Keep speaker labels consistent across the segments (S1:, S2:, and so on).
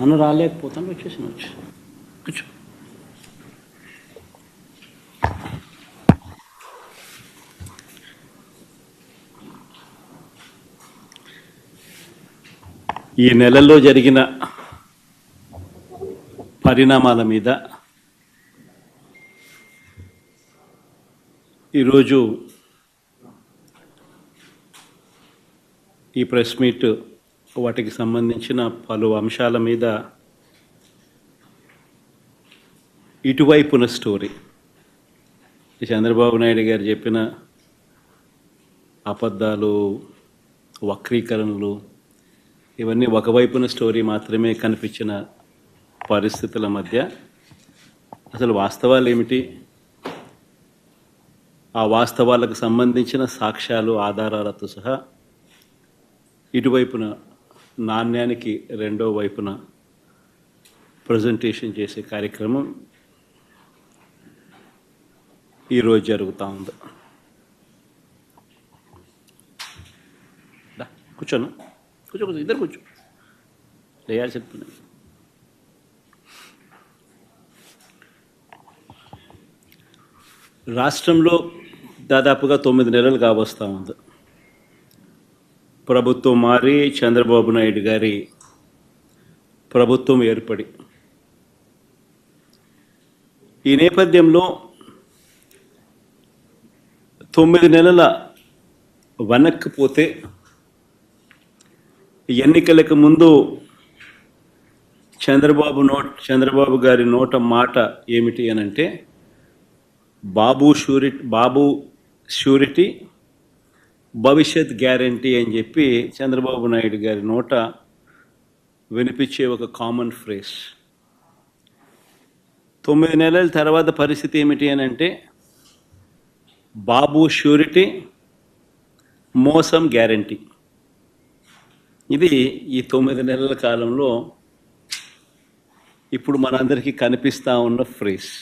S1: అన్న రాలేకపోతాను, వచ్చి కూర్చో. ఈ నెలలో జరిగిన పరిణామాల మీద ఈరోజు ఈ ప్రెస్ మీట్ వాటికి సంబంధించిన పలు అంశాల మీద ఇటువైపున స్టోరీ, చంద్రబాబు నాయుడు గారు చెప్పిన అబద్ధాలు, వక్రీకరణలు, ఇవన్నీ ఒకవైపున స్టోరీ మాత్రమే కనిపించిన పరిస్థితుల మధ్య అసలు వాస్తవాలు ఏమిటి, ఆ వాస్తవాలకు సంబంధించిన సాక్ష్యాలు, ఆధారాలతో సహా ఇటువైపున నాణ్యానికి రెండో వైపున ప్రజెంటేషన్ చేసే కార్యక్రమం ఈరోజు జరుగుతూ ఉంది. కూర్చోను, కూర్చో, ఇద్దరు కూర్చో, లేయాల్సి చెప్తున్నాను. రాష్ట్రంలో దాదాపుగా 9 నెలలు కావస్తూ ఉంది ప్రభుత్వం మారి, చంద్రబాబు నాయుడు గారి ప్రభుత్వం ఏర్పడి. ఈ నేపథ్యంలో 9 నెలల వెనక్కిపోతే ఎన్నికలకు ముందు చంద్రబాబు గారి నోట మాట ఏమిటి అని అంటే, బాబు షూరిటీ భవిష్యత్ గ్యారంటీ అని చెప్పి చంద్రబాబు నాయుడు గారి నోట వినిపించే ఒక కామన్ ఫ్రేజ్. 9 నెలల తర్వాత పరిస్థితి ఏమిటి అని అంటే, బాబు షూరిటీ, మోసం గ్యారంటీ. ఇది ఈ 9 నెలల కాలంలో ఇప్పుడు మనందరికీ కనిపిస్తూ ఉన్న ఫ్రేజ్.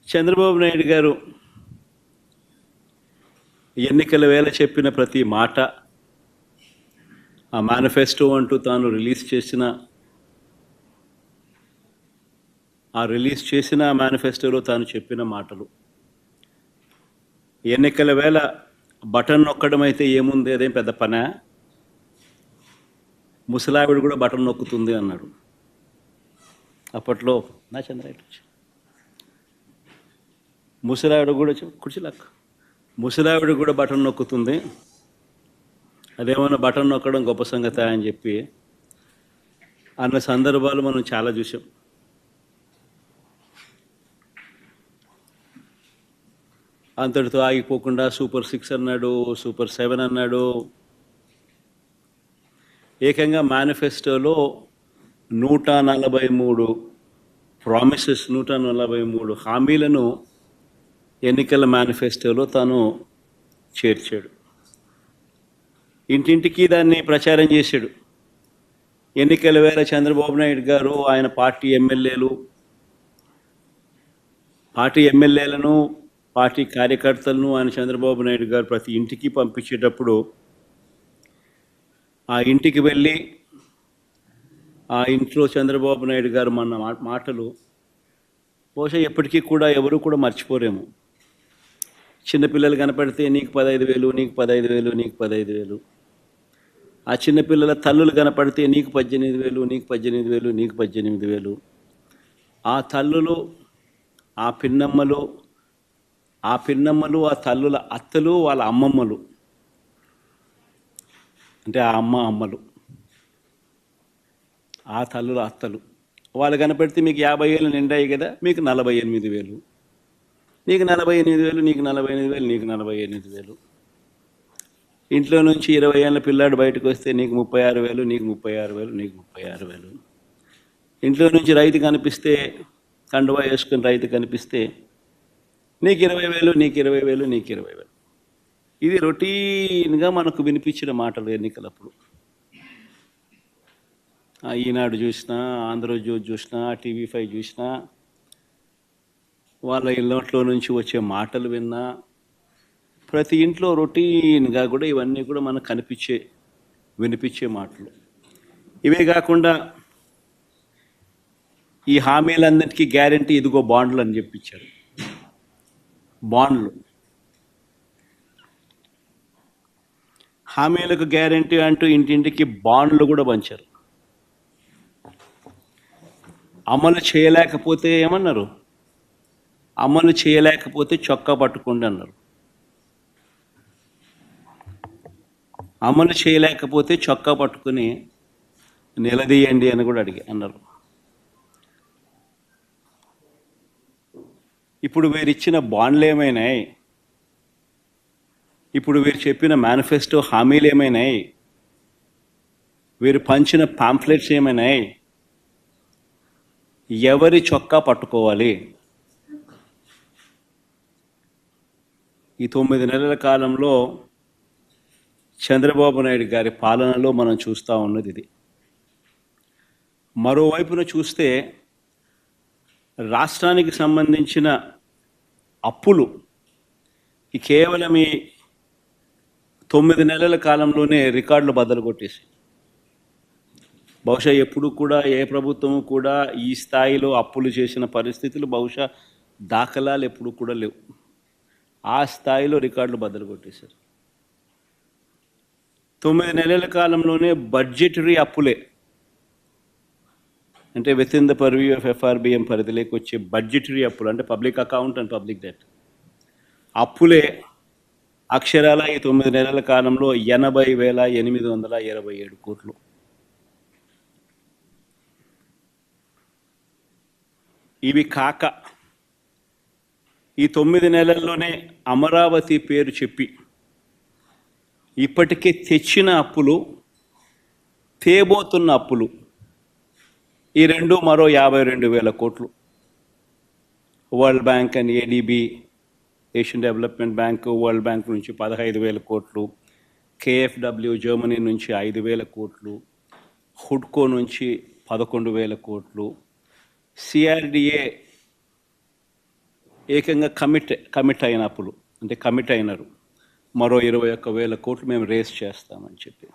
S1: చంద్రబాబు నాయుడు గారు ఎన్నికల వేళ చెప్పిన ప్రతి మాట, ఆ మేనిఫెస్టో అంటూ తాను రిలీజ్ చేసిన మేనిఫెస్టోలో తాను చెప్పిన మాటలు, ఎన్నికల వేళ బటన్ నొక్కడం అయితే ఏముంది, అదేం పెద్ద పనా, ముసలావిడ కూడా బటన్ నొక్కుతుంది అన్నాడు అప్పట్లో. నా చంద్రాయుడు ముసలావిడ కూడా కుర్చీలాక్క, ముసలావిడ కూడా బటన్ నొక్కుతుంది, అదేమన్నా బటన్ నొక్కడం గొప్ప సంగతి అని చెప్పి అన్న సందర్భాలు మనం చాలా చూసాం. అంతటితో ఆగిపోకుండా సూపర్ 6 అన్నాడు, సూపర్ 7 అన్నాడు. ఏకంగా మేనిఫెస్టోలో 143 ప్రామిసెస్, 143 హామీలను ఎన్నికల మేనిఫెస్టోలో తాను చేర్చాడు. ఇంటింటికి దాన్ని ప్రచారం చేశాడు. ఎన్నికల వేళ చంద్రబాబు నాయుడు గారు ఆయన పార్టీ ఎమ్మెల్యేలను, పార్టీ కార్యకర్తలను ఆయన చంద్రబాబు నాయుడు గారు ప్రతి ఇంటికి పంపించేటప్పుడు ఆ ఇంటికి వెళ్ళి ఆ ఇంట్లో చంద్రబాబు నాయుడు గారు మన మాటలు బహుశా ఎప్పటికీ కూడా ఎవరు కూడా మర్చిపోరేమో. చిన్నపిల్లలు కనపడితే నీకు 15,000, నీకు 15,000, నీకు 15,000. ఆ చిన్నపిల్లల తల్లులు కనపడితే నీకు 18,000, నీకు 18,000, నీకు 18,000. ఆ తల్లులు, ఆ పిన్నమ్మలు, ఆ తల్లుల అత్తలు, వాళ్ళ అమ్మమ్మలు, అంటే ఆ అమ్మలు, ఆ తల్లుల అత్తలు, వాళ్ళు కనపడితే మీకు 50 ఏళ్ళు నిండాయి కదా, మీకు 48,000, నీకు 48,000, నీకు 48,000, నీకు 48,000. ఇంట్లో నుంచి 20 ఏళ్ళ పిల్లాడు బయటకు వస్తే నీకు 36,000, నీకు 36,000, నీకు 36,000. ఇంట్లో నుంచి రైతు కనిపిస్తే, కండువా వేసుకుని రైతు కనిపిస్తే నీకు 20,000, నీకు 20,000, నీకు 20,000. ఇది రొటీన్గా మనకు వినిపించిన మాటలు ఎన్నికలప్పుడు. ఈనాడు చూసినా, ఆంధ్రజ్యోతి చూసినా, TV5 చూసినా, వాళ్ళ ఇళ్ళట్లో నుంచి వచ్చే మాటలు విన్నా, ప్రతి ఇంట్లో రొటీన్గా కూడా ఇవన్నీ కూడా మనకు కనిపించే వినిపించే మాటలు. ఇవే కాకుండా ఈ హామీలన్నిటికీ గ్యారంటీ ఇదిగో బాండ్లు అని చెప్పించారు. బాండ్లు, హామీలకు గ్యారంటీ అంటూ ఇంటింటికి బాండ్లు కూడా పంచారు. అమలు చేయలేకపోతే ఏమన్నారు? అమలు చేయలేకపోతే చొక్కా పట్టుకోండి అన్నారు. అమలు చేయలేకపోతే చొక్కా పట్టుకుని నిలదీయండి అని కూడా అన్నారు. ఇప్పుడు వీరిచ్చిన బాండ్లు ఏమైనాయి? ఇప్పుడు వీరు చెప్పిన మేనిఫెస్టో హామీలు ఏమైనాయి? వీరు పంచిన పాంఫ్లెట్స్ ఏమైనాయి? ఎవరి చొక్కా పట్టుకోవాలి? ఈ 9 నెలల కాలంలో చంద్రబాబు నాయుడు గారి పాలనలో మనం చూస్తూ ఉన్నది ఇది. మరోవైపున చూస్తే రాష్ట్రానికి సంబంధించిన అప్పులు కేవలం ఈ 9 నెలల కాలంలోనే రికార్డులు బద్దలు కొట్టేసి, బహుశా ఎప్పుడు కూడా ఏ ప్రభుత్వము కూడా ఈ స్థాయిలో అప్పులు చేసిన పరిస్థితులు బహుశా దాఖలాలు ఎప్పుడు కూడా లేవు. ఆ స్థాయిలో రికార్డులు బద్దలు కొట్టేశారు. 9 నెలల కాలంలోనే బడ్జెటరీ అప్పులే, అంటే with in the purview of FRBM పరిధిలోకి వచ్చే బడ్జెటరీ అప్పులు, అంటే public account and public debt అప్పులే అక్షరాల ఈ 9 నెలల కాలంలో 80,827 కోట్లు. ఇవి కాక ఈ 9 నెలల్లోనే అమరావతి పేరు చెప్పి ఇప్పటికే తెచ్చిన అప్పులు, తేబోతున్న అప్పులు, ఈ రెండు మరో 52,000 కోట్లు. World bank and ADB, Asian development bank, world bank నుంచి 15,000 కోట్లు, KfW జర్మనీ నుంచి 5,000 కోట్లు, హుడ్కో నుంచి 11,000 కోట్లు, CRDA ఏకంగా కమిట్ అయిన అప్పులు, అంటే కమిట్ అయినారు, మరో 21,000 కోట్లు మేము రేస్ చేస్తామని చెప్పి.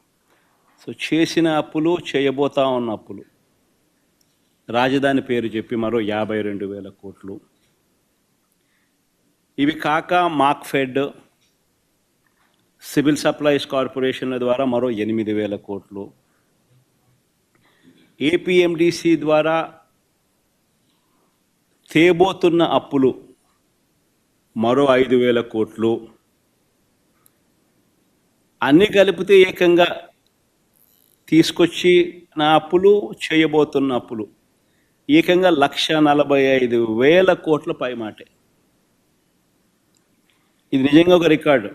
S1: సో చేసిన అప్పులు, చేయబోతా ఉన్న అప్పులు, రాజధాని పేరు చెప్పి మరో 52,000 కోట్లు. ఇవి కాక మార్క్ఫెడ్, సివిల్ సప్లైస్ కార్పొరేషన్ల ద్వారా మరో 8,000 కోట్లు, APMDC ద్వారా తేబోతున్న అప్పులు మరో 5,000 కోట్లు. అన్నీ కలిపితే ఏకంగా తీసుకొచ్చి నా అప్పులు, చేయబోతున్న అప్పులు ఏకంగా 1,45,000 కోట్ల పైమాటే. ఇది నిజంగా ఒక రికార్డు.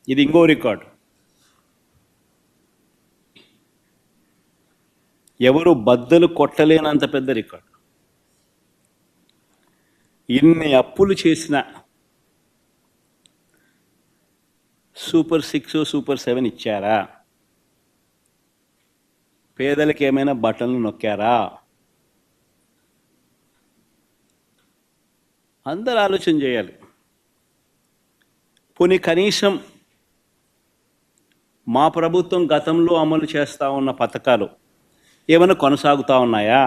S1: ఇది ఇంకో రికార్డు. ఎవరు బద్దలు కొట్టలేనంత పెద్ద రికార్డు. ఇన్ని అప్పులు చేసిన సూపర్ 6, సూపర్ 7 ఇచ్చారా? పేదలకు ఏమైనా బటన్లు నొక్కారా? అందరూ ఆలోచన చేయాలి. పోనీ కనీసం మా ప్రభుత్వం గతంలో అమలు చేస్తూ ఉన్న పథకాలు ఏమైనా కొనసాగుతూ ఉన్నాయా?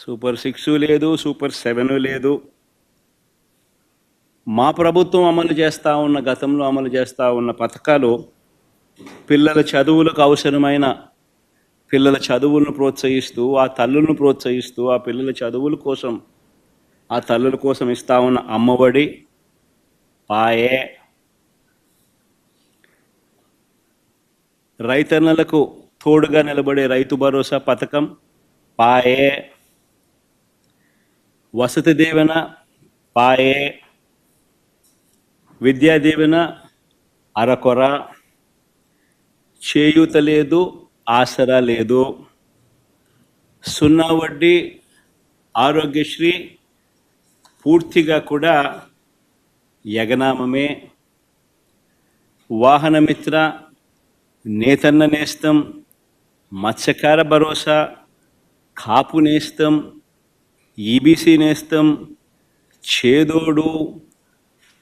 S1: సూపర్ 6 లేదు, సూపర్ 7 లేదు. మా ప్రభుత్వం అమలు చేస్తూ ఉన్న, గతంలో అమలు చేస్తూ ఉన్న పథకాలు పిల్లల చదువులకు అవసరమైన పిల్లల చదువులను ప్రోత్సహిస్తూ, ఆ తల్లులను ప్రోత్సహిస్తూ, ఆ పిల్లల చదువుల కోసం, ఆ తల్లుల కోసం ఇస్తూ ఉన్న అమ్మఒడి, పాయే, రైతన్నలకు తోడుగా నిలబడే రైతు భరోసా పథకం, పాయే, వసతి దీవెన, పాయే, విద్యా దీవెన అరకొర, చేయూత లేదు, ఆసరా లేదు, 0 వడ్డీ, ఆరోగ్యశ్రీ పూర్తిగా కూడా యగనామమే, వాహనమిత్ర, నేతన్న నేస్తం, మత్స్యకార భరోసా, కాపు నేస్తం, ఈబీసీ నేస్తం, చేదోడు,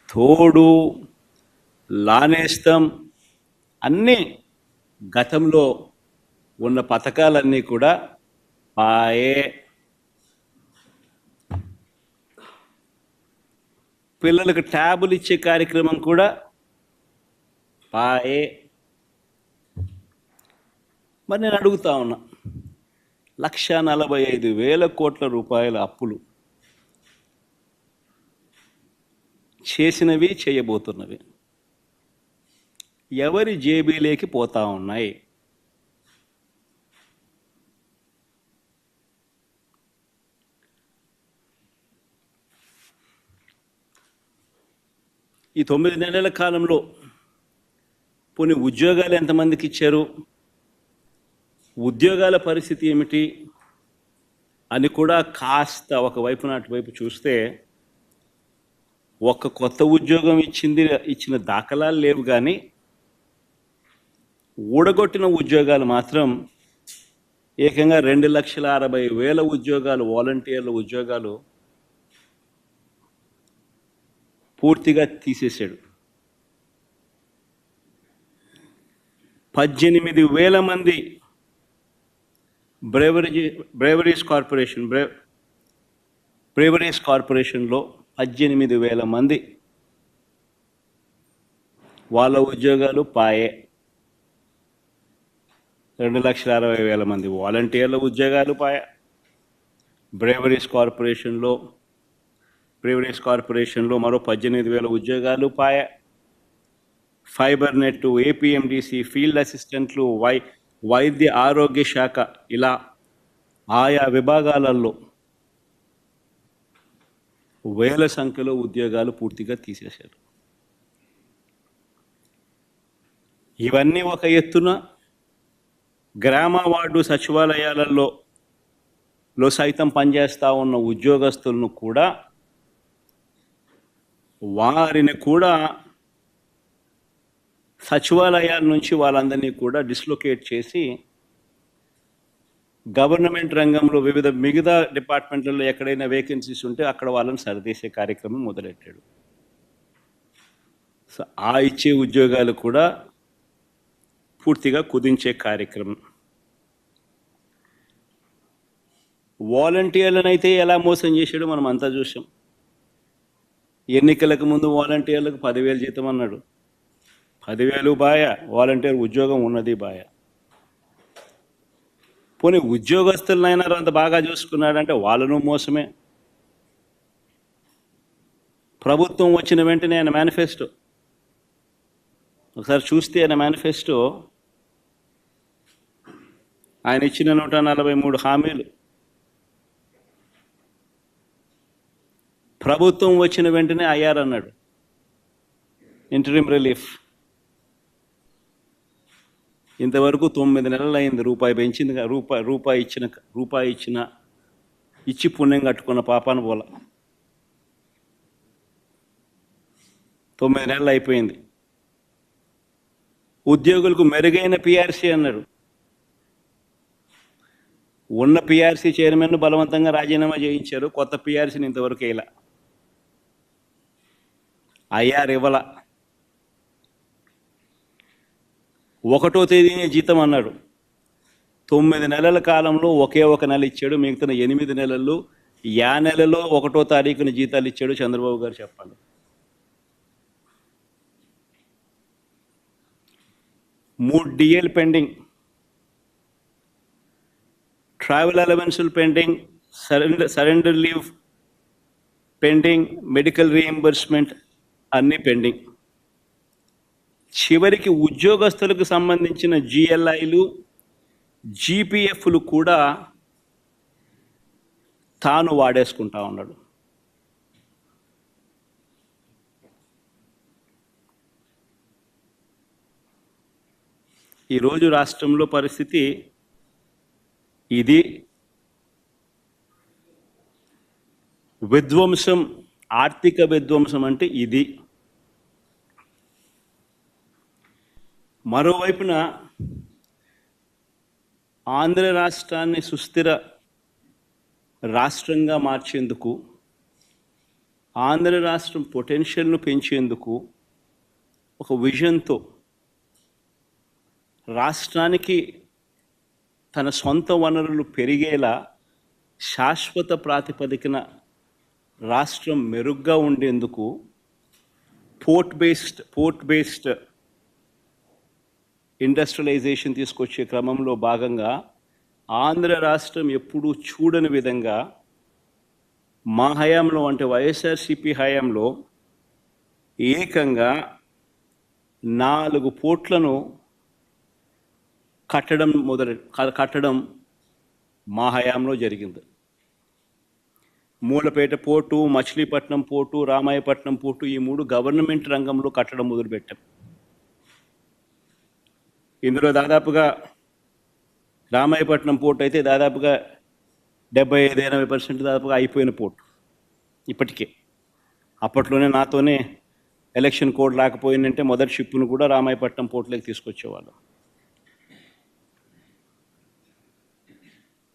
S1: తోడు, లానేస్తం అన్నీ గతంలో ఉన్న పథకాలన్నీ కూడా పాయే. పిల్లలకు ట్యాబులు ఇచ్చే కార్యక్రమం కూడా పాయే. మరి నేను అడుగుతా ఉన్నా, 1,45,000 కోట్ల రూపాయల అప్పులు చేసినవి, చేయబోతున్నవి ఎవరి జేబీలోకి పోతా ఉన్నాయి? ఈ 9 నెలల కాలంలో పోనీ ఉద్యోగాలు ఎంతమందికి ఇచ్చారు, ఉద్యోగాల పరిస్థితి ఏమిటి అని కూడా కాస్త ఒకవైపు నాటివైపు చూస్తే, ఒక్క కొత్త ఉద్యోగం ఇచ్చిన దాఖలాలు లేవు, కానీ ఊడగొట్టిన ఉద్యోగాలు మాత్రం ఏకంగా 2,60,000 ఉద్యోగాలు, వాలంటీర్ల ఉద్యోగాలు పూర్తిగా తీసేశాడు. 18,000 మంది బ్రేవరీస్ కార్పొరేషన్లో 18,000 మంది వాళ్ళ ఉద్యోగాలు పాయే. 2,60,000 మంది వాలంటీర్ల ఉద్యోగాలు పాయే. బ్రేవరీస్ కార్పొరేషన్లో మరో 18,000 ఉద్యోగాలు పాయే. ఫైబర్ నెట్, ఏపీఎండిసి, ఫీల్డ్ అసిస్టెంట్లు, వైద్య ఆరోగ్య శాఖ, ఇలా ఆయా విభాగాలలో వేల సంఖ్యలో ఉద్యోగాలు పూర్తిగా తీసేశారు. ఇవన్నీ ఒక ఎత్తున గ్రామ వార్డు సచివాలయాలలో సైతం పనిచేస్తూ ఉన్న ఉద్యోగస్తులను కూడా, వారిని కూడా సచివాలయాల నుంచి వాళ్ళందరినీ కూడా డిస్లొకేట్ చేసి గవర్నమెంట్ రంగంలో మిగతా డిపార్ట్మెంట్లలో ఎక్కడైనా వేకెన్సీస్ ఉంటే అక్కడ వాళ్ళని సరిదేసే కార్యక్రమం మొదలెట్టాడు. సో ఆ ఇచ్చే ఉద్యోగాలు కూడా పూర్తిగా కుదించే కార్యక్రమం. వాలంటీర్లను ఎలా మోసం చేశాడో మనం అంతా చూసాం. ఎన్నికలకు ముందు వాలంటీర్లకు 10,000 జీతం అన్నాడు. 10,000 బాయ, వాలంటీర్ ఉద్యోగం ఉన్నది బాయ. పోనీ ఉద్యోగస్తులనైనా అంత బాగా చూసుకున్నాడంటే వాళ్ళను మోసమే. ప్రభుత్వం వచ్చిన వెంటనే ఆయన మేనిఫెస్టో ఒకసారి చూస్తే, ఆయన మేనిఫెస్టో ఆయన ఇచ్చిన 143 హామీలు ప్రభుత్వం వచ్చిన వెంటనే అయ్యారన్నాడు. ఇంటరిమ్ రిలీఫ్ ఇంతవరకు 9 నెలలు అయింది. రూపాయి పెంచింది, రూపాయి ఇచ్చి పుణ్యం కట్టుకున్న పాపాన పోల. 9 నెలలు అయిపోయింది. ఉద్యోగులకు మెరుగైన పిఆర్సీ అన్నాడు. ఉన్న పిఆర్సీ చైర్మన్ను బలవంతంగా రాజీనామా చేయించారు. కొత్త పిఆర్సీని ఇంతవరకు ఇలా ఇవ్వాల. 1వ తేదీనే జీతం అన్నాడు. 9 నెలల కాలంలో ఒకే ఒక నెల ఇచ్చాడు. మిగతా 8 నెలలు నెలలో 1వ తారీఖున జీతాలు ఇచ్చాడు చంద్రబాబు గారు. చెప్పండి. 3 డిఎల్ పెండింగ్, ట్రావెల్ అలవెన్సులు pending, surrender leave pending, medical reimbursement అన్నీ పెండింగ్. చివరికి ఉద్యోగస్తులకు సంబంధించిన జిఎల్ఐలు, జీపీఎఫ్లు కూడా తాను వాడేసుకుంటా ఉన్నాడు. ఈరోజు రాష్ట్రంలో పరిస్థితి ఇది. విధ్వంసం, ఆర్థిక విధ్వంసం అంటే ఇది. మరోవైపున ఆంధ్ర రాష్ట్రాన్ని సుస్థిర రాష్ట్రంగా మార్చేందుకు, ఆంధ్ర రాష్ట్రం పొటెన్షియల్ను పెంచేందుకు ఒక విజన్తో రాష్ట్రానికి తన సొంత వనరులు పెరిగేలా శాశ్వత ప్రాతిపదికన రాష్ట్రం మెరుగ్గా ఉండేందుకు పోర్ట్ బేస్డ్ ఇండస్ట్రియలైజేషన్ తీసుకొచ్చే క్రమంలో భాగంగా ఆంధ్ర రాష్ట్రం ఎప్పుడూ చూడని విధంగా మా హయాంలో, అంటే వైఎస్ఆర్సిపి హయాంలో ఏకంగా 4 పోర్ట్లను కట్టడం మా హయాంలో జరిగింది. Mulapeta port, Machilipatnam port, Ramayapatnam port, ఈ 3 గవర్నమెంట్ రంగంలో కట్టడం మొదలుపెట్టాం. ఇందులో దాదాపుగా రామాయపట్నం పోర్టు అయితే దాదాపుగా 75-80% దాదాపుగా అయిపోయిన పోర్టు ఇప్పటికే. అప్పట్లోనే నాతోనే ఎలక్షన్ కోడ్ లేకపోయిందంటే మొదటి షిప్ను కూడా రామాయపట్నం పోర్టులోకి తీసుకొచ్చేవాళ్ళు.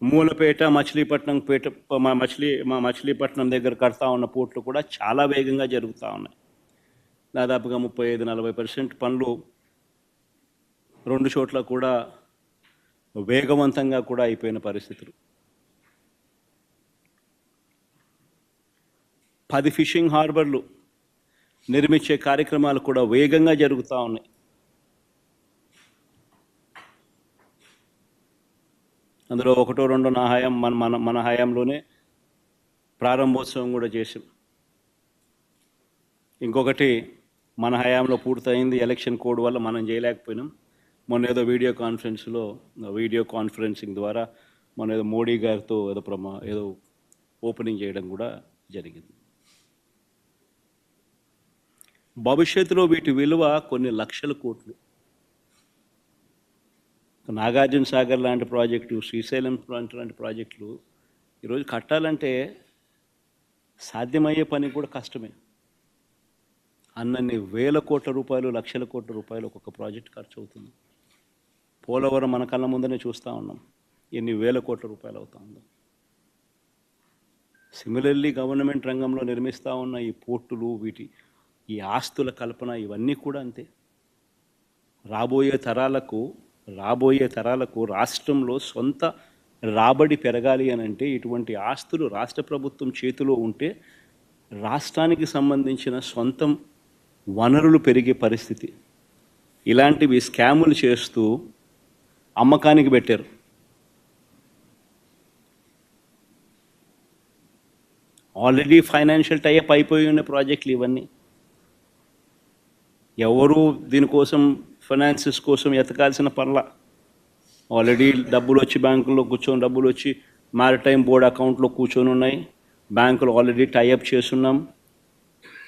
S1: మూలపేట, మచిలీపట్నం దగ్గర కడతా ఉన్న పోర్టులు కూడా చాలా వేగంగా జరుగుతూ ఉన్నాయి. దాదాపుగా 35-40% పనులు 2 చోట్ల కూడా వేగవంతంగా కూడా అయిపోయిన పరిస్థితులు. 10 ఫిషింగ్ హార్బర్లు నిర్మించే కార్యక్రమాలు కూడా వేగంగా జరుగుతూ ఉన్నాయి. అందులో 1-2 నా హయాం మన హయాంలోనే ప్రారంభోత్సవం కూడా చేసాం. ఇంకొకటి మన హయాంలో పూర్తయింది, ఎలక్షన్ కోడ్ వల్ల మనం చేయలేకపోయినాం. మొన్న ఏదో వీడియో కాన్ఫరెన్సింగ్ ద్వారా మొన్న ఏదో మోడీ గారితో ఏదో ఓపెనింగ్ చేయడం కూడా జరిగింది. భవిష్యత్తులో వీటి విలువ కొన్ని లక్షల కోట్లు. నాగార్జున సాగర్ లాంటి ప్రాజెక్టు, శ్రీశైలం లాంటి ప్రాజెక్టులు ఈరోజు కట్టాలంటే సాధ్యమయ్యే పని కూడా కష్టమే. అన్నన్ని వేల కోట్ల రూపాయలు, లక్షల కోట్ల రూపాయలు ఒక్కొక్క ప్రాజెక్ట్ ఖర్చు అవుతుంది. పోలవరం మన కళ్ళ ముందనే చూస్తూ ఉన్నాం, ఎన్ని వేల కోట్ల రూపాయలు అవుతా ఉందో. సిమిలర్లీ గవర్నమెంట్ రంగంలో నిర్మిస్తూ ఉన్న ఈ పోర్టులు, ఈ ఆస్తుల కల్పన, ఇవన్నీ కూడా అంతే. రాబోయే తరాలకు రాష్ట్రంలో సొంత రాబడి పెరగాలి అని అంటే ఇటువంటి ఆస్తులు రాష్ట్ర ప్రభుత్వం చేతిలో ఉంటే రాష్ట్రానికి సంబంధించిన సొంతం వనరులు పెరిగే పరిస్థితి. ఇలాంటివి స్కాములు చేస్తూ అమ్మకానికి పెట్టారు. ఆల్రెడీ ఫైనాన్షియల్ టైఅప్ అయిపోయి ఉన్న ప్రాజెక్టులు ఇవన్నీ. ఎవరు దీనికోసం ఫైనాన్సెస్ కోసం ఎతకాల్సిన పనుల. ఆల్రెడీ డబ్బులు వచ్చి బ్యాంకుల్లో డబ్బులు వచ్చి మారిటైమ్ బోర్డ్ అకౌంట్లో కూర్చొని ఉన్నాయి. బ్యాంకులు ఆల్రెడీ టైఅప్ చేస్తున్నాం.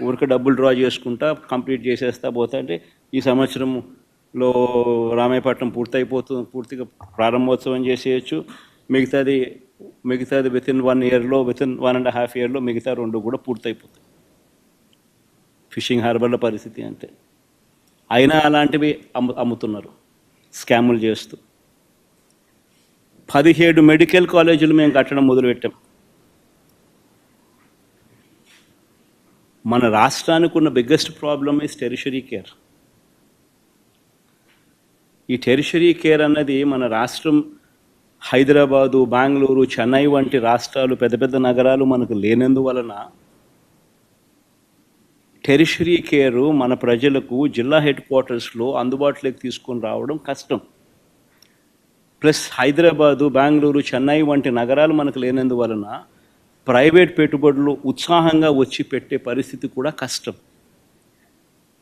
S1: ఊరికి డబ్బులు డ్రా చేసుకుంటా కంప్లీట్ చేసేస్తా పోతా అంటే ఈ సంవత్సరంలో రామాయపట్నం పూర్తిగా ప్రారంభోత్సవం చేసేయచ్చు. మిగతాది వితిన్ 1 ఇయర్లో, వితిన్ 1.5 ఇయర్లో మిగతా 2 కూడా పూర్తయిపోతాయి. ఫిషింగ్ హార్బర్ల పరిస్థితి అంటే. అయినా అలాంటివి అమ్ముతున్నారు స్కాములు చేస్తూ. 17 మెడికల్ కాలేజీలు మేము కట్టడం మొదలుపెట్టాం. మన రాష్ట్రానికి ఉన్న biggest problem is tertiary care. ఈ టెరిషరీ కేర్ అన్నది మన రాష్ట్రం హైదరాబాదు, బెంగళూరు, చెన్నై వంటి రాష్ట్రాలు, పెద్ద నగరాలు మనకు లేనందువలన టెరిషరీ కేరు మన ప్రజలకు జిల్లా హెడ్ క్వార్టర్స్లో అందుబాటులోకి తీసుకొని రావడం కష్టం. ప్లస్ హైదరాబాదు, బెంగళూరు, చెన్నై వంటి నగరాలు మనకు లేనందువలన ప్రైవేట్ పెట్టుబడులు ఉత్సాహంగా వచ్చి పెట్టే పరిస్థితి కూడా కష్టం.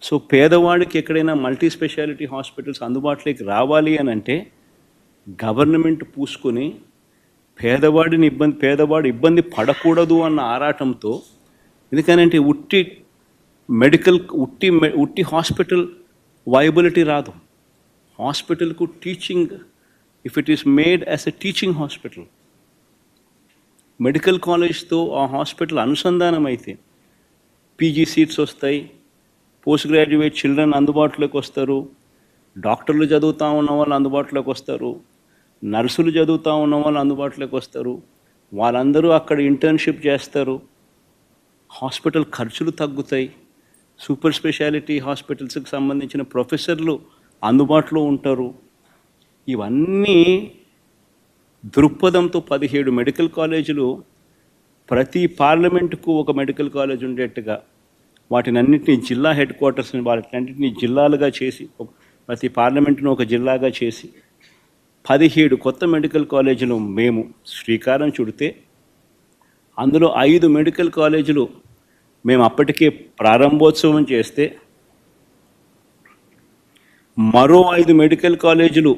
S1: సో పేదవాడికి ఎక్కడైనా మల్టీ స్పెషాలిటీ హాస్పిటల్స్ అందుబాటులోకి రావాలి అని అంటే గవర్నమెంట్ పూసుకొని పేదవాడు ఇబ్బంది పడకూడదు అన్న ఆరాటంతో, ఎందుకనంటే ఉట్టి హాస్పిటల్ వైబిలిటీ రాదు. హాస్పిటల్కు teaching, if it is made as a teaching hospital, medical కాలేజ్తో ఆ హాస్పిటల్ అనుసంధానం అయితే పీజీ సీట్స్ వస్తాయి, పోస్ట్ గ్రాడ్యుయేట్ చిల్డ్రన్ అందుబాటులోకి వస్తారు, డాక్టర్లు చదువుతూ ఉన్న వాళ్ళు అందుబాటులోకి వస్తారు, నర్సులు చదువుతూ ఉన్న వాళ్ళు అందుబాటులోకి వస్తారు, వాళ్ళందరూ అక్కడ ఇంటర్న్షిప్ చేస్తారు, హాస్పిటల్ ఖర్చులు తగ్గుతాయి, సూపర్ స్పెషాలిటీ హాస్పిటల్స్కి సంబంధించిన ప్రొఫెసర్లు అందుబాటులో ఉంటారు. ఇవన్నీ దృక్పథంతో 17 మెడికల్ కాలేజీలు, ప్రతి పార్లమెంటుకు ఒక మెడికల్ కాలేజ్ ఉండేట్టుగా వాటినన్నింటినీ జిల్లా హెడ్ క్వార్టర్స్ని వాటినన్నింటినీ జిల్లాలుగా చేసి, ప్రతి పార్లమెంటును ఒక జిల్లాగా చేసి 17 కొత్త మెడికల్ కాలేజీలు మేము శ్రీకారం చుడితే, అందులో 5 మెడికల్ కాలేజీలు మేము అప్పటికే ప్రారంభోత్సవం చేస్తే, మరో 5 మెడికల్ కాలేజీలు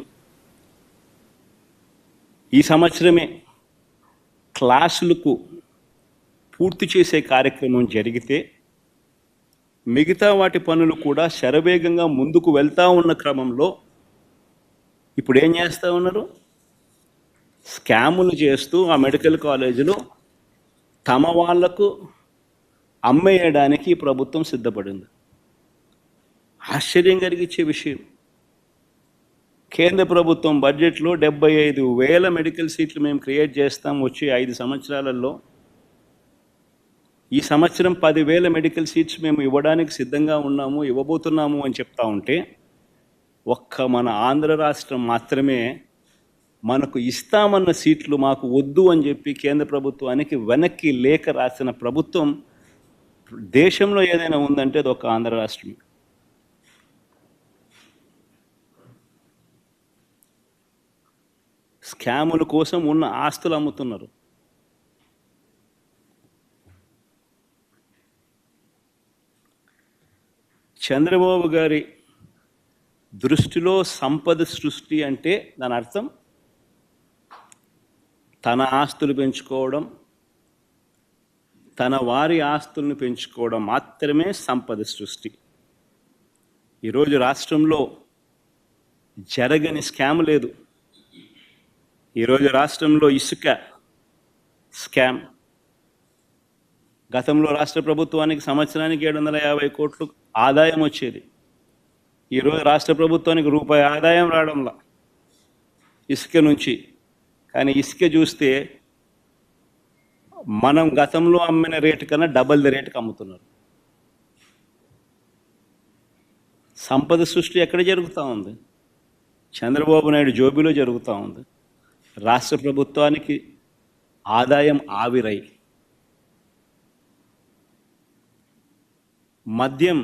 S1: ఈ సంవత్సరమే క్లాసులకు పూర్తి చేసే కార్యక్రమం జరిగితే, మిగతా వాటి పనులు కూడా శరవేగంగా ముందుకు వెళ్తూ ఉన్న క్రమంలో ఇప్పుడు ఏం చేస్తూ ఉన్నారు? స్కాములు చేస్తూ ఆ మెడికల్ కాలేజీలు తమ వాళ్లకు అమ్మేయడానికి ప్రభుత్వం సిద్ధపడింది. ఆశ్చర్యం కలిగించే విషయం, కేంద్ర ప్రభుత్వం బడ్జెట్లో 75,000 మెడికల్ సీట్లు మేము క్రియేట్ చేస్తాం వచ్చే 5 సంవత్సరాలలో. ఈ సంవత్సరం 10,000 మెడికల్ సీట్స్ మేము ఇవ్వడానికి సిద్ధంగా ఉన్నాము, ఇవ్వబోతున్నాము అని చెప్తా ఉంటే, ఒక్క మన ఆంధ్ర రాష్ట్రం మాత్రమే మనకు ఇస్తామన్న సీట్లు మాకు వద్దు అని చెప్పి కేంద్ర ప్రభుత్వానికి వెనక్కి లేఖ రాసిన ప్రభుత్వం దేశంలో ఏదైనా ఉందంటే అది ఒక ఆంధ్ర రాష్ట్రం. స్కాముల కోసం ఉన్న ఆస్తులు అమ్ముతున్నారు. చంద్రబాబు గారి దృష్టిలో సంపద సృష్టి అంటే దాని అర్థం తన ఆస్తులు పెంచుకోవడం, తన వారి ఆస్తులను పెంచుకోవడం మాత్రమే సంపద సృష్టి. ఈరోజు రాష్ట్రంలో జరగని స్కామ్ లేదు. ఈరోజు రాష్ట్రంలో ఇసుక స్కామ్, గతంలో రాష్ట్ర ప్రభుత్వానికి సంవత్సరానికి 750 కోట్లు ఆదాయం వచ్చేది. ఈరోజు రాష్ట్ర ప్రభుత్వానికి రూపాయి ఆదాయం రావడంలా ఇసుక నుంచి. కానీ ఇసుక చూస్తే మనం గతంలో అమ్మిన రేటు కన్నా డబల్ ది రేటుకి అమ్ముతున్నారు. సంపద సృష్టి ఎక్కడ జరుగుతూ ఉంది? చంద్రబాబు నాయుడు జోబిలో జరుగుతూ ఉంది. రాష్ట్ర ప్రభుత్వానికి ఆదాయం ఆవిరై. మద్యం,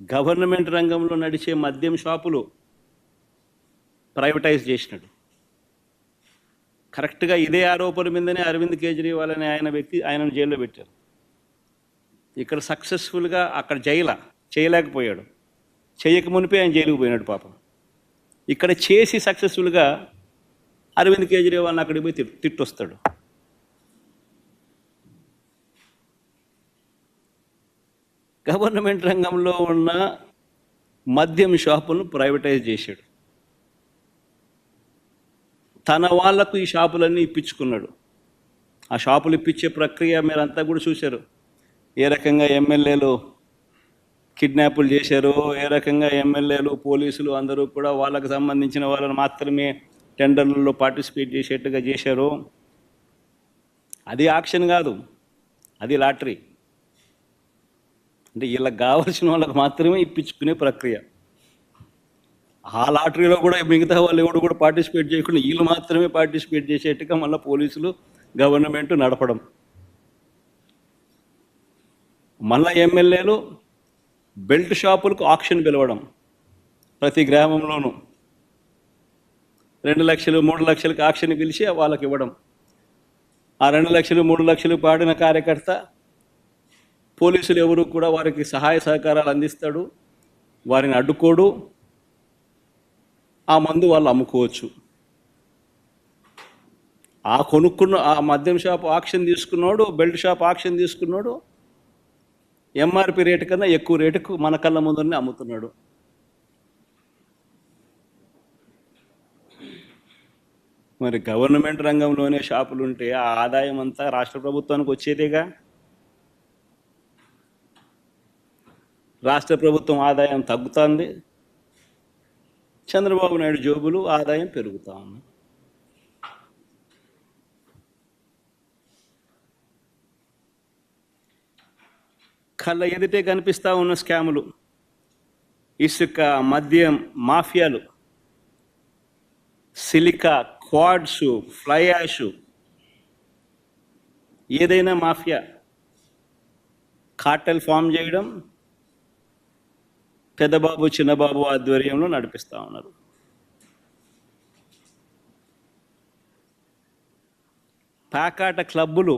S1: గవర్నమెంట్ రంగంలో నడిచే మద్యం షాపులు ప్రైవేటైజ్ చేసినాడు. కరెక్ట్గా ఇదే ఆరోపణ మీదనే అరవింద్ కేజ్రీవాల్ అనే ఆయనను జైల్లో పెట్టారు. ఇక్కడ సక్సెస్ఫుల్గా అక్కడ చేయలేకపోయాడు. చేయక మునిపే ఆయన జైలుకు పోయినాడు పాపం. ఇక్కడ చేసి సక్సెస్ఫుల్గా అరవింద్ కేజ్రీవాల్ని అక్కడికి పోయి తిట్టొస్తాడు. గవర్నమెంట్ రంగంలో ఉన్న మద్యం షాపులను ప్రైవేటైజ్ చేశాడు. తన వాళ్లకు ఈ షాపులన్నీ ఇప్పించుకున్నాడు. ఆ షాపులు ఇప్పించే ప్రక్రియ మీరంతా కూడా చూశారు. ఏ రకంగా ఎమ్మెల్యేలు కిడ్నాపులు చేశారో, ఏ రకంగా ఎమ్మెల్యేలు పోలీసులు అందరూ కూడా వాళ్ళకు సంబంధించిన వాళ్ళని మాత్రమే టెండర్లలో పార్టిసిపేట్ చేసేట్టుగా చేశారో. అది ఆక్షన్ కాదు, అది లాటరీ. అంటే వీళ్ళకి కావాల్సిన వాళ్ళకి మాత్రమే ఇప్పించుకునే ప్రక్రియ. ఆ లాటరీలో కూడా మిగతా వాళ్ళు ఎవరు కూడా పార్టిసిపేట్ చేయకుండా వీళ్ళు మాత్రమే పార్టిసిపేట్ చేసేట్టుగా మళ్ళీ పోలీసులు గవర్నమెంట్ నడపడం. మళ్ళీ ఎమ్మెల్యేలు బెల్ట్ షాపులకు ఆక్షన్ పిలవడం. ప్రతి గ్రామంలోనూ 2 లక్షలు 3 లక్షలకు ఆక్షన్ పిలిచి వాళ్ళకి ఇవ్వడం. ఆ 2 లక్షలు 3 లక్షలు పాడిన కార్యకర్త పోలీసులు ఎవరు కూడా వారికి సహాయ సహకారాలు అందిస్తాడు, వారిని అడ్డుకోడు. ఆ మందు వాళ్ళు అమ్ముకోవచ్చు. ఆ మద్యం షాప్ ఆక్షన్ తీసుకున్నాడు, బెల్ట్ షాప్ ఆక్షన్ తీసుకున్నాడు, ఎంఆర్పి రేటు కన్నా ఎక్కువ రేటుకు మన కళ్ళ ముందరనే అమ్ముతున్నాడు. మరి గవర్నమెంట్ రంగంలోనే షాపులు ఉంటే ఆ ఆదాయం అంతా రాష్ట్ర ప్రభుత్వానికి వచ్చేదేగా. రాష్ట్ర ప్రభుత్వం ఆదాయం తగ్గుతుంది, చంద్రబాబు నాయుడు జోబులు ఆదాయం పెరుగుతూ ఉంది. కళ్ళ ఎదుటే కనిపిస్తూ ఉన్న స్కాములు, ఇసుక, మద్యం మాఫియాలు, సిలికా, క్వాడ్స్, ఫ్లై యాష్, ఏదైనా మాఫియా కార్టెల్ ఫామ్ చేయడం పెద్దబాబు చిన్నబాబు ఆధ్వర్యంలో నడిపిస్తూ ఉన్నారు. ప్యాకాట క్లబ్బులు,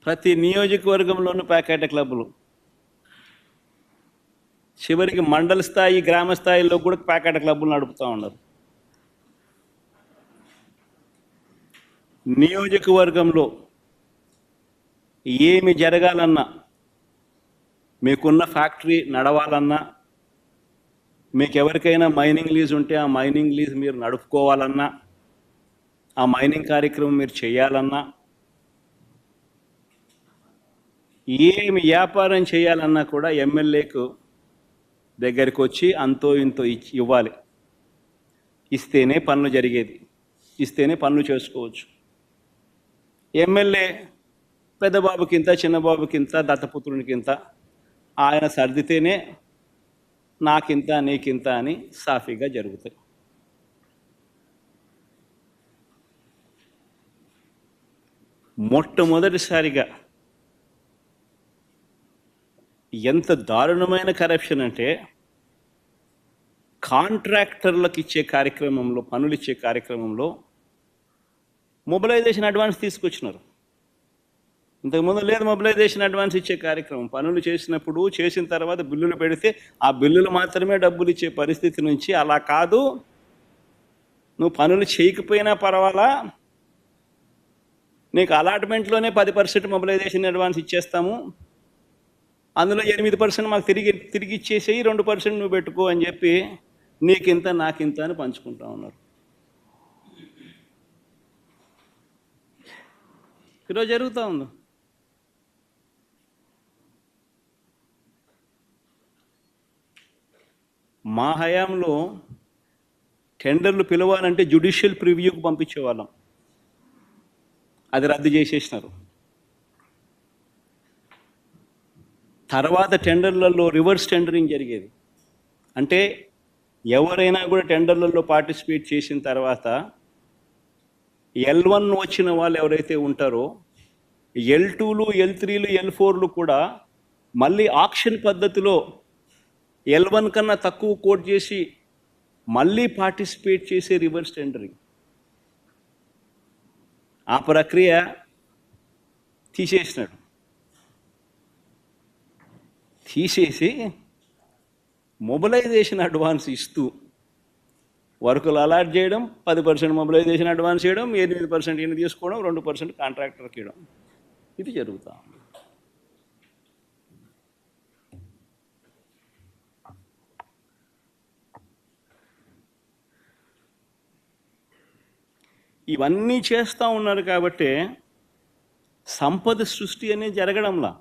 S1: ప్రతి నియోజకవర్గంలోనూ ప్యాకాట క్లబ్బులు, చివరికి మండల స్థాయి గ్రామ స్థాయిలో కూడా ప్యాకాట క్లబ్బులు నడుపుతూ ఉన్నారు. నియోజకవర్గంలో ఏమి జరగాలన్నా, మీకున్న ఫ్యాక్టరీ నడవాలన్నా, మీకు ఎవరికైనా మైనింగ్ లీజ్ ఉంటే ఆ మైనింగ్ లీజ్ మీరు నడుపుకోవాలన్నా, ఆ మైనింగ్ కార్యక్రమం మీరు చేయాలన్నా, ఏమి వ్యాపారం చేయాలన్నా కూడా ఎమ్మెల్యేకు దగ్గరికి వచ్చి అంతో ఇంతో ఇవ్వాలి. ఇస్తేనే పనులు జరిగేది, ఇస్తేనే పనులు చేసుకోవచ్చు. ఎమ్మెల్యే పెద్దబాబుకింత, చిన్నబాబుకింత, దత్తపుత్రునికింత, ఆయన సర్దితేనే నాకింత నీకింత అని సాఫీగా జరుగుతాయి. మొట్టమొదటిసారిగా ఎంత దారుణమైన కరప్షన్ అంటే, కాంట్రాక్టర్లకు ఇచ్చే కార్యక్రమంలో, పనులు ఇచ్చే కార్యక్రమంలో మొబిలైజేషన్ అడ్వాన్స్ తీసుకొచ్చినారు. ఇంతకుముందు లేదు మొబిలైజేషన్ అడ్వాన్స్ ఇచ్చే కార్యక్రమం. పనులు చేసినప్పుడు, చేసిన తర్వాత బిల్లులు పెడితే ఆ బిల్లులు మాత్రమే డబ్బులు ఇచ్చే పరిస్థితి నుంచి, అలా కాదు, నువ్వు పనులు చేయకపోయినా పర్వాలా, నీకు అలాట్మెంట్లోనే 10% మొబిలైజేషన్ అడ్వాన్స్ ఇచ్చేస్తాము, అందులో 8% మాకు తిరిగి ఇచ్చేసేయి, 2% నువ్వు పెట్టుకో అని చెప్పి నీకింత నాకింత అని పంచుకుంటా ఉన్నారు. ఈరోజు జరుగుతూ ఉంది. మా హయాంలో టెండర్లు పిలవాలంటే జ్యుడిషియల్ ప్రివ్యూకి పంపించేవాళ్ళం, అది రద్దు చేసేసినారు. తర్వాత టెండర్లలో రివర్స్ టెండరింగ్ జరిగేది. అంటే ఎవరైనా కూడా టెండర్లలో పార్టిసిపేట్ చేసిన తర్వాత L1 వచ్చిన వాళ్ళు ఎవరైతే ఉంటారో, L2లు, L3లు, L4లు కూడా మళ్ళీ ఆక్షన్ పద్ధతిలో L1 కన్నా తక్కువ కోట్ చేసి మళ్ళీ పార్టిసిపేట్ చేసే రివర్స్ టెండరింగ్. ఆ ప్రక్రియ తీసేసినాడు. తీసేసి మొబిలైజేషన్ అడ్వాన్స్ ఇస్తూ వర్కులు అలాట్ చేయడం, 10% మొబిలైజేషన్ అడ్వాన్స్ చేయడం, 8% ఈయన తీసుకోవడం, 2% కాంట్రాక్టర్కి ఇవ్వడం, ఇది జరుగుతా. ఇవన్నీ చేస్తూ ఉన్నారు కాబట్టి సంపద సృష్టి అనేది జరగడంలా.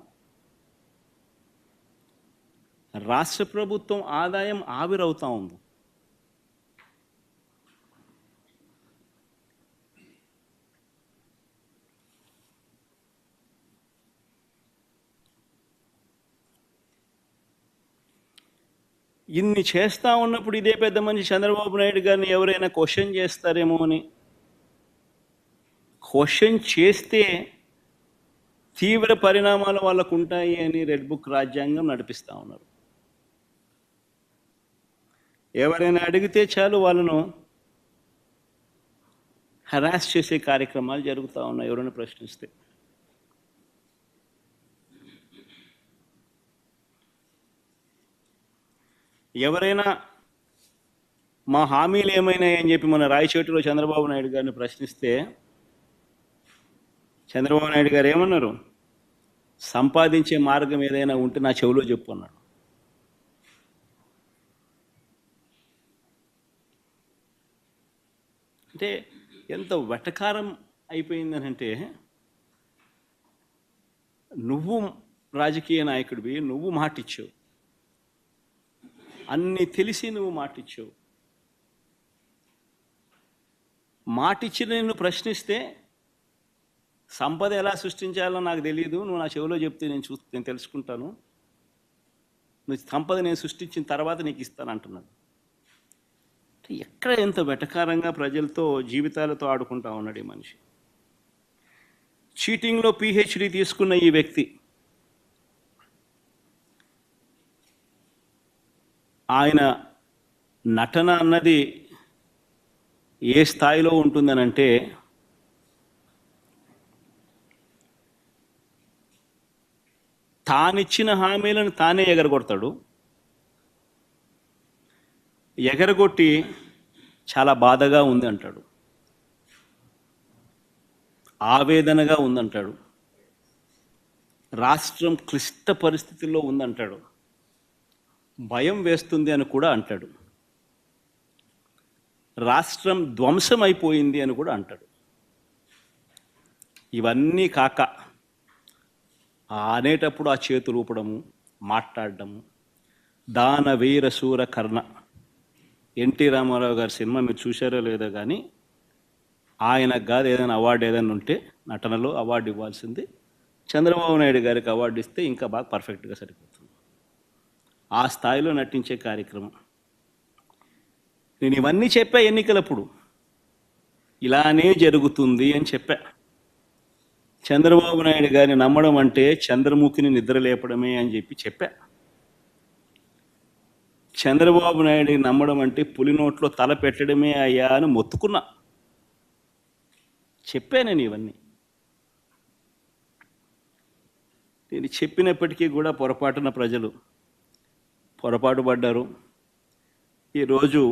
S1: రాష్ట్ర ప్రభుత్వం ఆదాయం ఆవిరవుతూ ఉంది. ఇన్ని చేస్తూ ఉన్నప్పుడు ఇదే పెద్ద మనిషి చంద్రబాబు నాయుడు గారిని ఎవరైనా క్వశ్చన్ చేస్తారేమో అని, క్వశ్చన్ చేస్తే తీవ్ర పరిణామాలు వాళ్ళకు ఉంటాయి అని రెడ్ బుక్ రాజ్యాంగం నడిపిస్తూ ఉన్నారు. ఎవరైనా అడిగితే చాలు వాళ్ళను హరాస్ చేసే కార్యక్రమాలు జరుగుతూ ఉన్నాయి ఎవరైనా ప్రశ్నిస్తే. ఎవరైనా మా హామీలు ఏమైనాయని చెప్పి మన రాయచోటిలో చంద్రబాబు నాయుడు గారిని ప్రశ్నిస్తే చంద్రబాబు నాయుడు గారు ఏమన్నారు? సంపాదించే మార్గం ఏదైనా ఉంటే నా చెవిలో చెప్పు అన్నాడు. అంటే ఎంత వెటకారం అయిపోయిందనంటే, నువ్వు రాజకీయ నాయకుడివి, నువ్వు మాటిచ్చావు, అన్నీ తెలిసి నువ్వు మాటిచ్చావు, మాటిచ్చి నిన్ను ప్రశ్నిస్తే సంపద ఎలా సృష్టించాలో నాకు తెలియదు, నువ్వు నా చెవిలో చెప్తే నేను తెలుసుకుంటాను, నువ్వు సంపద నేను సృష్టించిన తర్వాత నీకు ఇస్తాను అంటున్నాడు. ఎక్కడ ఎంత వెటకారంగా ప్రజలతో జీవితాలతో ఆడుకుంటా ఉన్నాడు ఈ మనిషి. చీటింగ్లో PhD తీసుకున్న ఈ వ్యక్తి ఆయన నటన అన్నది ఏ స్థాయిలో ఉంటుందనంటే, తానిచ్చిన హామీలను తానే ఎగరగొడతాడు. ఎగరగొట్టి చాలా బాధగా ఉంది అంటాడు, ఆవేదనగా ఉందంటాడు, రాష్ట్రం క్లిష్ట పరిస్థితుల్లో ఉందంటాడు, భయం వేస్తుంది అని కూడా అంటాడు, రాష్ట్రం ధ్వంసం అయిపోయింది అని కూడా అంటాడు. ఇవన్నీ కాక అనేటప్పుడు ఆ చేతులు ఊపడము, మాట్లాడడము, దాన వీర శూర కర్ణ. ఎన్టీ రామారావు గారి సినిమా మీరు చూశారో లేదో కానీ, ఆయనకు కాదు ఏదైనా అవార్డు ఏదైనా ఉంటే నటనలో అవార్డు ఇవ్వాల్సింది, చంద్రబాబు నాయుడు గారికి అవార్డు ఇస్తే ఇంకా బాగా పర్ఫెక్ట్గా సరిపోతుంది. ఆ స్థాయిలో నటించే కార్యక్రమం. నేను ఇవన్నీ చెప్పా ఎన్నికలప్పుడు, ఇలానే జరుగుతుంది అని చెప్పా. చంద్రబాబు నాయుడు గారిని నమ్మడం అంటే చంద్రముఖిని నిద్ర లేపడమే అని చెప్పా. చంద్రబాబు నాయుడిని నమ్మడం అంటే పులి నోట్లో తల పెట్టడమే అయ్యా అని మొత్తుకున్నా. చెప్పా నేను ఇవన్నీ. నేను చెప్పినప్పటికీ కూడా పొరపాటున ప్రజలు పొరపాటు పడ్డారు. ఈరోజు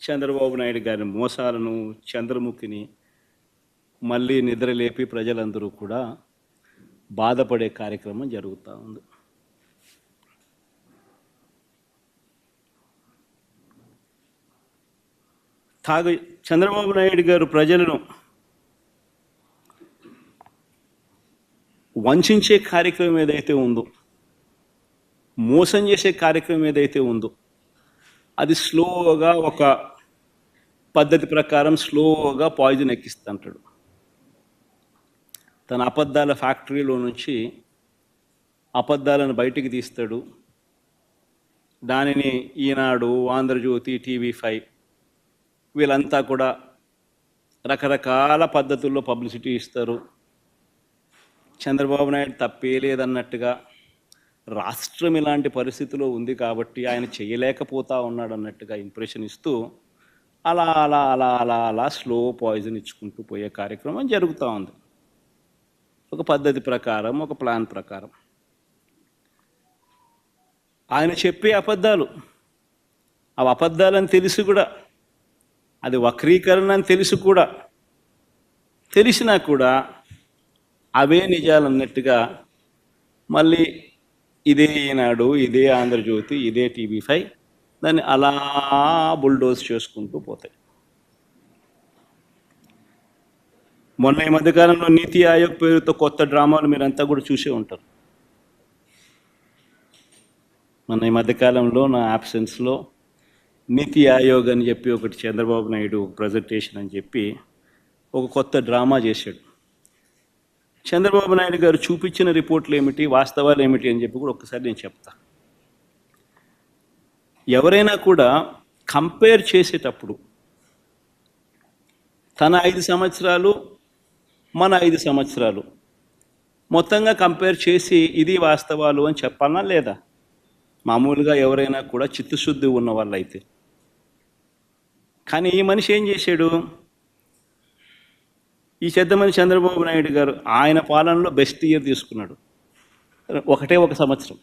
S1: చంద్రబాబు నాయుడు గారి మోసాలను, చంద్రముఖిని మళ్ళీ నిద్రలేపి ప్రజలందరూ కూడా బాధపడే కార్యక్రమం జరుగుతూ ఉంది. చంద్రబాబు నాయుడు గారు ప్రజలను వంచే కార్యక్రమం ఏదైతే ఉందో, మోసం చేసే కార్యక్రమం ఏదైతే ఉందో, అది స్లోగా ఒక పద్ధతి ప్రకారం స్లోగా పాయిజన్ ఎక్కిస్తుంటాడు. తన అబద్ధాల ఫ్యాక్టరీలో నుంచి అబద్ధాలను బయటికి తీస్తాడు. దానిని ఈనాడు, ఆంధ్రజ్యోతి, TV5 వీళ్ళంతా కూడా రకరకాల పద్ధతుల్లో పబ్లిసిటీ ఇస్తారు. చంద్రబాబు నాయుడు తప్పే లేదన్నట్టుగా, రాష్ట్రం ఇలాంటి పరిస్థితిలో ఉంది కాబట్టి ఆయన చేయలేకపోతా ఉన్నాడు అన్నట్టుగా ఇంప్రెషన్ ఇస్తూ అలా అలా అలా అలా అలా స్లో పాయిజన్ ఇచ్చుకుంటూ పోయే కార్యక్రమం జరుగుతూ ఉంది. ఒక పద్ధతి ప్రకారం, ఒక ప్లాన్ ప్రకారం. ఆయన చెప్పే అబద్ధాలు, అవి అబద్ధాలని తెలిసి కూడా, అది వక్రీకరణ అని తెలిసి కూడా, తెలిసినా కూడా అవే నిజాలన్నట్టుగా మళ్ళీ ఇదే ఈనాడు, ఇదే ఆంధ్రజ్యోతి, ఇదే TV5 దాన్ని అలా బుల్డోజ్ చేసుకుంటూ పోతాయి. మొన్న ఈ మధ్యకాలంలో నీతి ఆయోగ్ పేరుతో కొత్త డ్రామాలు మీరంతా కూడా చూసే ఉంటారు. మొన్న ఈ మధ్యకాలంలో నా యాబ్సెన్స్లో నీతి ఆయోగ్ అని చెప్పి ఒకటి చంద్రబాబు నాయుడు ప్రజెంటేషన్ అని చెప్పి ఒక కొత్త డ్రామా చేశాడు. చంద్రబాబు నాయుడు గారు చూపించిన రిపోర్ట్లు ఏమిటి, వాస్తవాలు ఏమిటి అని చెప్పి కూడా ఒక్కసారి నేను చెప్తా. ఎవరైనా కూడా కంపేర్ చేసేటప్పుడు తన 5 సంవత్సరాలు, మన 5 సంవత్సరాలు మొత్తంగా కంపేర్ చేసి ఇది వాస్తవాలు అని చెప్పాలా లేదా? మామూలుగా ఎవరైనా కూడా చిత్తశుద్ధి ఉన్న వాళ్ళైతే. కానీ ఈ మనిషి ఏం చేశాడు? ఈ చెద్దమని చంద్రబాబు నాయుడు గారు ఆయన పాలనలో బెస్ట్ ఇయర్ తీసుకున్నాడు. ఒక సంవత్సరం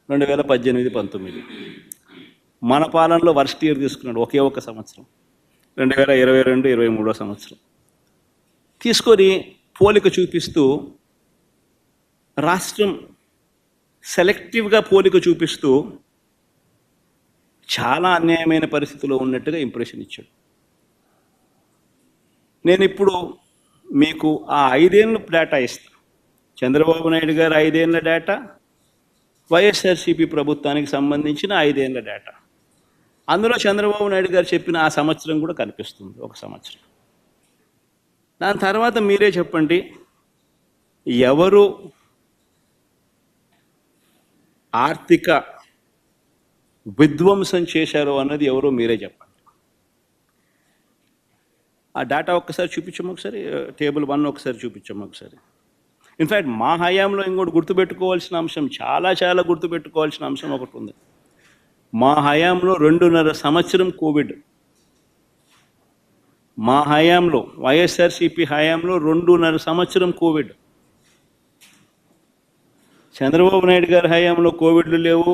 S1: 2018-19. మన పాలనలో వర్స్ట్ ఇయర్ తీసుకున్నాడు ఒక సంవత్సరం 2022-23 సంవత్సరం. తీసుకొని పోలిక చూపిస్తూ, రాష్ట్రం సెలెక్టివ్గా పోలిక చూపిస్తూ చాలా అన్యాయమైన పరిస్థితిలో ఉన్నట్టుగా ఇంప్రెషన్ ఇచ్చాడు. నేను ఇప్పుడు మీకు ఆ 5 ఏళ్ళ డేటా ఇస్తాను. చంద్రబాబు నాయుడు గారు 5 ఏళ్ళ డేటా, వైఎస్ఆర్సీపీ ప్రభుత్వానికి సంబంధించిన 5 ఏళ్ళ డేటా. అందులో చంద్రబాబు నాయుడు గారు చెప్పిన ఆ సంవత్సరం కూడా కనిపిస్తుంది, ఒక సంవత్సరం. దాని తర్వాత మీరే చెప్పండి, ఎవరు ఆర్థిక విధ్వంసం చేశారో అన్నది ఎవరో మీరే చెప్పండి. ఆ డేటా ఒక్కసారి చూపించము, ఒకసారి టేబుల్ 1 ఒకసారి చూపించము ఒకసారి. ఇన్ఫ్యాక్ట్ మా హయాంలో ఇంకోటి గుర్తుపెట్టుకోవాల్సిన అంశం, చాలా గుర్తుపెట్టుకోవాల్సిన అంశం ఒకటి ఉంది. మా హయాంలో 2.5 సంవత్సరం కోవిడ్. మా హయాంలో, వైఎస్ఆర్సీపీ హయాంలో 2.5 సంవత్సరం కోవిడ్. చంద్రబాబు నాయుడు గారి హయాంలో కోవిడ్లు లేవు,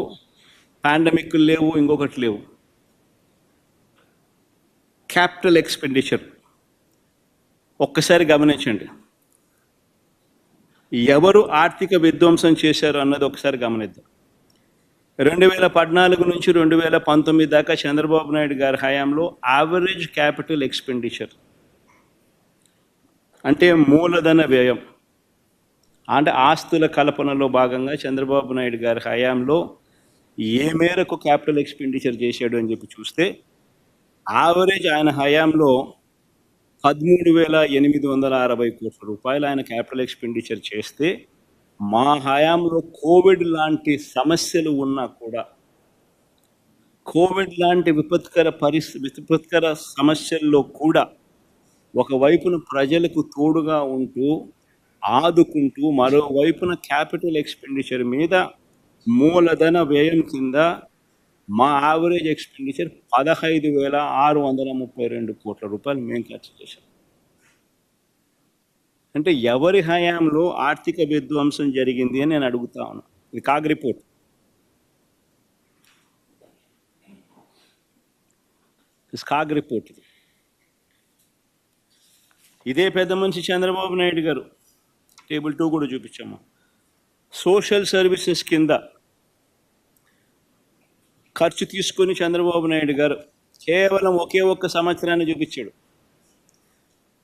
S1: పాండమిక్లు లేవు, ఇంకొకటి లేవు. క్యాపిటల్ ఎక్స్పెండిచర్ ఒక్కసారి గమనించండి. ఎవరు ఆర్థిక విధ్వంసం చేశారు అన్నది ఒకసారి గమనిద్దాం. 2014 నుంచి 2019 దాకా చంద్రబాబు నాయుడు గారి హయాంలో యావరేజ్ క్యాపిటల్ ఎక్స్పెండిచర్ అంటే మూలధన వ్యయం, అంటే ఆస్తుల కల్పనలో భాగంగా చంద్రబాబు నాయుడు గారి హయాంలో ఏ మేరకు క్యాపిటల్ ఎక్స్పెండిచర్ చేశాడు అని చెప్పి చూస్తే, యావరేజ్ ఆయన హయాంలో 13,860 కోట్ల రూపాయలు ఆయన క్యాపిటల్ ఎక్స్పెండిచర్ చేస్తే, మా హయాంలో కోవిడ్ లాంటి సమస్యలు ఉన్నా కూడా, కోవిడ్ లాంటి విపత్కర సమస్యల్లో కూడా ఒకవైపున ప్రజలకు తోడుగా ఉంటూ ఆదుకుంటూ, మరోవైపున క్యాపిటల్ ఎక్స్పెండిచర్ మీద మూలధన వ్యయం కింద మా యావరేజ్ ఎక్స్పెండిచర్ 15,632 కోట్ల రూపాయలు మేము ఖర్చు చేశాం. అంటే ఎవరి హయాంలో ఆర్థిక విధ్వంసం జరిగింది అని నేను అడుగుతా ఉన్నాను. ఇది కాగ్ రిపోర్ట్. CAG report. ఇదే పెద్ద మనిషి చంద్రబాబు నాయుడు గారు టేబుల్ 2 కూడా చూపించాము. సోషల్ సర్వీసెస్ కింద ఖర్చు తీసుకొని చంద్రబాబు నాయుడు గారు కేవలం ఒకే ఒక్క సంవత్సరాన్ని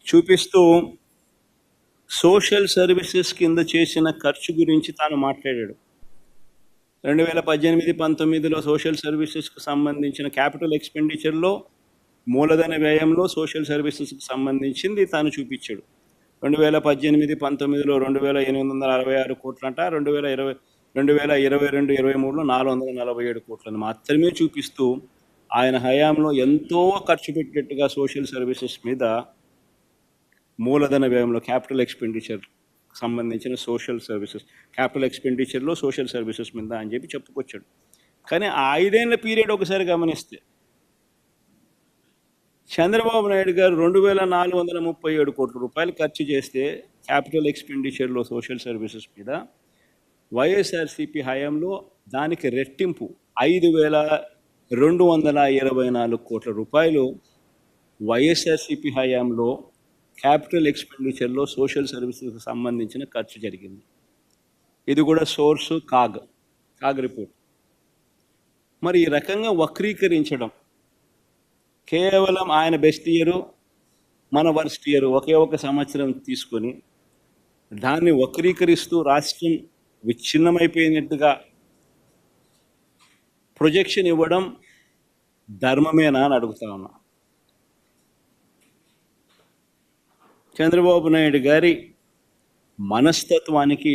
S1: చూపిస్తూ సోషల్ సర్వీసెస్ కింద చేసిన ఖర్చు గురించి తాను మాట్లాడాడు. 2018-19లో సోషల్ సర్వీసెస్కి సంబంధించిన క్యాపిటల్ ఎక్స్పెండిచర్లో, మూలధన వ్యయంలో సోషల్ సర్వీసెస్కి సంబంధించింది తాను చూపించాడు. 2018-19లో 2,866 కోట్లంట, 2022-23లో 447 కోట్లను మాత్రమే చూపిస్తూ ఆయన హయాంలో ఎంతో ఖర్చు పెట్టేట్టుగా సోషల్ సర్వీసెస్ మీద, మూలధన వ్యయంలో క్యాపిటల్ ఎక్స్పెండిచర్ సంబంధించిన సోషల్ సర్వీసెస్, క్యాపిటల్ ఎక్స్పెండిచర్లో సోషల్ సర్వీసెస్ మీద అని చెప్పి చెప్పుకొచ్చాడు. కానీ ఆ 5 ఏళ్ల పీరియడ్ ఒకసారి గమనిస్తే, చంద్రబాబు నాయుడు గారు 2,437 కోట్ల రూపాయలు ఖర్చు చేస్తే క్యాపిటల్ ఎక్స్పెండిచర్లో సోషల్ సర్వీసెస్ మీద, వైఎస్ఆర్సీపీ హయాంలో దానికి రెట్టింపు 5,224 కోట్ల రూపాయలు వైఎస్ఆర్సీపీ హయాంలో క్యాపిటల్ ఎక్స్పెండిచర్లో సోషల్ సర్వీసెస్కి సంబంధించిన ఖర్చు జరిగింది. ఇది కూడా సోర్సు కాగ్ రిపోర్ట్. మరి ఈ రకంగా వక్రీకరించడం, కేవలం ఆయన బెస్ట్ ఇయరు మన వర్స్ట్ ఇయరు ఒకే ఒక సంవత్సరం తీసుకొని దాన్ని వక్రీకరిస్తూ రాష్ట్రం విచ్ఛిన్నమైపోయినట్టుగా ప్రొజెక్షన్ ఇవ్వడం ధర్మమేనా అని అడుగుతా ఉన్నా. చంద్రబాబు నాయుడు గారి మనస్తత్వానికి,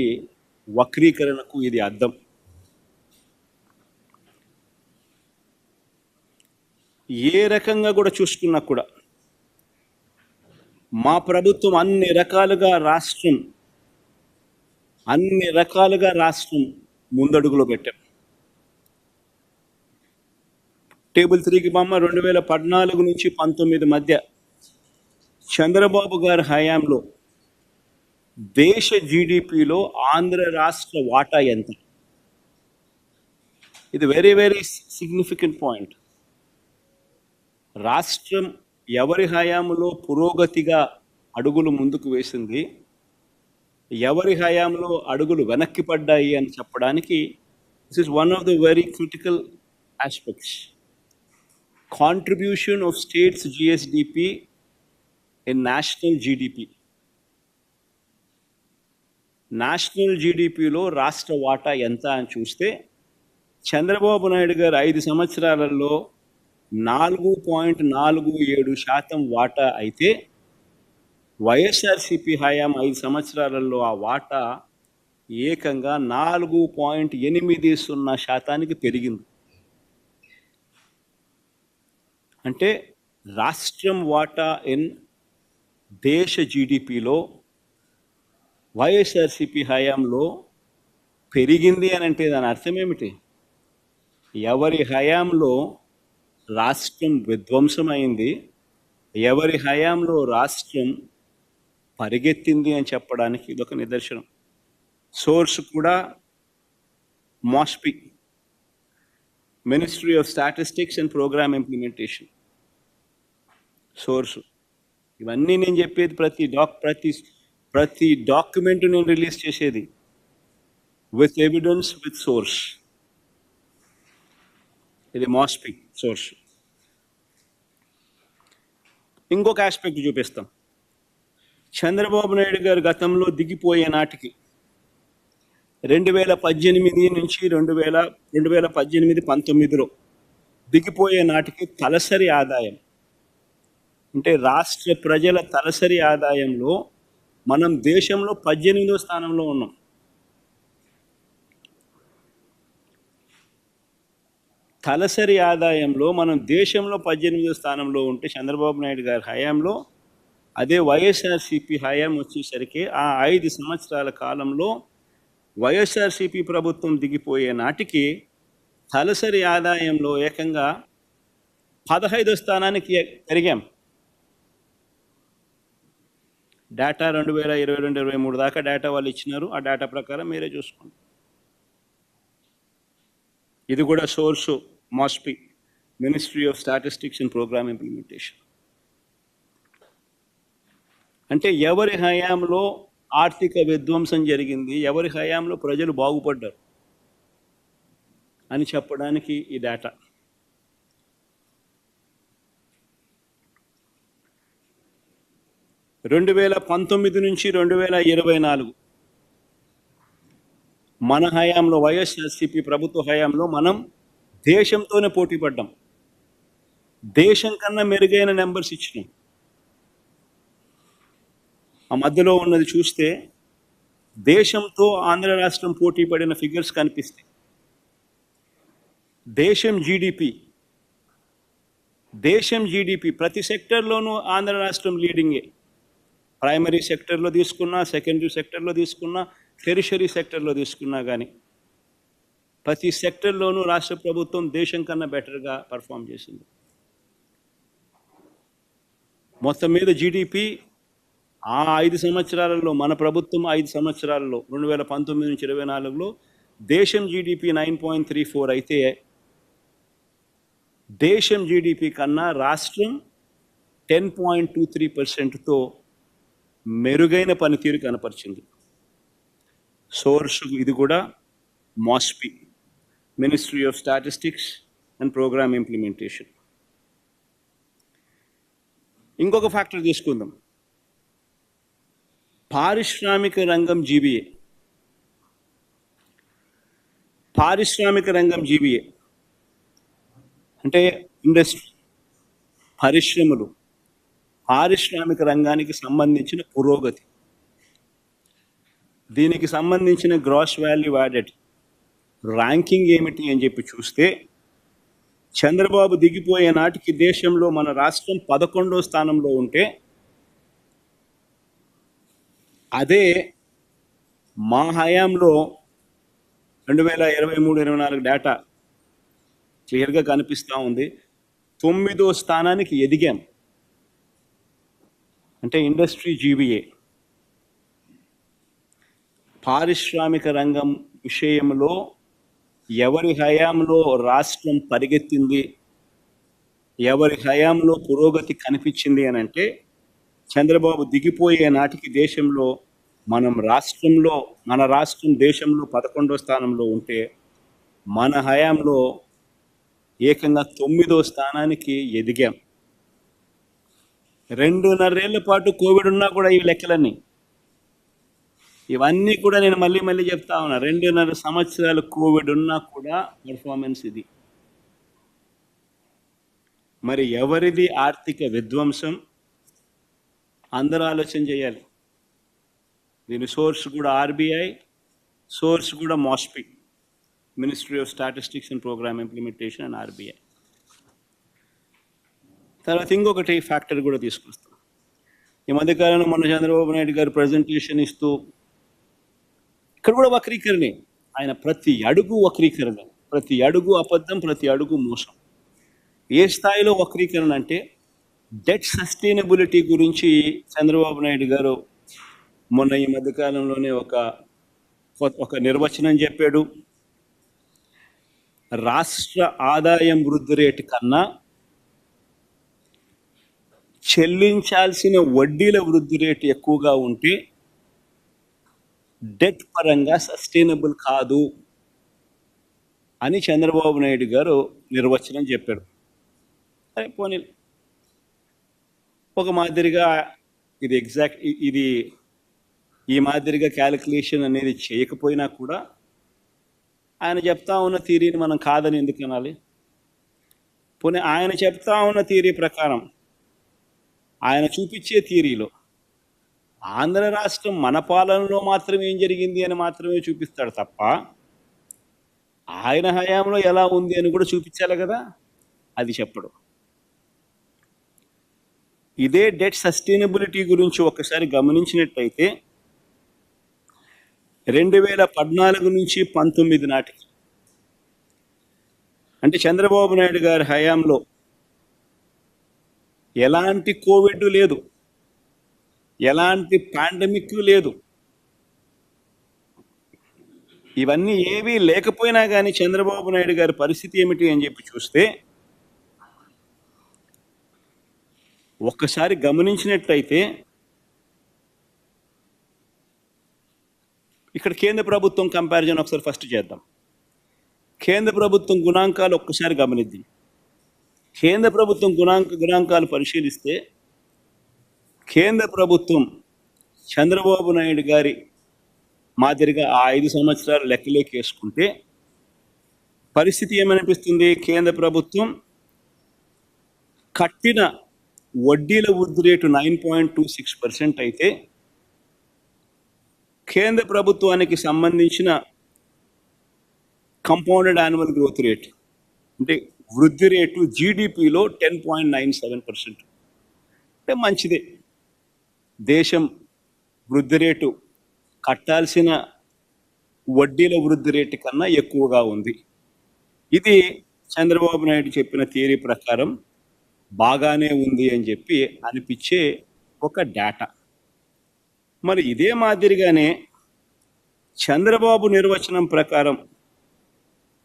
S1: వక్రీకరణకు ఇది అద్దం. ఏ రకంగా కూడా చూసుకున్నా కూడా మా ప్రభుత్వం అన్ని రకాలుగా రాష్ట్రం ముందడుగులో పెట్టాం. టేబుల్ 3కి బొమ్మ 2014 నుంచి 19 మధ్య చంద్రబాబు గారి హయాంలో దేశ జీడిపిలో ఆంధ్ర రాష్ట్ర వాటా ఎంత? ఇది వెరీ సిగ్నిఫికెంట్ పాయింట్. రాష్ట్రం ఎవరి హయాంలో పురోగతిగా అడుగులు ముందుకు వేసింది, ఎవరి హయాంలో అడుగులు వెనక్కి పడ్డాయి అని చెప్పడానికి this is one of the very critical aspects. Contribution of states GSDP in national GDP. National జీడిపిలో రాష్ట్ర వాటా ఎంత అని చూస్తే, చంద్రబాబు నాయుడు గారు 5 సంవత్సరాలలో 4.47% వాటా అయితే, వైఎస్ఆర్సిపి హయాం 5 సంవత్సరాలలో ఆ వాటా ఏకంగా 4.80% పెరిగింది. అంటే రాష్ట్రం వాటా ఇన్ దేశ జీడిపిలో వైఎస్ఆర్సిపి హయాంలో పెరిగింది అని అంటే దాని అర్థం ఏమిటి? ఎవరి హయాంలో రాష్ట్రం విధ్వంసమైంది, ఎవరి హయాంలో రాష్ట్రం పరిగెత్తింది అని చెప్పడానికి ఇదొక నిదర్శనం. సోర్స్ కూడా MOSPI, ministry of statistics and programme implementation source. ఇవన్నీ నేను చెప్పేది ప్రతి డాక్యుమెంట్ నేను రిలీజ్ చేసేది విత్ ఎవిడెన్స్, విత్ సోర్స్. ఇది MOSPI సోర్స్. ఇంకొక ఆస్పెక్ట్ చూపిస్తాం. చంద్రబాబు నాయుడు గారు గతంలో దిగిపోయే నాటికి 2018 నుంచి 2018-19లో దిగిపోయే నాటికి తలసరి ఆదాయం అంటే రాష్ట్ర ప్రజల తలసరి ఆదాయంలో మనం దేశంలో 18వ స్థానంలో ఉన్నాం. తలసరి ఆదాయంలో మనం దేశంలో 18వ స్థానంలో ఉంటే చంద్రబాబు నాయుడు గారి హయాంలో, అదే వైఎస్ఆర్సిపి హయాం వచ్చేసరికి ఆ 5 సంవత్సరాల కాలంలో వైఎస్ఆర్సిపి ప్రభుత్వం దిగిపోయే నాటికి తలసరి ఆదాయంలో ఏకంగా 15వ స్థానానికి పెరిగాం. డేటా 2022-23 దాకా డేటా వాళ్ళు ఇచ్చినారు. ఆ డేటా ప్రకారం మీరే చూసుకోండి. ఇది కూడా source MOSPI, ministry of statistics and programme implementation. అంటే ఎవరి హయాంలో ఆర్థిక విధ్వంసం జరిగింది, ఎవరి హయాంలో ప్రజలు బాగుపడ్డారు అని చెప్పడానికి ఈ డేటా. రెండు 2019 నుంచి 2024 మన హయాంలో, వైఎస్ఆర్సిపి ప్రభుత్వ హయాంలో మనం దేశంతోనే పోటీ పడ్డాం. దేశం కన్నా మెరుగైన నెంబర్స్ ఇచ్చినాం. ఆ మధ్యలో ఉన్నది చూస్తే దేశంతో ఆంధ్ర రాష్ట్రం పోటీ పడిన ఫిగర్స్ కనిపిస్తాయి. దేశం జీడిపి ప్రతి సెక్టర్లోనూ ఆంధ్ర రాష్ట్రం లీడింగే. ప్రైమరీ సెక్టర్లో తీసుకున్నా, సెకండరీ సెక్టర్లో తీసుకున్నా, టెరిషరీ సెక్టర్లో తీసుకున్నా కానీ ప్రతి సెక్టర్లోనూ రాష్ట్ర ప్రభుత్వం దేశం కన్నా బెటర్గా పర్ఫామ్ చేసింది. మొత్తం మీద జీడిపి ఆ 5 సంవత్సరాలలో, మన ప్రభుత్వం 5 సంవత్సరాలలో 2019 నుంచి 2024లో దేశం జీడిపి 9.34 అయితే దేశం జీడిపి కన్నా రాష్ట్రం 10.23%తో మెరుగైన పనితీరు కనపరిచింది. సోర్స్ ఇది కూడా MOSPI, ministry of statistics and programme implementation. ఇంకొక ఫ్యాక్టర్ తీసుకుందాం. పారిశ్రామిక రంగం జీబీఏ అంటే ఇండస్ట్రీ, పరిశ్రమలు, పారిశ్రామిక రంగానికి సంబంధించిన పురోగతి, దీనికి సంబంధించిన గ్రాస్ వాల్యూ యాడెడ్ ర్యాంకింగ్ ఏమిటి అని చెప్పి చూస్తే చంద్రబాబు దిగిపోయే నాటికి దేశంలో మన రాష్ట్రం 11వ స్థానంలో ఉంటే, అదే మా హయాంలో 2023-24 డేటా క్లియర్గా కనిపిస్తూ ఉంది, 9వ స్థానానికి ఎదిగాం. అంటే ఇండస్ట్రీ జీబీఏ పారిశ్రామిక రంగం విషయంలో ఎవరి హయాంలో రాష్ట్రం పరిగెత్తింది, ఎవరి హయాంలో పురోగతి కనిపించింది అని అంటే చంద్రబాబు దిగిపోయే నాటికి దేశంలో మన రాష్ట్రం దేశంలో 11వ స్థానంలో ఉంటే మన హయాంలో ఏకంగా 9వ స్థానానికి ఎదిగాం. 2.5 ఏళ్ల పాటు కోవిడ్ ఉన్నా కూడా ఈ లెక్కలన్నీ, ఇవన్నీ కూడా నేను మళ్ళీ చెప్తా ఉన్నా. 2.5 సంవత్సరాలు కోవిడ్ ఉన్నా కూడా పర్ఫార్మెన్స్ ఇది. మరి ఎవరిది ఆర్థిక విధ్వంసం, అందరూ ఆలోచన చేయాలి. దీని సోర్స్ కూడా ఆర్బీఐ, సోర్స్ కూడా MoSPI, ministry of statistics and programme implementation and RBI. తర్వాత ఇంకొకటి ఫ్యాక్టర్ కూడా తీసుకొస్తాం. ఈ మధ్యకాలంలో మొన్న చంద్రబాబు నాయుడు గారు ప్రజెంటేషన్ ఇస్తూ ఇక్కడ కూడా వక్రీకరణే. ఆయన ప్రతి అడుగు వక్రీకరణ, ప్రతి అడుగు అబద్ధం, ప్రతి అడుగు మోసం. ఏ స్థాయిలో వక్రీకరణ అంటే డెట్ సస్టైనబిలిటీ గురించి చంద్రబాబు నాయుడు గారు మొన్న ఈ మధ్యకాలంలోనే ఒక నిర్వచనం చెప్పాడు. రాష్ట్ర ఆదాయం వృద్ధి రేటు కన్నా చెల్లించాల్సిన వడ్డీల వృద్ధి రేటు ఎక్కువగా ఉంటే డెట్ పరంగా సస్టైనబుల్ కాదు అని చంద్రబాబు నాయుడు గారు నిర్వచనం చెప్పాడు. అదే పోనీ ఒక మాదిరిగా ఇది ఈ మాదిరిగా క్యాలిక్యులేషన్ అనేది చేయకపోయినా కూడా ఆయన చెప్తా ఉన్న థియరీని మనం కాదని ఎందుకు అనాలి? పోనీ ఆయన చెప్తా ఉన్న థియరీ ప్రకారం, ఆయన చూపించే థియరీలో ఆంధ్ర రాష్ట్రం మన పాలనలో మాత్రమే ఏం జరిగింది అని మాత్రమే చూపిస్తాడు తప్ప ఆయన హయాంలో ఎలా ఉంది అని కూడా చూపించాలి కదా, అది చెప్పడు. ఇదే డెట్ సస్టైనబిలిటీ గురించి ఒకసారి గమనించినట్టయితే 2014 నుంచి 19 నాటికి, అంటే చంద్రబాబు నాయుడు గారి హయాంలో ఎలాంటి కోవిడ్ లేదు, ఎలాంటి పాండమిక్ లేదు. ఇవన్నీ ఏవీ లేకపోయినా కానీ చంద్రబాబు నాయుడు గారి పరిస్థితి ఏమిటి అని చెప్పి చూస్తే ఒక్కసారి గమనించినట్లయితే ఇక్కడ కేంద్ర ప్రభుత్వం కంపారిజన్ ఒకసారి ఫస్ట్ చేద్దాం. కేంద్ర ప్రభుత్వం గుణాంకాలు ఒక్కసారి గమనిద్దాం. కేంద్ర ప్రభుత్వం గుణాంకాలు పరిశీలిస్తే కేంద్ర ప్రభుత్వం చంద్రబాబు నాయుడు గారి మాదిరిగా ఆ 5 సంవత్సరాలు లెక్కలేకి వేసుకుంటే పరిస్థితి ఏమనిపిస్తుంది? కేంద్ర ప్రభుత్వం కట్టిన వడ్డీల వృద్ధి రేటు 9.26% అయితే కేంద్ర ప్రభుత్వానికి సంబంధించిన కంపౌండెడ్ యాన్యువల్ గ్రోత్ రేట్ అంటే వృద్ధి రేటు జీడిపిలో 10.97%. అంటే మంచిదే. దేశం వృద్ధి రేటు కట్టాల్సిన వడ్డీల వృద్ధి రేటు కన్నా ఎక్కువగా ఉంది. ఇది చంద్రబాబు నాయుడు చెప్పిన థియరీ ప్రకారం బాగానే ఉంది అని చెప్పి అనిపించే ఒక డేటా. మరి ఇదే మాదిరిగానే చంద్రబాబు నిర్వచనం ప్రకారం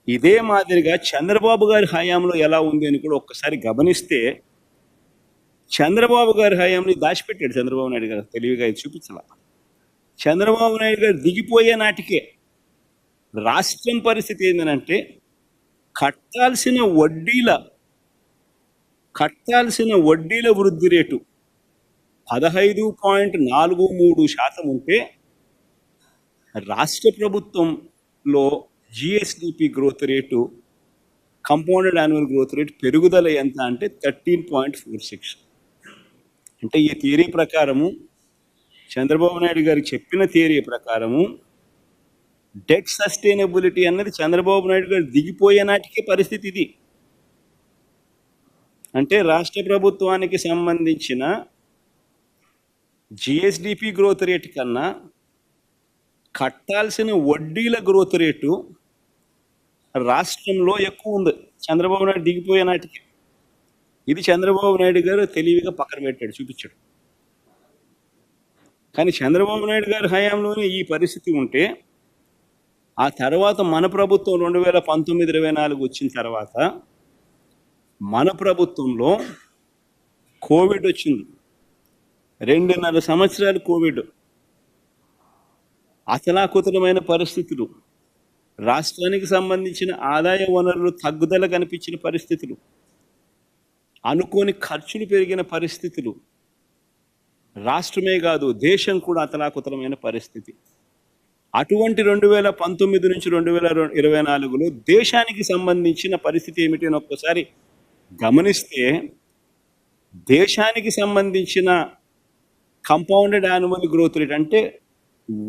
S1: ఇదే మాదిరిగా చంద్రబాబు గారి హయాంలో ఎలా ఉంది అని కూడా ఒక్కసారి గమనిస్తే చంద్రబాబు గారి హయాంని దాచిపెట్టాడు చంద్రబాబు నాయుడు గారు, తెలివిగా ఇది చూపించాల. చంద్రబాబు నాయుడు గారు దిగిపోయే నాటికే రాష్ట్రం పరిస్థితి ఏంటంటే కట్టాల్సిన వడ్డీల వృద్ధి రేటు 15.43% ఉంటే రాష్ట్ర ప్రభుత్వంలో GSDP growth rate compounded annual growth rate పెరుగుదల ఎంత అంటే 13.46. అంటే ఈ థియరీ ప్రకారము, చంద్రబాబు నాయుడు గారు చెప్పిన థియరీ ప్రకారము డెట్ సస్టైనబిలిటీ అన్నది చంద్రబాబు నాయుడు గారు దిగిపోయే నాటికే పరిస్థితి ఇది. అంటే రాష్ట్ర ప్రభుత్వానికి సంబంధించిన జిఎస్డిపి గ్రోత్ రేటు కన్నా కట్టాల్సిన వడ్డీల గ్రోత్ రేటు రాష్ట్రంలో ఎక్కువ ఉంది చంద్రబాబు నాయుడు దిగిపోయే నాటికి. ఇది చంద్రబాబు నాయుడు గారు తెలివిగా పక్కన పెట్టాడు, చూపించాడు. కానీ చంద్రబాబు నాయుడు గారి హయాంలోనే ఈ పరిస్థితి ఉంటే ఆ తర్వాత మన ప్రభుత్వం 2019-24 వచ్చిన తర్వాత మన ప్రభుత్వంలో కోవిడ్ వచ్చింది. 2.5 సంవత్సరాలు కోవిడ్, అతలాకుతలమైన పరిస్థితులు, రాష్ట్రానికి సంబంధించిన ఆదాయ వనరులు తగ్గుదల కనిపించిన పరిస్థితులు, అనుకోని ఖర్చులు పెరిగిన పరిస్థితులు, రాష్ట్రమే కాదు దేశం కూడా అతలాకుతలమైన పరిస్థితి. అటువంటి 2019 నుంచి 2024లో దేశానికి సంబంధించిన పరిస్థితి ఏమిటి అని ఒక్కసారి గమనిస్తే దేశానికి సంబంధించిన కంపౌండెడ్ యాన్యువల్ గ్రోత్ రేట్ అంటే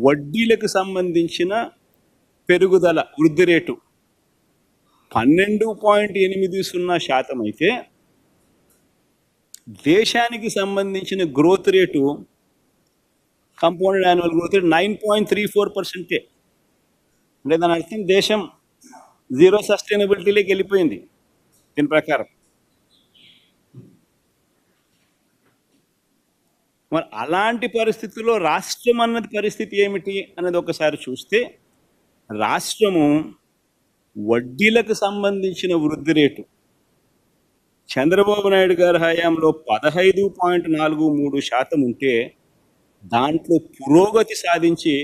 S1: వడ్డీలకు సంబంధించిన పెరుగుదల వృద్ధి రేటు 12.80% అయితే దేశానికి సంబంధించిన growth rate compounded annual growth rate 9.34%. అంటే దాని అర్థం దేశం జీరో సస్టైనబిలిటీలోకి వెళ్ళిపోయింది దీని ప్రకారం. మరి అలాంటి పరిస్థితుల్లో రాష్ట్రం అన్నది పరిస్థితి ఏమిటి అన్నది ఒకసారి చూస్తే, రాష్ట్రము వడ్డీలకు సంబంధించిన వృద్ధి రేటు చంద్రబాబు నాయుడు గారి హయాంలో 15.43% ఉంటే దాంట్లో పురోగతి సాధించి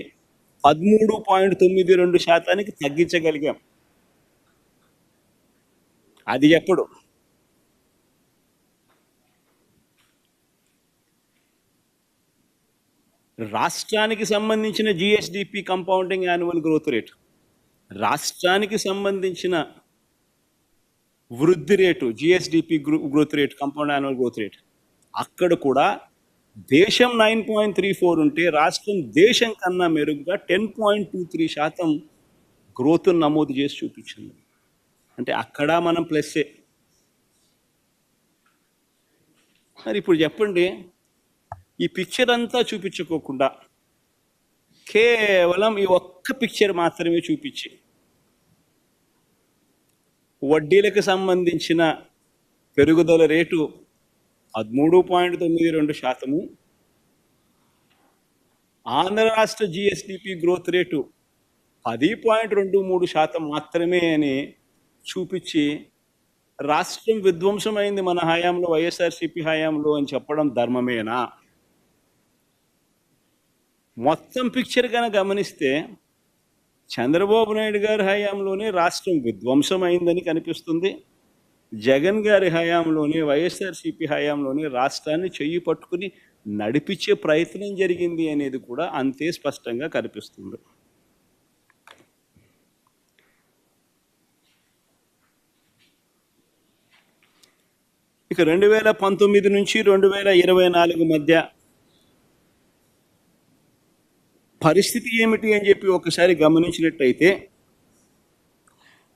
S1: 13.92% తగ్గించగలిగాం. అది ఎప్పుడు? రాష్ట్రానికి సంబంధించిన GSDP compounding annual growth rate, రాష్ట్రానికి సంబంధించిన వృద్ధి rate GSDP growth rate compound annual growth rate అక్కడ కూడా దేశం 9.34 ఉంటే రాష్ట్రం దేశం కన్నా మెరుగ్గా 10.23% గ్రోత్ నమోదు చేసి చూపించింది. అంటే అక్కడ మనం ప్లస్సే. మరి ఇప్పుడు చెప్పండి, ఈ పిక్చర్ అంతా చూపించుకోకుండా కేవలం ఈ ఒక్క పిక్చర్ మాత్రమే చూపించి వడ్డీలకు సంబంధించిన పెరుగుదల రేటు 13.92%, ఆంధ్ర రాష్ట్ర జిఎస్డిపి గ్రోత్ రేటు 10.23% మాత్రమే అని చూపించి రాష్ట్రం విధ్వంసమైంది మన హయాంలో, వైఎస్ఆర్సీపీ హయాంలో అని చెప్పడం ధర్మమేనా? మొత్తం పిక్చర్ కనుక గమనిస్తే చంద్రబాబు నాయుడు గారి హయాంలోనే రాష్ట్రం విధ్వంసమైందని కనిపిస్తుంది. జగన్ గారి హయాంలోనే, వైఎస్ఆర్సీపీ హయాంలోనే రాష్ట్రాన్ని చెయ్యి పట్టుకుని నడిపించే ప్రయత్నం జరిగింది అనేది కూడా అంతే స్పష్టంగా కనిపిస్తుంది. ఇక 2019 నుంచి 2024 మధ్య పరిస్థితి ఏమిటి అని చెప్పి ఒకసారి గమనించినట్టయితే,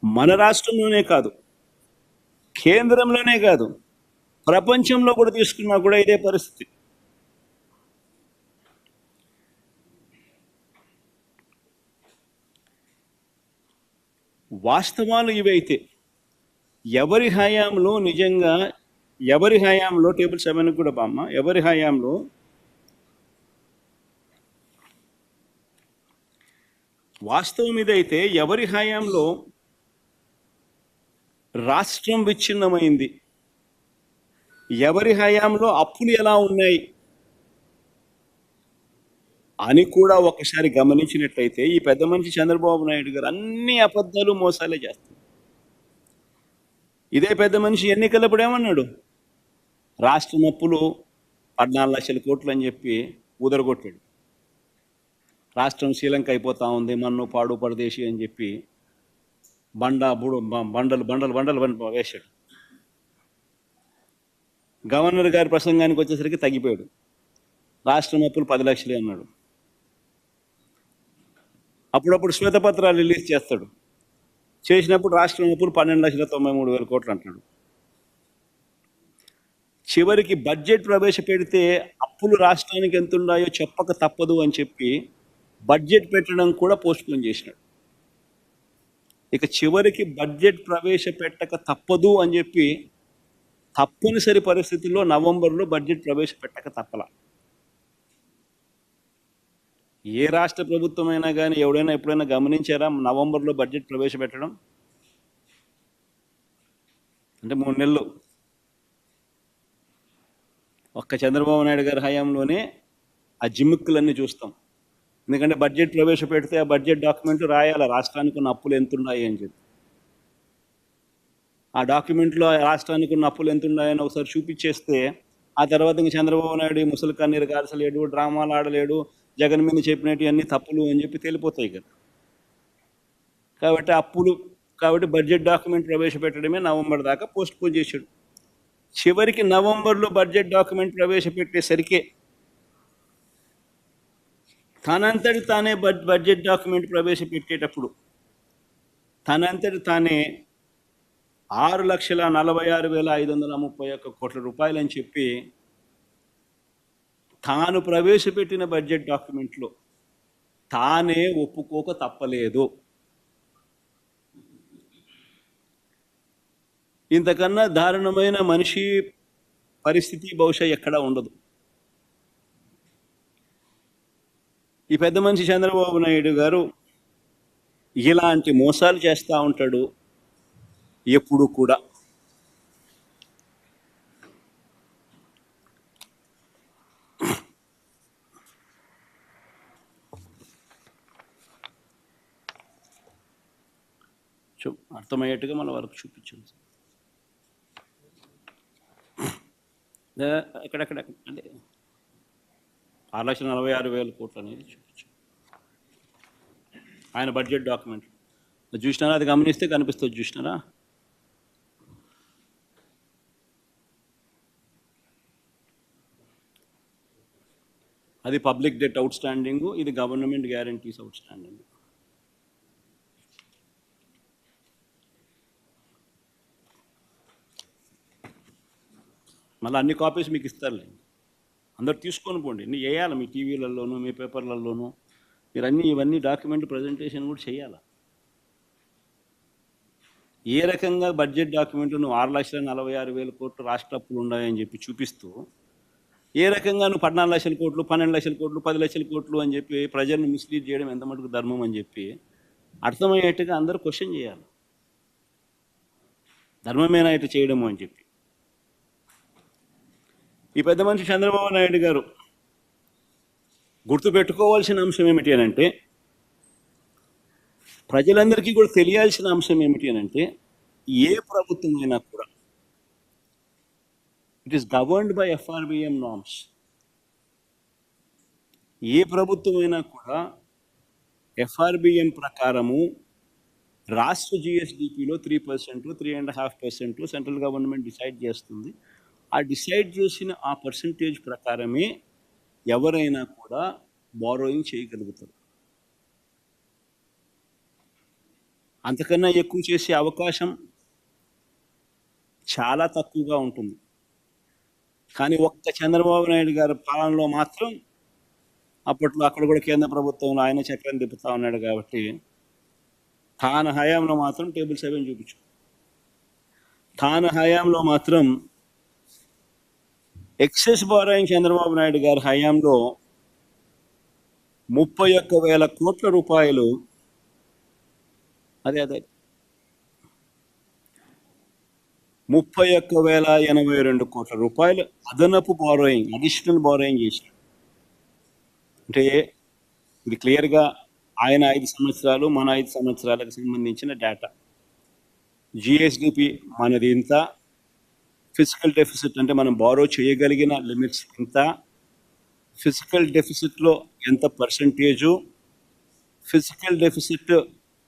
S1: మన రాష్ట్రంలోనే కాదు, కేంద్రంలోనే కాదు, ప్రపంచంలో కూడా తీసుకున్నా కూడా ఇదే పరిస్థితి. వాస్తవాలు ఇవైతే ఎవరి హయాంలో నిజంగా, ఎవరి హయాంలో టేబుల్ 7 కూడా బామ్మ, ఎవరి హయాంలో వాస్తవం ఇదైతే ఎవరి హయాంలో రాష్ట్రం విచ్ఛిన్నమైంది, ఎవరి హయాంలో అప్పులు ఎలా ఉన్నాయి అని కూడా ఒకసారి గమనించినట్లయితే ఈ పెద్ద మనిషి చంద్రబాబు నాయుడు గారు అన్ని అబద్ధాలు మోసాలే చేస్తారు. ఇదే పెద్ద మనిషి ఎన్నికలప్పుడు ఏమన్నాడు? రాష్ట్రం అప్పులు 14 లక్షల కోట్లు అని చెప్పి ఊదరగొట్టాడు. రాష్ట్రం శ్రీలంక అయిపోతా ఉంది, మన్ను పాడు పరదేశి అని చెప్పి బండలు వేశాడు. గవర్నర్ గారి ప్రసంగానికి వచ్చేసరికి తగ్గిపోయాడు. రాష్ట్రం అప్పులు 10 లక్షలే అన్నాడు. అప్పుడప్పుడు శ్వేతపత్రాలు రిలీజ్ చేస్తాడు. చేసినప్పుడు రాష్ట్రం అప్పులు 12,93,000 కోట్లు అంటాడు. చివరికి బడ్జెట్ ప్రవేశపెడితే అప్పులు రాష్ట్రానికి ఎంత ఉన్నాయో చెప్పక తప్పదు అని చెప్పి బడ్జెట్ పెట్టడం కూడా పోస్ట్పోన్ చేసినాడు. ఇక చివరికి బడ్జెట్ ప్రవేశపెట్టక తప్పదు అని చెప్పి తప్పనిసరి పరిస్థితుల్లో నవంబర్లో బడ్జెట్ ప్రవేశపెట్టక తప్పలా. ఏ రాష్ట్ర ప్రభుత్వమైనా కానీ ఎవడైనా ఎప్పుడైనా గమనించారా నవంబర్లో బడ్జెట్ ప్రవేశపెట్టడం? అంటే 3 నెలలు ఒక్క చంద్రబాబు నాయుడు గారి హయాంలోనే ఆ జిమ్మిక్కులన్నీ చూస్తాం. ఎందుకంటే బడ్జెట్ ప్రవేశపెడితే ఆ బడ్జెట్ డాక్యుమెంట్ రాయాలి, రాష్ట్రానికి ఉన్న అప్పులు ఎంత ఉన్నాయి అని చెప్పి. ఆ డాక్యుమెంట్లో రాష్ట్రానికి ఉన్న అప్పులు ఎంత ఉన్నాయని ఒకసారి చూపించేస్తే ఆ తర్వాత ఇంకా చంద్రబాబు నాయుడు ముసలి కన్నీరు గార్చలేడు, డ్రామాలు ఆడలేడు, జగన్ మీద చెప్పినట్టు అన్ని తప్పులు అని చెప్పి తెలిపోతాయి కదా. కాబట్టి బడ్జెట్ డాక్యుమెంట్ ప్రవేశపెట్టడమే నవంబర్ దాకా పోస్ట్పోన్ చేశాడు. చివరికి నవంబర్లో బడ్జెట్ డాక్యుమెంట్ ప్రవేశపెట్టేసరికి తనంతటి తానే బడ్జెట్ డాక్యుమెంట్ ప్రవేశపెట్టేటప్పుడు తనంతటి తానే 6,46,531 కోట్ల రూపాయలని చెప్పి తాను ప్రవేశపెట్టిన బడ్జెట్ డాక్యుమెంట్లో తానే ఒప్పుకోక తప్పలేదు. ఇంతకన్నా దారుణమైన మనిషి పరిస్థితి బహుశా ఎక్కడా ఉండదు. ఈ పెద్ద మనిషి చంద్రబాబు నాయుడు గారు ఇలాంటి మోసాలు చేస్తూ ఉంటాడు ఎప్పుడు కూడా. అర్థమయ్యేట్టుగా మన వరకు చూపించండి. ఎక్కడెక్కడ అంటే 6,46,000 కోట్లు అనేది చూపించు ఆయన బడ్జెట్ డాక్యుమెంట్ చూసినారా? అది గమనిస్తే కనిపిస్తుంది. చూసినారా? అది పబ్లిక్ డెట్ అవుట్ స్టాండింగ్, ఇది గవర్నమెంట్ గ్యారంటీస్ అవుట్ స్టాండింగ్. మళ్ళీ అన్ని కాపీస్ మీకు ఇస్తారులే, అందరు తీసుకొని పోండి. ఇన్ని వేయాలి మీ టీవీలలోనూ మీ పేపర్లలోనూ. మీరు ఇవన్నీ డాక్యుమెంట్ ప్రజెంటేషన్ కూడా చేయాలి. ఏ రకంగా బడ్జెట్ డాక్యుమెంట్ నువ్వు 6,46,000 కోట్లు రాష్ట్ర అప్పులు ఉన్నాయని చెప్పి చూపిస్తూ, ఏ రకంగా నువ్వు 14 లక్షల కోట్లు 12 లక్షల కోట్లు 10 లక్షల కోట్లు అని చెప్పి ప్రజలను మిస్లీడ్ చేయడం ఎంత మటుకు ధర్మం అని చెప్పి అర్థమయ్యేట్టుగా అందరూ క్వశ్చన్ చేయాలి. ధర్మమేనా ఇటు చేయడము అని చెప్పి. ఈ పెద్ద మనిషి చంద్రబాబు నాయుడు గారు గుర్తుపెట్టుకోవాల్సిన అంశం ఏమిటి అని అంటే, ప్రజలందరికీ కూడా తెలియాల్సిన అంశం ఏమిటి అని అంటే, ఏ ప్రభుత్వం అయినా కూడా it is governed by FRBM norms. ఏ ప్రభుత్వం అయినా కూడా FRBM ప్రకారము రాష్ట్ర GSDPలో 3%, 3.5% సెంట్రల్ గవర్నమెంట్ డిసైడ్ చేస్తుంది. ఆ డిసైడ్ చేసిన ఆ పర్సంటేజ్ ప్రకారమే ఎవరైనా కూడా బారోయింగ్ చేయగలుగుతారు. అంతకన్నా ఎక్కువ చేసే అవకాశం చాలా తక్కువగా ఉంటుంది. కానీ ఒక్క చంద్రబాబు నాయుడు గారి పాలనలో మాత్రం, అప్పట్లో అక్కడ కూడా కేంద్ర ప్రభుత్వంలో ఆయన చక్రం తిప్పుతా ఉన్నాడు కాబట్టి, తాను హయాంలో మాత్రం టేబుల్ 7 చూపించు. తాను హయాంలో మాత్రం ఎక్సెస్ బారోయింగ్ చంద్రబాబు నాయుడు గారి హయాంలో 31,000 కోట్ల రూపాయలు, అదే 31,082 కోట్ల రూపాయలు అదనపు బారోయింగ్, అడిషనల్ బారోయింగ్ చేశారు. అంటే ఇది క్లియర్గా ఆయన 5 సంవత్సరాలు మన 5 సంవత్సరాలకు సంబంధించిన డేటా. GSDP మనది ఇంత, ఫిజికల్ డెఫిసిట్ అంటే మనం బారో చేయగలిగిన లిమిట్స్ ఇంత, ఫిజికల్ డెఫిసిట్లో ఎంత percentage, physical deficit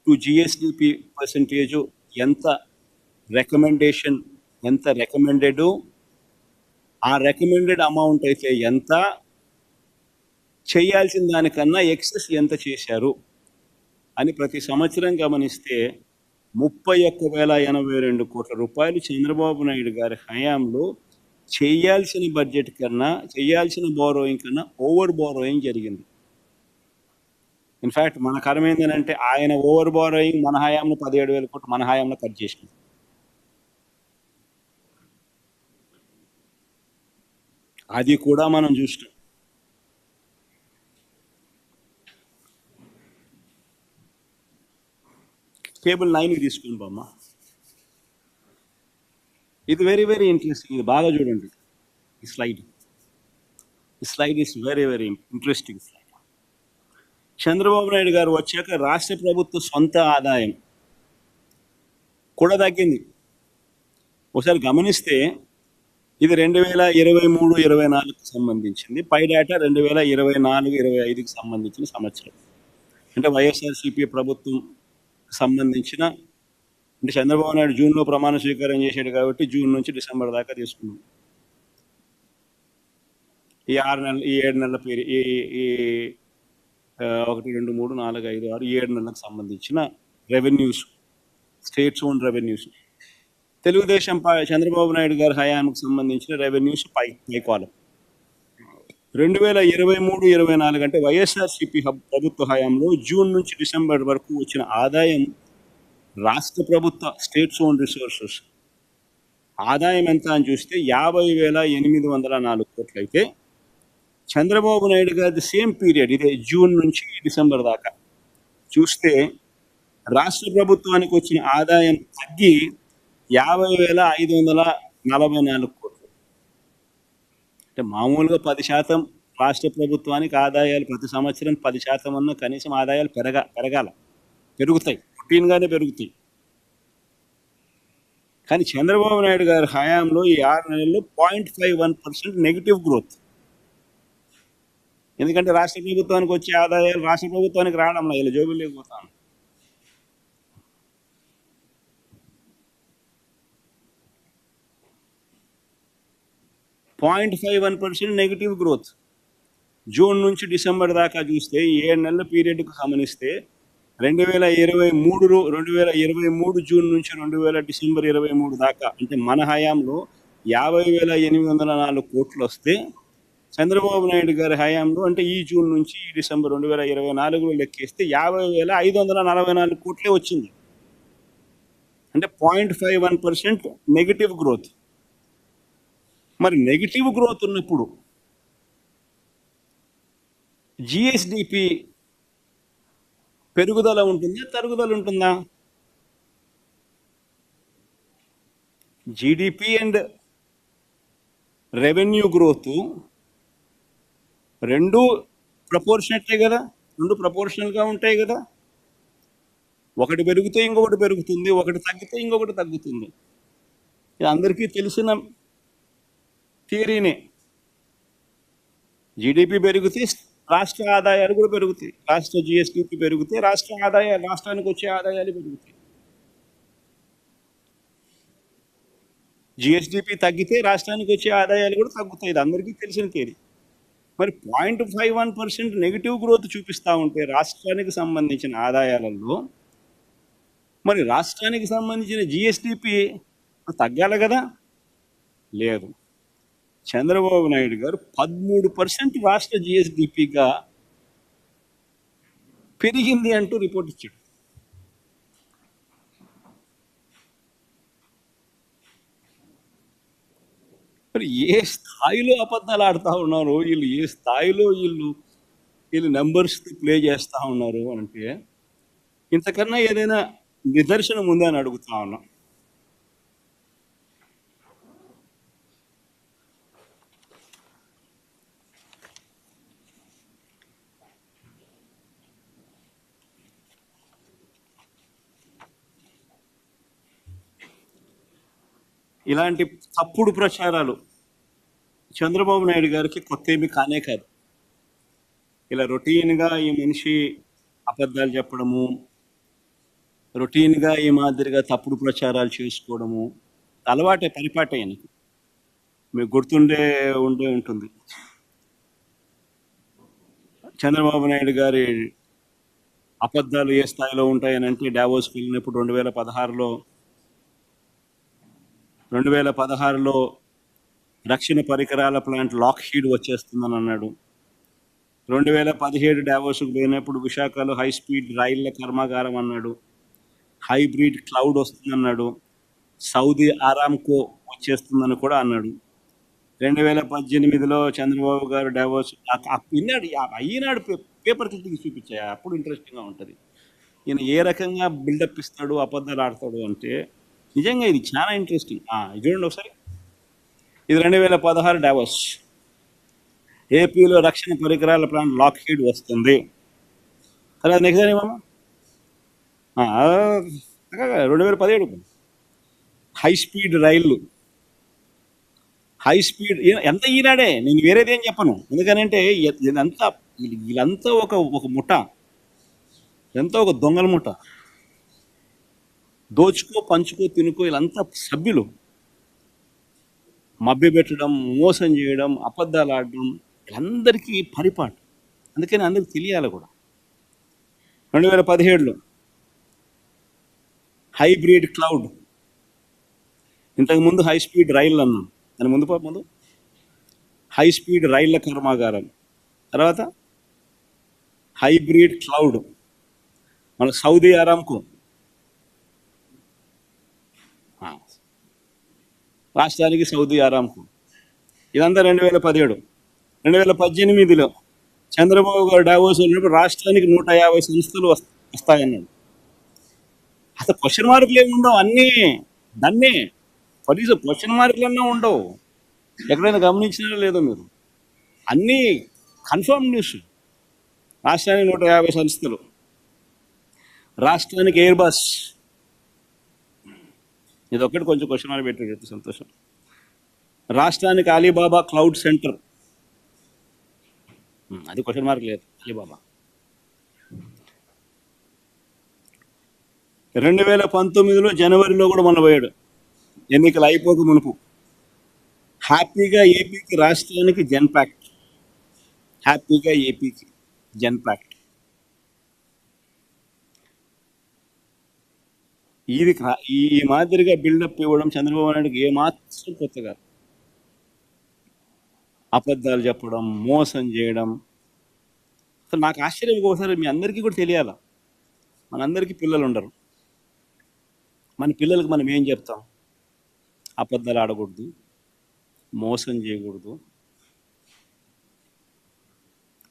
S1: to GSDP percentage ఎంత, రికమెండేషన్ ఎంత రికమెండెడ్, ఆ రికమెండెడ్ అమౌంట్ అయితే ఎంత, చేయాల్సిన దానికన్నా ఎక్సెస్ ఎంత చేశారు అని ప్రతి సంవత్సరం గమనిస్తే 31,082 కోట్ల రూపాయలు చంద్రబాబు నాయుడు గారి హయాంలో చేయాల్సిన బడ్జెట్ కన్నా, చేయాల్సిన బారోయింగ్ కన్నా ఓవర్ బారోయింగ్ జరిగింది. ఇన్ఫ్యాక్ట్ మన కరం ఏంటంటే, ఆయన ఓవర్ బారోయింగ్ మన హయాంలో 17,000 కోట్లు మన హయాంలో కట్ చేసింది. అది కూడా మనం చూస్తాం. టేబుల్ 9 తీసుకుని బామ్మ. ఇది వెరీ వెరీ ఇంట్రెస్టింగ్. ఇది బాగా చూడండి. ఈ slide is very very interesting slide. Chandrababu Naidu గారు వచ్చాక రాష్ట్ర ప్రభుత్వ సొంత ఆదాయం కూడా తగ్గింది. ఒకసారి గమనిస్తే ఇది 2023-24కి సంబంధించింది. పై డేటా 2024-25కి సంబంధించిన సంవత్సరం. అంటే వైఎస్ఆర్సీపీ ప్రభుత్వం సంబంధించిన, అంటే చంద్రబాబు నాయుడు జూన్లో ప్రమాణ స్వీకారం చేశాడు కాబట్టి జూన్ నుంచి డిసెంబర్ దాకా తీసుకున్నాం. ఈ 6 నెలలు, ఈ 7 నెలల పీరియడ్, ఈ 1, 2, 3, 4, 5, 6, 7 నెలలకు సంబంధించిన revenues, states own revenues. Telugu Desam Chandrababu Naidu గారి హయాంకు సంబంధించిన రెవెన్యూస్ పై కాలం. 2023-24 అంటే వైఎస్ఆర్సీపీ ప్రభుత్వ హయాంలో జూన్ నుంచి డిసెంబర్ వరకు వచ్చిన ఆదాయం రాష్ట్ర ప్రభుత్వ స్టేట్స్ ఓన్ రిసోర్సెస్ ఆదాయం ఎంత అని చూస్తే 50,804 కోట్లు అయితే, చంద్రబాబు నాయుడు గారి సేమ్ పీరియడ్, ఇదే జూన్ నుంచి డిసెంబర్ దాకా చూస్తే రాష్ట్ర ప్రభుత్వానికి వచ్చిన ఆదాయం తగ్గి 50,544 కోట్లు. అంటే మామూలుగా 10% రాష్ట్ర ప్రభుత్వానికి ఆదాయాలు ప్రతి సంవత్సరం 10% అన్న కనీసం ఆదాయాలు పెరుగుతాయి, రొటీన్గానే పెరుగుతాయి. కానీ చంద్రబాబు నాయుడు గారి హయాంలో ఈ 6 నెలల్లో 0.51% నెగిటివ్ గ్రోత్. ఎందుకంటే రాష్ట్ర ప్రభుత్వానికి వచ్చే ఆదాయాలు రాష్ట్ర ప్రభుత్వానికి రావడంలో ఇలా జోబులు లేకపోతాను. .51% నెగిటివ్ గ్రోత్. జూన్ నుంచి డిసెంబర్ దాకా చూస్తే 7 నెలల పీరియడ్కు గమనిస్తే 2023 జూన్ నుంచి 2000 డిసెంబర్ 23 దాకా అంటే మన హయాంలో 50,804 కోట్లు వస్తే, చంద్రబాబు నాయుడు గారి హయాంలో అంటే ఈ జూన్ నుంచి ఈ డిసెంబర్ 2024లో లెక్కేస్తే 50,544 కోట్లే వచ్చింది. అంటే 0.51% నెగిటివ్ గ్రోత్. మరి నెగిటివ్ గ్రోత్ ఉన్నప్పుడు జిఎస్డిపి పెరుగుదల ఉంటుందా, తరుగుదల ఉంటుందా? జీడిపి అండ్ రెవెన్యూ గ్రోత్ రెండు ప్రపోర్షనట్లే కదా, రెండు ప్రపోర్షనల్గా ఉంటాయి కదా. ఒకటి పెరిగితే ఇంకొకటి పెరుగుతుంది, ఒకటి తగ్గితే ఇంకొకటి తగ్గుతుంది. ఇది అందరికీ తెలిసిన థియరీనే. జీడిపి పెరిగితే రాష్ట్ర ఆదాయాలు కూడా పెరుగుతాయి. రాష్ట్ర జిఎస్డిపి పెరిగితే రాష్ట్రానికి వచ్చే ఆదాయాలు పెరుగుతాయి. జిఎస్డిపి తగ్గితే రాష్ట్రానికి వచ్చే ఆదాయాలు కూడా తగ్గుతాయి. ఇది అందరికీ తెలిసిన థియరీ. మరి 0.51% నెగిటివ్ గ్రోత్ చూపిస్తూ ఉంటే రాష్ట్రానికి సంబంధించిన ఆదాయాలలో, మరి రాష్ట్రానికి సంబంధించిన జిఎస్డిపి తగ్గాలి కదా? లేదు. చంద్రబాబు నాయుడు గారు 13% రాష్ట్ర జిఎస్డిపిగా పెరిగింది అంటూ రిపోర్ట్ ఇచ్చాడు. మరి ఏ స్థాయిలో అబద్ధాలు ఆడుతూ ఉన్నారు వీళ్ళు, ఏ స్థాయిలో వీళ్ళు నెంబర్స్ ప్లే చేస్తూ ఉన్నారు అంటే, ఇంతకన్నా ఏదైనా నిదర్శనం ఉందా అని అడుగుతా ఉన్నాం. ఇలాంటి తప్పుడు ప్రచారాలు చంద్రబాబు నాయుడు గారికి కొత్త ఏమి కానే కాదు. ఇలా రొటీన్గా ఈ మనిషి అబద్ధాలు చెప్పడము, రొటీన్గా ఈ మాదిరిగా తప్పుడు ప్రచారాలు చేసుకోవడము అలవాటే, పరిపాటే. మీకు గుర్తుండే ఉంటుంది. చంద్రబాబు నాయుడు గారి అబద్ధాలు ఏ స్థాయిలో ఉంటాయని అంటే, డావోస్కి వెళ్ళినప్పుడు 2016లో రక్షణ పరికరాల ప్లాంట్ లాక్హీడ్ వచ్చేస్తుందని అన్నాడు. 2017 డావోస్కు పోయినప్పుడు విశాఖలో హై స్పీడ్ రైళ్ల కర్మాగారం అన్నాడు. హైబ్రిడ్ క్లౌడ్ వస్తుందన్నాడు. సౌదీ ఆరామ్కో వచ్చేస్తుందని కూడా అన్నాడు. 2018లో చంద్రబాబు గారు డావోస్ ఈనాడు పేపర్ క్లిప్పింగ్ చూపించాయి. అప్పుడు ఇంట్రెస్టింగ్గా ఉంటుంది. ఈయన ఏ రకంగా బిల్డప్ ఇస్తాడు, అబద్ధాలు ఆడతాడు అంటే నిజంగా ఇది చాలా ఇంట్రెస్టింగ్. చూడండి ఒకసారి. ఇది 2016 డావోస్. ఏపీలో రక్షణ పరికరాల ప్లాంట్ లాక్హీడ్ వస్తుంది. తర్వాత నెక్స్ట్ ఏమమ్మా 2017 హై స్పీడ్ రైళ్ళు, హై స్పీడ్ ఎంత ఈనాడే, నేను వేరేది ఏం చెప్పను. ఎందుకనంటే వీళ్ళంతా ఒక ముఠ, ఎంతో ఒక దొంగల ముఠ. దోచుకో పంచుకో తినుకో వీళ్ళంతా సభ్యులు. మభ్యపెట్టడం, మోసం చేయడం, అబద్ధాలు ఆడడం వీళ్ళందరికీ పరిపాటు. అందుకని అందరికి తెలియాలి కూడా. 2017లో హైబ్రిడ్ క్లౌడ్, ఇంతకుముందు హై స్పీడ్ రైళ్ళు అన్నాం, దాని ముందు హై స్పీడ్ రైళ్ల కర్మాగారం, తర్వాత హైబ్రిడ్ క్లౌడ్, మన సౌదీ అరామ్కు, రాష్ట్రానికి సౌదీ అరామ్కు. ఇదంతా 2017. 2018లో చంద్రబాబు గారు డావోస్ వెళ్ళినప్పుడు రాష్ట్రానికి 150 సంస్థలు వస్తాయన్నాడు. అసలు క్వశ్చన్ మార్కులు ఏమి ఉండవు, దాన్ని కనీసం క్వశ్చన్ మార్కులన్నా ఉండవు. ఎక్కడైనా గమనించినా లేదో మీరు, అన్నీ కన్ఫర్మ్ న్యూస్. రాష్ట్రానికి 150 సంస్థలు, రాష్ట్రానికి ఎయిర్ బస్, ఇది ఒక్కటి కొంచెం క్వశ్చన్ మార్క్ పెట్టాడు, సంతోషం. రాష్ట్రానికి అలీబాబా క్లౌడ్ సెంటర్, అది క్వశ్చన్ మార్క్ లేదు, అలీబాబా. 2019లో జనవరిలో కూడా మొన్న పోయాడు, ఎన్నికలు అయిపోక మునుపు. హ్యాపీగా ఏపీకి, రాష్ట్రానికి జెన్పాక్ట్, హ్యాపీగా ఏపీకి జెన్పాక్ట్. ఇది ఈ మాదిరిగా బిల్డప్ ఇవ్వడం చంద్రబాబు నాయుడుకి ఏమాత్రం కొత్త కాదు. అబద్ధాలు చెప్పడం, మోసం చేయడం. అసలు నాకు ఆశ్చర్యం, ఒకసారి మీ అందరికీ కూడా తెలియాలా, మనందరికీ పిల్లలు ఉండరు. మన పిల్లలకు మనం ఏం చెప్తాం? అబద్ధాలు ఆడకూడదు, మోసం చేయకూడదు,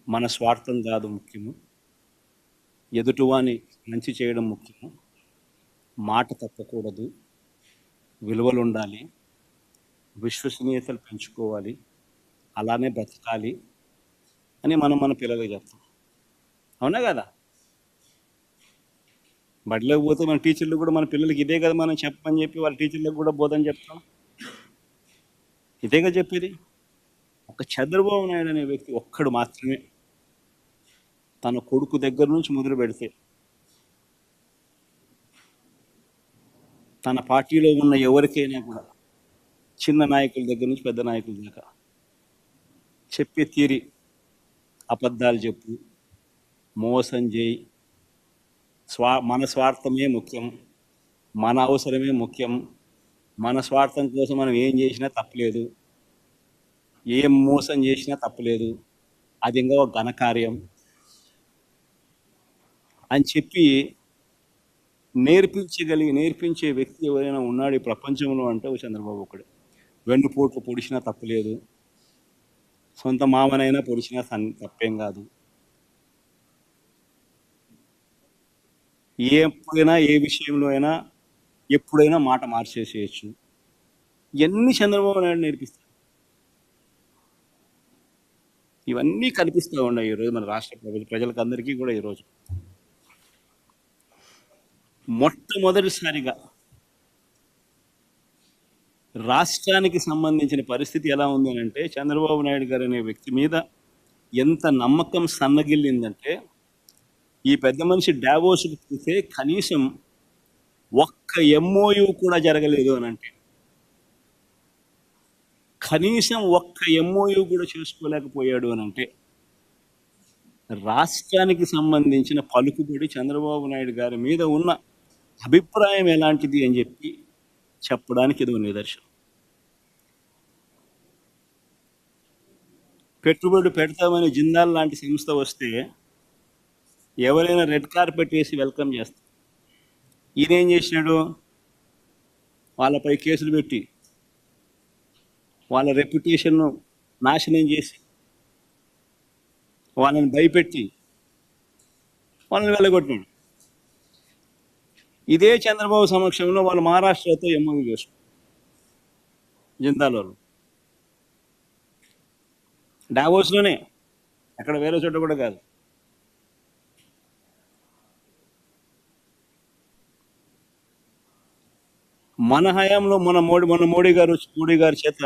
S1: మన స్వార్థం కాదు ముఖ్యము, ఎదుటివాని మంచి చేయడం ముఖ్యము, మాట తప్పకూడదు, విలువలు ఉండాలి, విశ్వసనీయతలు పెంచుకోవాలి, అలానే బ్రతకాలి అని మనం మన పిల్లలకు చెప్తాం. అవునా కదా? బడిలోకి పోతే మన టీచర్లు కూడా మన పిల్లలకి ఇదే కదా మనం చెప్పమని చెప్పి వాళ్ళ టీచర్లకు కూడా బోధన చెప్తాం. ఇదేగా చెప్పేది. ఒక చంద్రబాబు నాయుడు అనే వ్యక్తి ఒక్కడు మాత్రమే తన కొడుకు దగ్గర నుంచి మొదలు పెడితే తన పార్టీలో ఉన్న ఎవరికైనా కూడా, చిన్న నాయకుల దగ్గర నుంచి పెద్ద నాయకుల దాకా, చెప్పే తీరి అబద్ధాలు చెప్పు, మోసం చేయి, మన స్వార్థమే ముఖ్యం, మన అవసరమే ముఖ్యం, మన స్వార్థం కోసం మనం ఏం చేసినా తప్పలేదు, ఏం మోసం చేసినా తప్పలేదు, అది ఇంకా ఒక ఘనకార్యం అని చెప్పి నేర్పించే వ్యక్తి ఎవరైనా ఉన్నాడు ఈ ప్రపంచంలో అంటే చంద్రబాబు ఒకడే. వెన్నుపోట్లు పొడిచినా తప్పలేదు, సొంత మామనైనా పొడిచినా తప్పేం కాదు, ఎప్పుడైనా ఏ విషయంలో అయినా ఎప్పుడైనా మాట మార్చేసేయచ్చు. ఇవన్నీ చంద్రబాబు నాయుడు నేర్పిస్తారు. ఇవన్నీ కనిపిస్తూ ఉన్నాయి ఈరోజు మన రాష్ట్ర ప్రజలకు అందరికీ కూడా. ఈరోజు మొట్టమొదటిసారిగా రాష్ట్రానికి సంబంధించిన పరిస్థితి ఎలా ఉంది అని అంటే, చంద్రబాబు నాయుడు గారు అనే వ్యక్తి మీద ఎంత నమ్మకం సన్నగిల్లిందంటే, ఈ పెద్ద మనిషి డావోస్కి పోతే కనీసం ఒక్క ఎంఓయూ కూడా జరగలేదు అని అంటే, కనీసం ఒక్క ఎంఓయూ కూడా చేసుకోలేకపోయాడు అని అంటే, రాష్ట్రానికి సంబంధించిన పలుకుబడి చంద్రబాబు నాయుడు గారి మీద ఉన్న అభిప్రాయం ఎలాంటిది అని చెప్పి చెప్పడానికి ఇది నిదర్శనం. పెట్టుబడి పెడతామని జిందాల్ లాంటి సంస్థ వస్తే ఎవరైనా రెడ్ కార్పెట్ వేసి వెల్కమ్ చేస్తారు. ఈయన ఏం చేసినాడు? వాళ్ళపై కేసులు పెట్టి వాళ్ళ రెప్యుటేషన్ను నాశనం చేసి వాళ్ళని భయపెట్టి వాళ్ళని వెళ్ళగొట్టినాడు. ఇదే చంద్రబాబు సమక్షంలో వాళ్ళు మహారాష్ట్రతో ఎంఓయూ చేసుకున్నారు జిందాల్ వాళ్ళు, డావోస్లోనే, అక్కడ వేరే చోట కూడా కాదు. మన హయాంలో మన మోడీ గారి చేత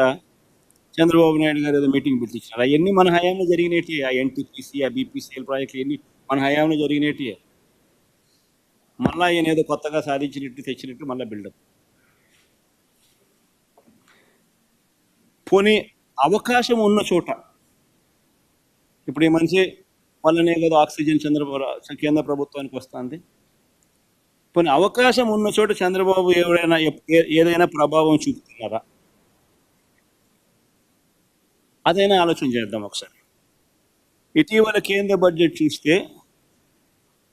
S1: చంద్రబాబు నాయుడు గారు ఏదో మీటింగ్ పిలిపించారు. అవన్నీ మన హయాంలో జరిగినట్టు, ఆ ఎన్టీపీసీ, ఆ బీపీసీఎల్ ప్రాజెక్టులు అన్నీ మన హయాంలో జరిగినట్టు. మళ్ళీ ఆయన ఏదో కొత్తగా సాధించినట్టు తెచ్చినట్టు మళ్ళీ బిల్డప్. పోనీ అవకాశం ఉన్న చోట, ఇప్పుడు ఈ మనిషి వల్లనే కదా ఆక్సిజన్ కేంద్ర ప్రభుత్వానికి వస్తుంది. కొన్ని అవకాశం ఉన్న చోట చంద్రబాబు ఏదైనా ప్రభావం చూపుతున్నారా? అదైనా ఆలోచన చేద్దాం ఒకసారి. ఇటీవల కేంద్ర బడ్జెట్ చూస్తే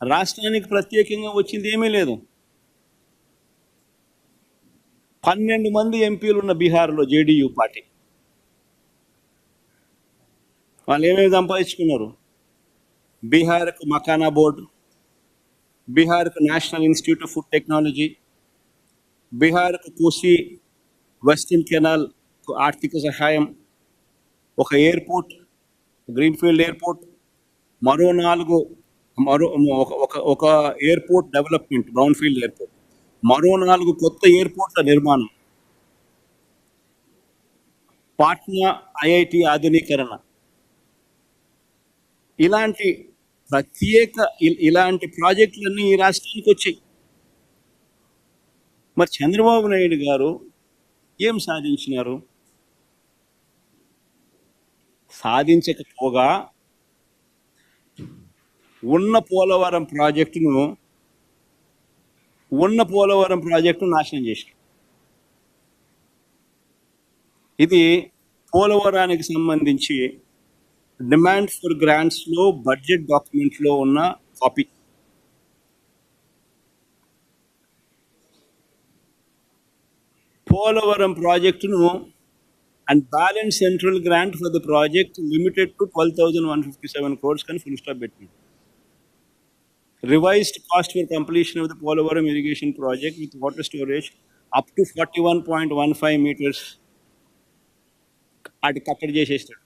S1: రాష్ట్రానికి ప్రత్యేకంగా వచ్చింది ఏమీ లేదు. 12 మంది ఎంపీలు ఉన్న బీహార్లో జేడీయూ పార్టీ, వాళ్ళు ఏమేమి సంపాదించుకున్నారు? బీహార్కు మకానా బోర్డు, బీహార్కు national institute of food technology, బీహార్కు కోసి వెస్టర్న్ కెనాల్ ఆర్థిక సహాయం, ఒక ఎయిర్పోర్ట్, గ్రీన్ఫీల్డ్ ఎయిర్పోర్ట్, ఒక ఎయిర్పోర్ట్ డెవలప్మెంట్, బ్రౌన్ఫీల్డ్ ఎయిర్పోర్ట్, మరో 4 కొత్త ఎయిర్పోర్ట్ల నిర్మాణం, పాట్నా ఐఐటి ఆధునీకరణ, ఇలాంటి ప్రాజెక్టులన్నీ ఈ రాష్ట్రానికి వచ్చాయి. మరి చంద్రబాబు నాయుడు గారు ఏం సాధించినారు? సాధించకపోగా ఉన్న పోలవరం ప్రాజెక్టును నాశనం చేశారు. ఇది పోలవరానికి సంబంధించి డిమాండ్ ఫర్ గ్రాంట్స్లో బడ్జెట్ డాక్యుమెంట్లో ఉన్న కాపీ. పోలవరం ప్రాజెక్టును and balance central grant for the project limited to 12,157 crores కానీ ఫుల్ స్టాప్ పెట్టింది. Revised cost for completion of the Polavaram irrigation project with water storage up to 41.15 meters అది కట్టడి చేసేస్తాడు.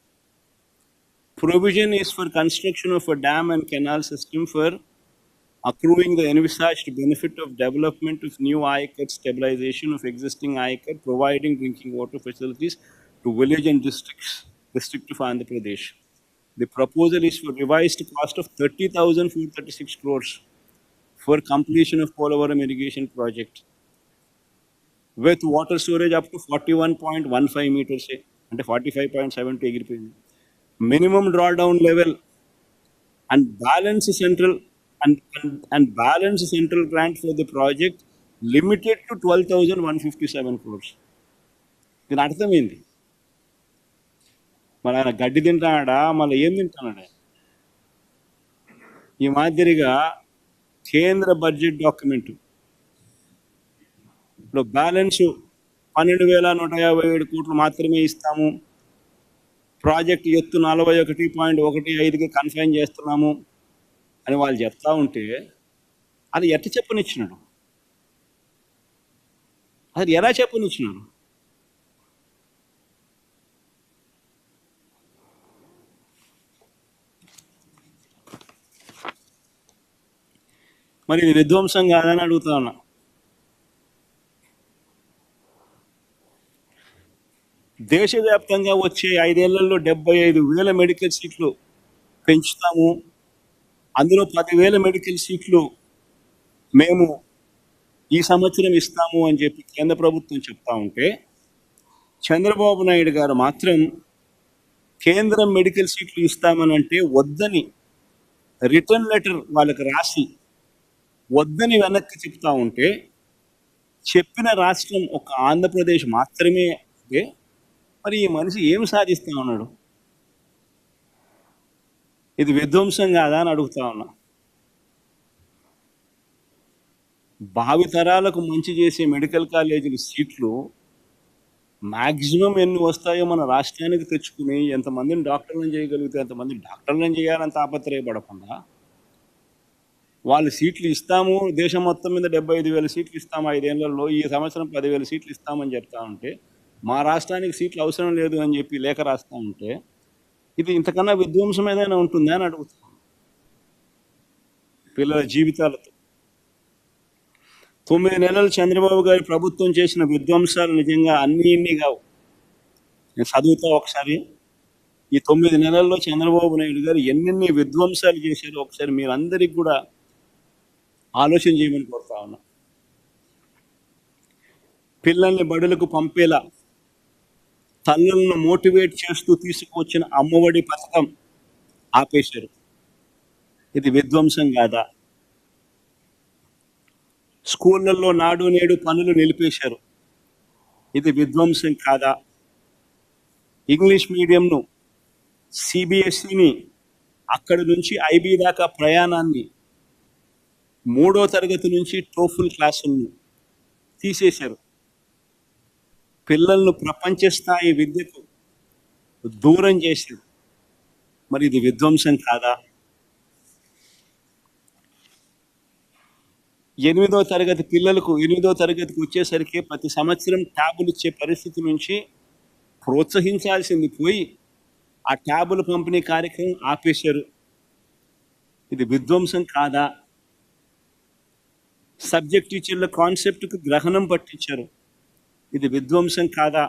S1: Provision is for construction of a dam and canal system for accruing the envisaged benefit of development of new ICAT, stabilization of existing ICAT, providing drinking water facilities to village and district of Andhra Pradesh. The proposal is for revised cost of 30,436 crores for completion of Polavaram irrigation project with water storage up to 41.15 meters, and 45.72 ఎగిరిపోయింది. Minimum drawdown level and balance central grant for the project limited to 12,157 crores. దీని అర్థం ఏంది? మరి ఆయన గడ్డి తింటాడా, మళ్ళీ ఏం తింటాడా? ఈ మాదిరిగా కేంద్ర బడ్జెట్ డాక్యుమెంట్ లో బ్యాలెన్స్ 12,157 కోట్లు మాత్రమే ఇస్తాము, ప్రాజెక్ట్ ఎత్తు 41.15కి కన్ఫైన్ చేస్తున్నాము అని వాళ్ళు చెప్తా ఉంటే అది ఎట్లా చెప్పనిచ్చినాడు? అది ఎలా చెప్పనిచ్చినాడు? మరి ఇది విధ్వంసం కాదని అడుగుతా ఉన్నా. దేశవ్యాప్తంగా వచ్చే 5 ఏళ్లలో 75,000 మెడికల్ సీట్లు పెంచుతాము, అందులో 10,000 మెడికల్ సీట్లు మేము ఈ సంవత్సరం ఇస్తాము అని చెప్పి కేంద్ర ప్రభుత్వం చెప్తా ఉంటే, చంద్రబాబు నాయుడు గారు మాత్రం కేంద్రం మెడికల్ సీట్లు ఇస్తామనంటే వద్దని రిటర్న్ లెటర్ వాళ్ళకి రాసి వద్దని వెనక్కి చెప్తా ఉంటే, చెప్పిన రాష్ట్రం ఒక ఆంధ్రప్రదేశ్ మాత్రమే. మరి ఈ మనిషి ఏం సాధిస్తా ఉన్నాడు? ఇది విధ్వంసం కాదా అని అడుగుతా ఉన్నా. భావితరాలకు మంచి చేసే మెడికల్ కాలేజీల సీట్లు మ్యాక్సిమం ఎన్ని వస్తాయో మన రాష్ట్రానికి తెచ్చుకుని ఎంతమందిని డాక్టర్లను చేయగలిగితే అంతమంది డాక్టర్లను చేయాలని తాపత్రయపడకుండా వాళ్ళు సీట్లు ఇస్తాము, దేశం మొత్తం మీద 75,000 సీట్లు ఇస్తాము 5 ఏళ్లలో, ఈ సంవత్సరం 10,000 సీట్లు ఇస్తామని చెప్తా ఉంటే, మా రాష్ట్రానికి సీట్లు అవసరం లేదు అని చెప్పి లేఖ రాస్తా ఉంటే, ఇది ఇంతకన్నా విధ్వంసం ఏదైనా ఉంటుందా అని అడుగుతాం. పిల్లల జీవితాలతో 9 నెలలు చంద్రబాబు గారి ప్రభుత్వం చేసిన విధ్వంసాలు నిజంగా ఇన్ని కావు. నేను చదువుతా ఒకసారి. ఈ 9 నెలల్లో చంద్రబాబు నాయుడు గారు ఎన్నెన్ని విధ్వంసాలు చేశారో ఒకసారి మీరు అందరికి కూడా ఆలోచన చేయమని కోరుతా ఉన్నా. పిల్లల్ని బడులకు పంపేలా తల్లులను మోటివేట్ చేస్తూ తీసుకువచ్చిన అమ్మఒడి పథకం ఆపేశారు. ఇది విధ్వంసం కాదా? స్కూళ్ళల్లో నాడు నేడు పనులు నిలిపేశారు. ఇది విధ్వంసం కాదా? ఇంగ్లీష్ మీడియంను, సిబిఎస్ఈని, అక్కడి నుంచి ఐబీ దాకా ప్రయాణాన్ని, 3వ తరగతి నుంచి టోఫుల్ క్లాసులను తీసేశారు. పిల్లలను ప్రపంచ స్థాయి విద్యకు దూరం చేశారు. మరి ఇది విధ్వంసం కాదా? 8వ తరగతి పిల్లలకు 8వ తరగతికి వచ్చేసరికి ప్రతి సంవత్సరం ట్యాబులు ఇచ్చే పరిస్థితి నుంచి ప్రోత్సహించాల్సింది పోయి ఆ ట్యాబుల పంపిణీ కార్యక్రమం ఆపేశారు. ఇది విధ్వంసం కాదా? సబ్జెక్ట్ టీచర్ల కాన్సెప్ట్కు గ్రహణం పట్టించారు. ఇది విధ్వంసం కాదా?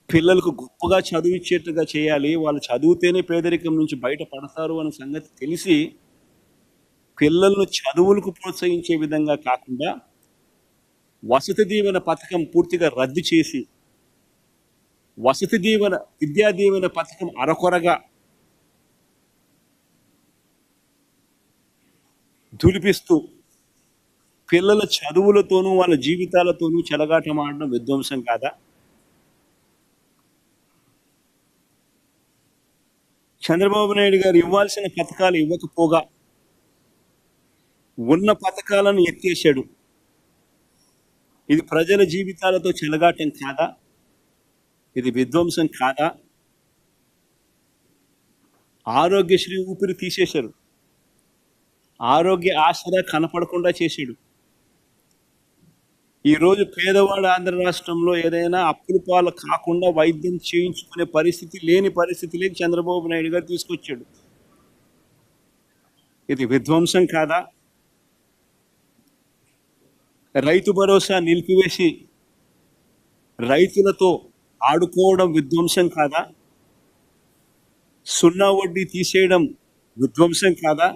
S1: పిల్లలకు గొప్పగా చదివించేట్టుగా చేయాలి, వాళ్ళు చదివితేనే పేదరికం నుంచి బయటపడతారు అనే సంగతి తెలిసి పిల్లలను చదువులకు ప్రోత్సహించే విధంగా కాకుండా వసతి దీవెన పథకం పూర్తిగా రద్దు చేసి విద్యా దీవెన పథకం అరకొరగా దులిపిస్తూ పిల్లల చదువులతోనూ వాళ్ళ జీవితాలతోనూ చెలగాటమాడడం విధ్వంసం కాదా? చంద్రబాబు నాయుడు గారు ఇవ్వాల్సిన పథకాలు ఇవ్వకపోగా ఉన్న పథకాలను ఎత్తేసాడు. ఇది ప్రజల జీవితాలతో చెలగాటం కాదా? ఇది విధ్వంసం కాదా? ఆరోగ్యశ్రీ ఊపిరి తీసేశారు. ఆరోగ్య ఆసరా కనపడకుండా చేశాడు. ఈరోజు పేదవాడు ఆంధ్ర రాష్ట్రంలో ఏదైనా అప్పుల పాలు కాకుండా వైద్యం చేయించుకునే పరిస్థితి లేని పరిస్థితిలోకి చంద్రబాబు నాయుడు గారు తీసుకొచ్చాడు. ఇది విధ్వంసం కాదా? రైతు భరోసా నిలిపివేసి రైతులతో ఆడుకోవడం విధ్వంసం కాదా? 0 వడ్డీ తీసేయడం విధ్వంసం కాదా?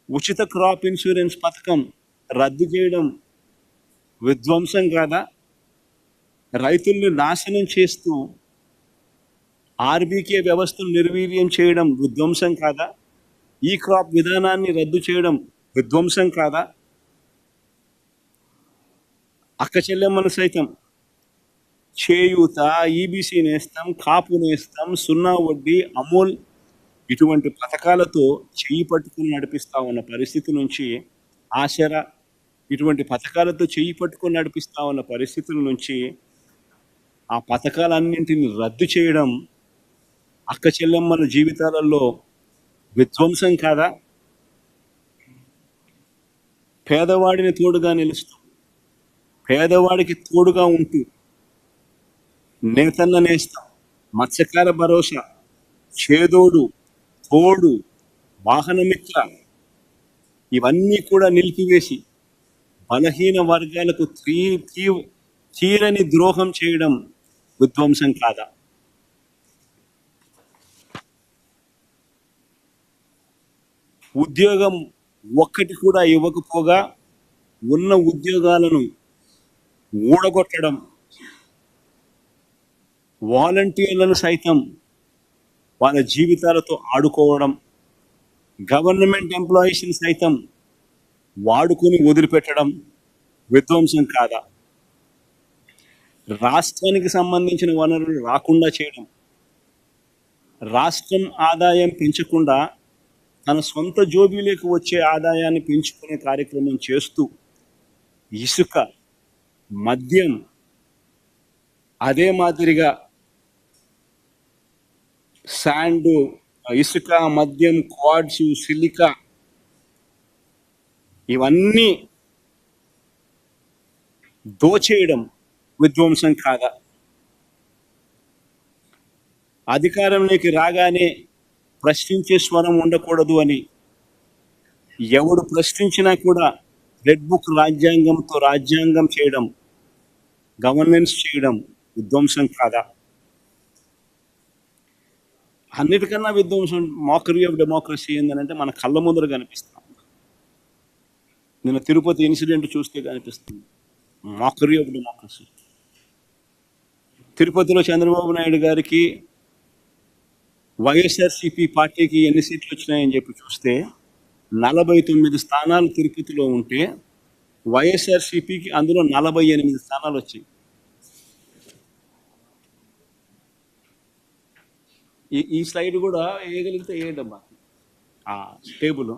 S1: ఉచిత క్రాప్ ఇన్సూరెన్స్ పథకం రద్దు చేయడం విధ్వంసం కాదా? రైతుల్ని నాశనం చేస్తూ ఆర్బీకే వ్యవస్థను నిర్వీర్యం చేయడం విధ్వంసం కాదా? ఈ క్రాప్ విధానాన్ని రద్దు చేయడం విధ్వంసం కాదా? అక్క చెల్లెమ్మలు సైతం చేయూత, ఈబీసీ నేస్తం, కాపు నేస్తం, 0 వడ్డీ, అమూల్ ఇటువంటి పథకాలతో చెయ్యి పట్టుకుని నడిపిస్తా ఉన్న పరిస్థితి నుంచి, ఆసరా ఇటువంటి పథకాలతో చెయ్యి పట్టుకుని నడిపిస్తా ఉన్న పరిస్థితుల నుంచి ఆ పథకాలన్నింటిని రద్దు చేయడం అక్క చెల్లెమ్మల జీవితాలలో విధ్వంసం కాదా? పేదవాడిని తోడుగా నిలుస్తూ పేదవాడికి తోడుగా ఉంటూ నేతన్న నేస్తం, మత్స్యకార భరోసా, చేదోడు, తోడు, వాహనమిత్ర ఇవన్నీ కూడా నిలిపివేసి బలహీన వర్గాలకు తీరని ద్రోహం చేయడం విధ్వంసం కాదా? ఉద్యోగం ఒక్కటి కూడా ఇవ్వకపోగా ఉన్న ఉద్యోగాలను ఊడగొట్టడం, వాలంటీర్లను సైతం వాళ్ళ జీవితాలతో ఆడుకోవడం, గవర్నమెంట్ ఎంప్లాయీస్ని సైతం వాడుకొని వదిలిపెట్టడం విధ్వంసం కాదా? రాష్ట్రానికి సంబంధించిన వనరులు రాకుండా చేయడం, రాష్ట్రం ఆదాయం పెంచకుండా తన సొంత జోబీలకు వచ్చే ఆదాయాన్ని పెంచుకునే కార్యక్రమం చేస్తూ ఇసుక, మద్యం, అదే మాదిరిగా శాండు, ఇసుక, మద్యం, క్వాడ్స్, సిలికా ఇవన్నీ దోచేయడం విధ్వంసం కాదా? అధికారంలోకి రాగానే ప్రశ్నించే స్వరం ఉండకూడదు అని ఎవడు ప్రశ్నించినా కూడా రెడ్ బుక్ రాజ్యాంగంతో రాజ్యాంగం చేయడం, గవర్నెన్స్ చేయడం విధ్వంసం కాదా? అన్నిటికన్నా విధ్వంసం మోకరీ ఆఫ్ డెమోక్రసీ ఏంటంటే మన కళ్ళ ముందర కనిపిస్తాం. నిన్న తిరుపతి ఇన్సిడెంట్ చూస్తే కనిపిస్తుంది మోకరీ ఆఫ్ డెమోక్రసీ. తిరుపతిలో చంద్రబాబు నాయుడు గారికి వైఎస్ఆర్సీపీ పార్టీకి ఎన్ని సీట్లు వచ్చినాయని చెప్పి చూస్తే 49 స్థానాలు తిరుపతిలో ఉంటే వైఎస్ఆర్సీపీకి అందులో 48 స్థానాలు వచ్చాయి. ఈ స్లైడ్ కూడా వేయగలిగితే వేయడమ్మా టేబుల్.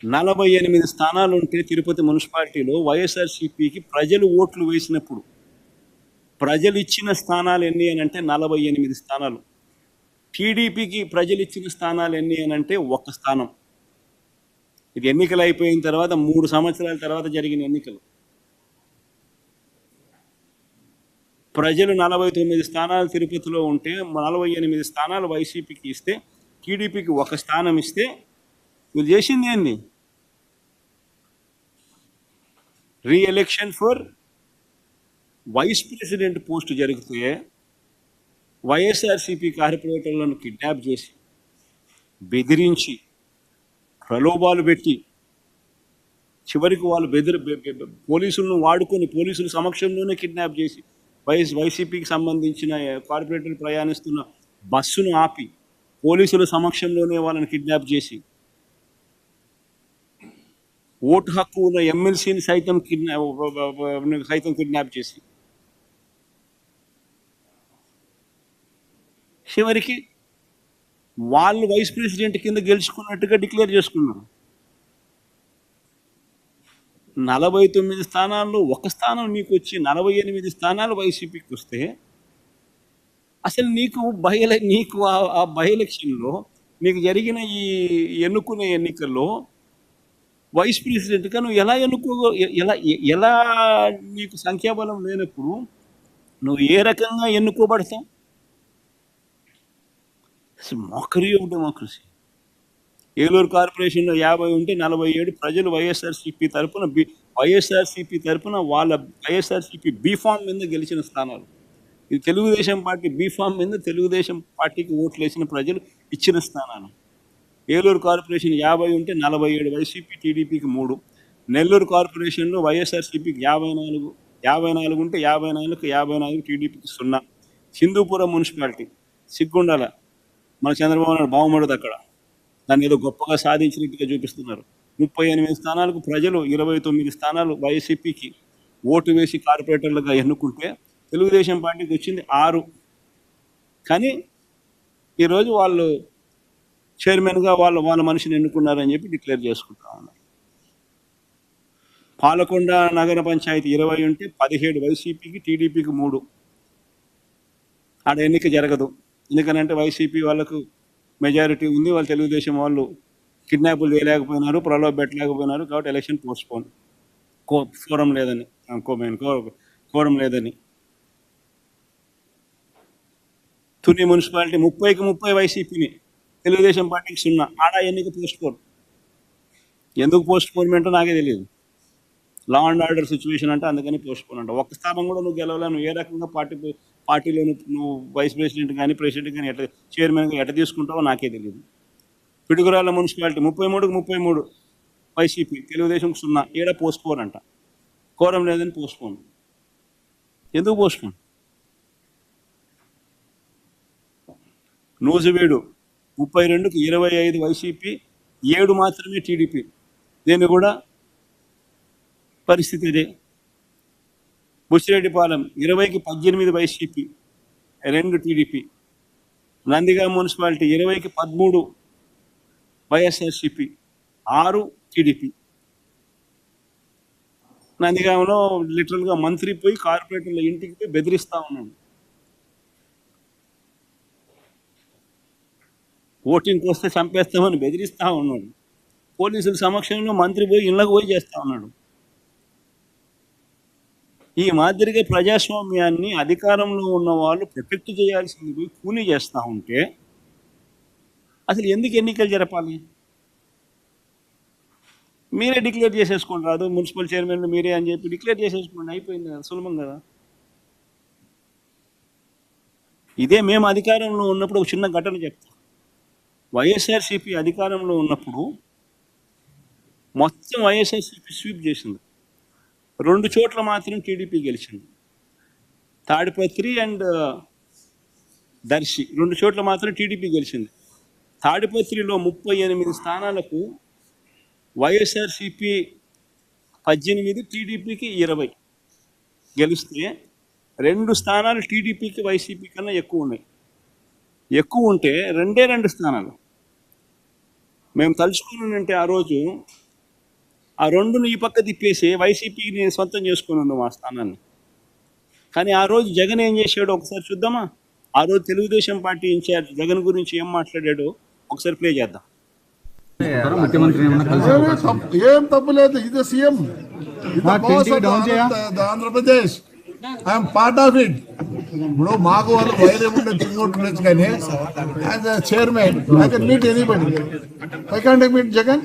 S1: 48 స్థానాలు ఉంటే తిరుపతి మున్సిపాలిటీలో వైఎస్ఆర్సీపీకి ప్రజలు ఓట్లు వేసినప్పుడు ప్రజలు ఇచ్చిన స్థానాలు ఎన్ని అని అంటే 48 స్థానాలు. టీడీపీకి ప్రజలు ఇచ్చిన స్థానాలు ఎన్ని అని అంటే 1 స్థానం. ఇది ఎన్నికలు అయిపోయిన తర్వాత 3 సంవత్సరాల తర్వాత జరిగిన ఎన్నికలు. ప్రజలు 49 స్థానాలు తిరుపతిలో ఉంటే 48 స్థానాలు వైసీపీకి ఇస్తే టీడీపీకి 1 స్థానం ఇస్తే మీరు చేసింది ఏంది? Reelection for vice president post జరిగితే వైఎస్ఆర్సీపీ కార్పొరేటర్లను కిడ్నాప్ చేసి బెదిరించి ప్రలోభాలు పెట్టి చివరికి వాళ్ళు పోలీసులను వాడుకొని పోలీసుల సమక్షంలోనే కిడ్నాప్ చేసి వైసీపీకి సంబంధించిన కార్పొరేటర్లు ప్రయాణిస్తున్న బస్సును ఆపి పోలీసుల సమక్షంలోనే వాళ్ళని కిడ్నాప్ చేసి ఓటు హక్కు ఉన్న ఎమ్మెల్సీని సైతం కిడ్నాప్ చేసి చివరికి వాళ్ళు వైస్ ప్రెసిడెంట్ కింద గెలుచుకున్నట్టుగా డిక్లేర్ చేసుకున్నారు. 49 స్థానాల్లో 1 స్థానం నీకు వచ్చి 48 స్థానాలు వైసీపీకి వస్తే అసలు నీకు ఆ బై ఎలక్షన్లో నీకు జరిగిన ఈ ఎన్నుకునే ఎన్నికల్లో వైస్ ప్రెసిడెంట్గా నువ్వు ఎలా నీకు సంఖ్యాబలం లేనప్పుడు నువ్వు ఏ రకంగా ఎన్నుకోబడతావు? Mockery of democracy. ఏలూరు కార్పొరేషన్లో 50 ఉంటే 47 ప్రజలు వైఎస్ఆర్సీపీ తరపున వాళ్ళ వైఎస్ఆర్సీపీ బీఫామ్ మీద గెలిచిన స్థానాలు. ఇది తెలుగుదేశం పార్టీ బీఫామ్ మీద తెలుగుదేశం పార్టీకి ఓట్లు వేసిన ప్రజలు ఇచ్చిన స్థానాలు. ఏలూరు కార్పొరేషన్ 50 ఉంటే 47 వైసీపీ, టీడీపీకి 3. నెల్లూరు కార్పొరేషన్లో వైఎస్ఆర్సీపీకి 54 ఉంటే 54 టీడీపీకి 0. హిందూపురం మున్సిపాలిటీ సిగ్గుండాల మన చంద్రబాబు నాయుడు బాగుమడదు అక్కడ, దాన్ని ఏదో గొప్పగా సాధించినట్టుగా చూపిస్తున్నారు. 38 స్థానాలకు ప్రజలు 29 స్థానాలు వైసీపీకి ఓటు వేసి కార్పొరేటర్లుగా ఎన్నుకుంటే తెలుగుదేశం పార్టీకి వచ్చింది 6. కానీ ఈరోజు వాళ్ళు చైర్మన్గా వాళ్ళ మనిషిని ఎన్నుకున్నారని చెప్పి డిక్లేర్ చేసుకుంటా ఉన్నారు. పాలకొండ నగర పంచాయతీ 20 ఉంటే 17 వైసీపీకి, టీడీపీకి 3. ఆడ ఎన్నిక జరగదు. ఎందుకనంటే వైసీపీ వాళ్ళకు మెజారిటీ ఉంది, వాళ్ళు తెలుగుదేశం వాళ్ళు కిడ్నాపులు చేయలేకపోయినారు, ప్రలోభ పెట్టలేకపోయినారు, కాబట్టి ఎలక్షన్ పోస్ట్పోన్. కోరం లేదని. తుని మున్సిపాలిటీ 30కి 30 వైసీపీని, తెలుగుదేశం పార్టీకి 0. ఆడ ఎన్నిక పోస్ట్పోన్. ఎందుకు పోస్ట్పోన్మెంటో నాకే తెలియదు. లా అండ్ ఆర్డర్ సిచ్యువేషన్ అంటే అందుకని పోస్ట్పోన్ అంట. 1 స్థానం కూడా నువ్వు గెలవలే. నువ్వు ఏ రకంగా పార్టీలో నువ్వు వైస్ ప్రెసిడెంట్ కానీ ప్రెసిడెంట్ కానీ చైర్మన్గా ఎట్లా తీసుకుంటావో నాకే తెలియదు. పిడుగురాళ్ళ మున్సిపాలిటీ 33కి 33 వైసీపీ, తెలుగుదేశంకి 0. ఏడ పోస్ట్పోన్ అంట. కోరం లేదని పోస్ట్పోన్. ఎందుకు పోస్ట్పోన్? నూజివీడు 32కి 25 వైసీపీ, 7 మాత్రమే టీడీపీ. దీన్ని కూడా పరిస్థితి ఇదే. బుచ్చిరెడ్డిపాలెం 20కి 18 వైసీపీ, 2 టీడీపీ. నందిగామ మున్సిపాలిటీ 20కి 13 వైఎస్ఆర్సీపీ, 6 టీడీపీ. నందిగామలో లిటరల్గా మంత్రి పోయి కార్పొరేటర్ల ఇంటికి పోయి బెదిరిస్తూ ఉన్నాడు. ఓటింగ్కి వస్తే చంపేస్తామని బెదిరిస్తూ ఉన్నాడు. పోలీసుల సమక్షంలో మంత్రి పోయి ఇళ్ళకు పోయి చేస్తూ ఉన్నాడు. ఈ మాదిరిగా ప్రజాస్వామ్యాన్ని అధికారంలో ఉన్న వాళ్ళు ప్రొటెక్ట్ చేయాల్సింది పోయి కూనీ చేస్తూ ఉంటే అసలు ఎందుకు ఎన్నికలు జరపాలి? మీరే డిక్లేర్ చేసేసుకోండి, రాదు మున్సిపల్ చైర్మన్లు మీరే అని చెప్పి డిక్లేర్ చేసేసుకోండి, అయిపోయింది కదా, సులభం కదా. ఇదే మేము అధికారంలో ఉన్నప్పుడు ఒక చిన్న ఘటన చెప్తాం. వైఎస్ఆర్సీపీ అధికారంలో ఉన్నప్పుడు మొత్తం వైఎస్ఆర్సీపీ స్వీప్ చేసింది. 2 చోట్ల మాత్రం టీడీపీ గెలిచింది. తాడిపత్రి అండ్ దర్శి 2 చోట్ల మాత్రం టీడీపీ గెలిచింది. తాడిపత్రిలో 38 స్థానాలకు వైఎస్ఆర్సీపీ 18, టీడీపీకి 20 గెలిస్తే 2 స్థానాలు టీడీపీకి వైసీపీ కన్నా ఎక్కువ ఉన్నాయి. ఎక్కువ ఉంటే 2 స్థానాలు మేము తలుచుకున్నానంటే ఆ రోజు ఆ 2ను ఈ పక్క తిప్పేసి వైసీపీని నేను సొంతం చేసుకున్నాను మా స్థానాన్ని. కానీ ఆ రోజు జగన్ ఏం చేశాడో ఒకసారి చూద్దామా? ఆ రోజు తెలుగుదేశం పార్టీ ఇన్ఛార్జ్ జగన్ గురించి ఏం మాట్లాడాడో ఒకసారి ప్లే చేద్దాం.
S2: ముఖ్యమంత్రి
S3: ఏం తప్పు లేదు. ఇది CM, Andhra Pradesh, I'm part of it. ఇప్పుడు మాకు వాళ్ళు వైరం ఉండే తింగొట్టు కానీ as a chairman I can meet anybody. I can't meet Jagan.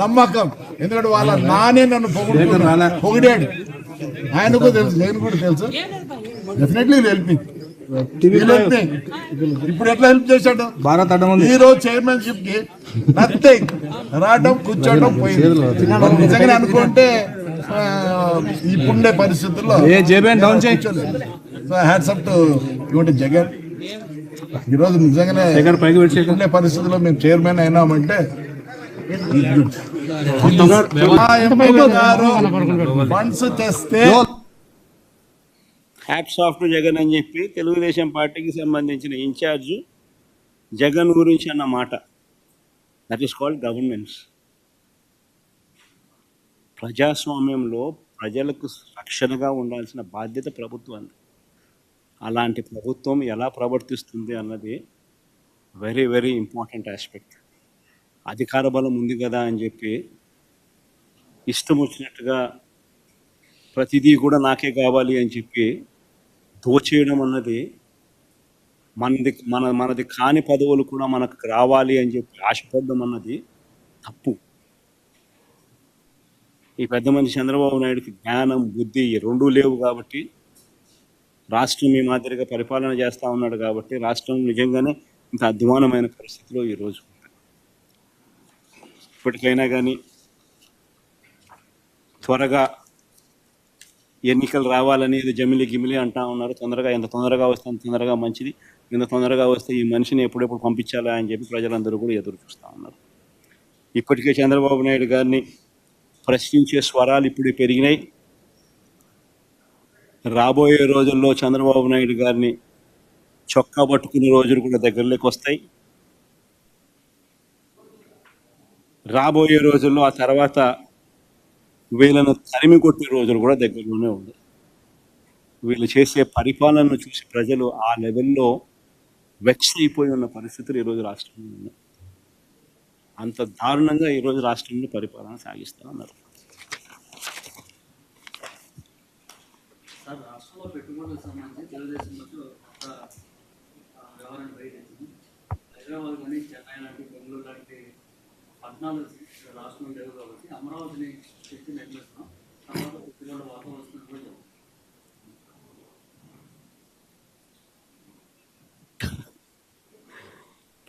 S3: నమ్మకం, ఎందుకంటే వాళ్ళ నానే నన్ను పొగిడాడు. ఆయనకు తెలుసు, నేను కూడా తెలుసు. Definitely help. ఇప్పుడు ఎట్లా హెల్ప్ చేశాడు? ఈ రోజు చైర్మన్షిప్ కి నథింగ్, రావడం కూర్చోవడం పోయింది. నిజంగా అనుకుంటే ఇప్పుడుండే పరిస్థితుల్లో హ్యాట్స్ అప్ టు జగన్. ఈరోజు నిజంగానే ఇప్పుడుండే పరిస్థితుల్లో మేము చైర్మన్ అయినామంటే ఫండ్స్ తెస్తే
S1: హ్యాట్స్ ఆఫ్ టు జగన్ అని చెప్పి తెలుగుదేశం పార్టీకి సంబంధించిన ఇన్ఛార్జ్ జగన్ గురించి అన్న మాట. That is called governance. ప్రజాస్వామ్యంలో ప్రజలకు రక్షణగా ఉండాల్సిన బాధ్యత ప్రభుత్వాన్ని. అలాంటి ప్రభుత్వం ఎలా ప్రవర్తిస్తుంది అన్నది వెరీ వెరీ ఇంపార్టెంట్ ఆస్పెక్ట్. అధికార బలం ఉంది కదా అని చెప్పి ఇష్టం వచ్చినట్టుగా ప్రతిదీ కూడా నాకే కావాలి అని చెప్పి దోచేయడం అన్నది, మనది కాని పదవులు కూడా మనకు రావాలి అని చెప్పి ఆశపడడం అన్నది తప్పు. ఈ పెద్ద మనిషి చంద్రబాబు నాయుడుకి జ్ఞానం, బుద్ధి రెండూ లేవు కాబట్టి రాష్ట్రం ఈ మాదిరిగా పరిపాలన చేస్తూ ఉన్నాడు కాబట్టి రాష్ట్రం నిజంగానే ఇంత అధ్వానమైన పరిస్థితిలో ఈరోజు. ఇప్పటికైనా కానీ త్వరగా ఎన్నికలు రావాలనేది జమిలి గిమిలి అంటా ఉన్నారు. ఎంత తొందరగా వస్తే అంత తొందరగా మంచిది. ఎంత తొందరగా వస్తే ఈ మనిషిని ఎప్పుడెప్పుడు పంపించాలా అని చెప్పి ప్రజలందరూ కూడా ఎదురు చూస్తూ ఉన్నారు. ఇప్పటికే చంద్రబాబు నాయుడు గారిని ప్రశ్నించే స్వరాలు ఇప్పుడు పెరిగినాయి. రాబోయే రోజుల్లో చంద్రబాబు నాయుడు గారిని చొక్కా పట్టుకునే రోజులు కూడా దగ్గరలోకి వస్తాయి. రాబోయే రోజుల్లో ఆ తర్వాత వీళ్ళను తరిమి కొట్టే రోజులు కూడా దగ్గరలోనే ఉంది. వీళ్ళు చేసే పరిపాలనను చూసి ప్రజలు ఆ లెవెల్లో వెక్స్ అయిపోయి ఉన్న పరిస్థితులు ఈరోజు రాష్ట్రంలో ఉన్నాయి. అంత దారుణంగా ఈరోజు రాష్ట్రంలో పరిపాలన సాగిస్తూ ఉన్నారు.
S2: రాష్ట్రంలో పెట్టుబడులకు సంబంధించి తెలుగుదేశం వ్యవహారం బయట హైదరాబాద్ కానీ చెన్నై లాంటి బెంగళూరు లాంటి 14 రాష్ట్రం లేవు కాబట్టి అమరావతిని శక్తి నిర్మిస్తున్నాం. తర్వాత పెట్టుబడుల వార్త వస్తుంది కూడా చెప్తాం.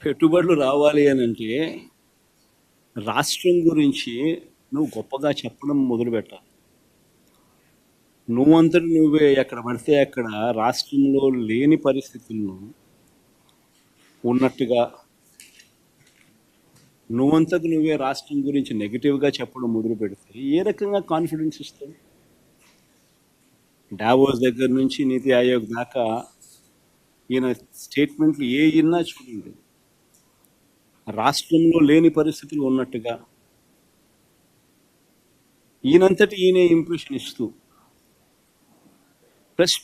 S1: పెట్టుబడులు రావాలి అని అంటే రాష్ట్రం గురించి నువ్వు గొప్పగా చెప్పడం మొదలుపెట్టాలి. నువ్వంతటి నువ్వే ఎక్కడ పడితే అక్కడ రాష్ట్రంలో లేని పరిస్థితులను ఉన్నట్టుగా నువ్వంతకు నువ్వే రాష్ట్రం గురించి నెగిటివ్గా చెప్పడం మొదలు పెడితే ఏ రకంగా కాన్ఫిడెన్స్ ఇస్తావు? డావోస్ దగ్గర నుంచి నీతి ఆయోగ్ దాకా ఈయన స్టేట్మెంట్లు ఏ ఇన్నా చూడండి, రాష్ట్రంలో లేని పరిస్థితులు ఉన్నట్టుగా ఈయనంతటి ఈయనే ఇంప్రెషన్ ఇస్తూ ప్లస్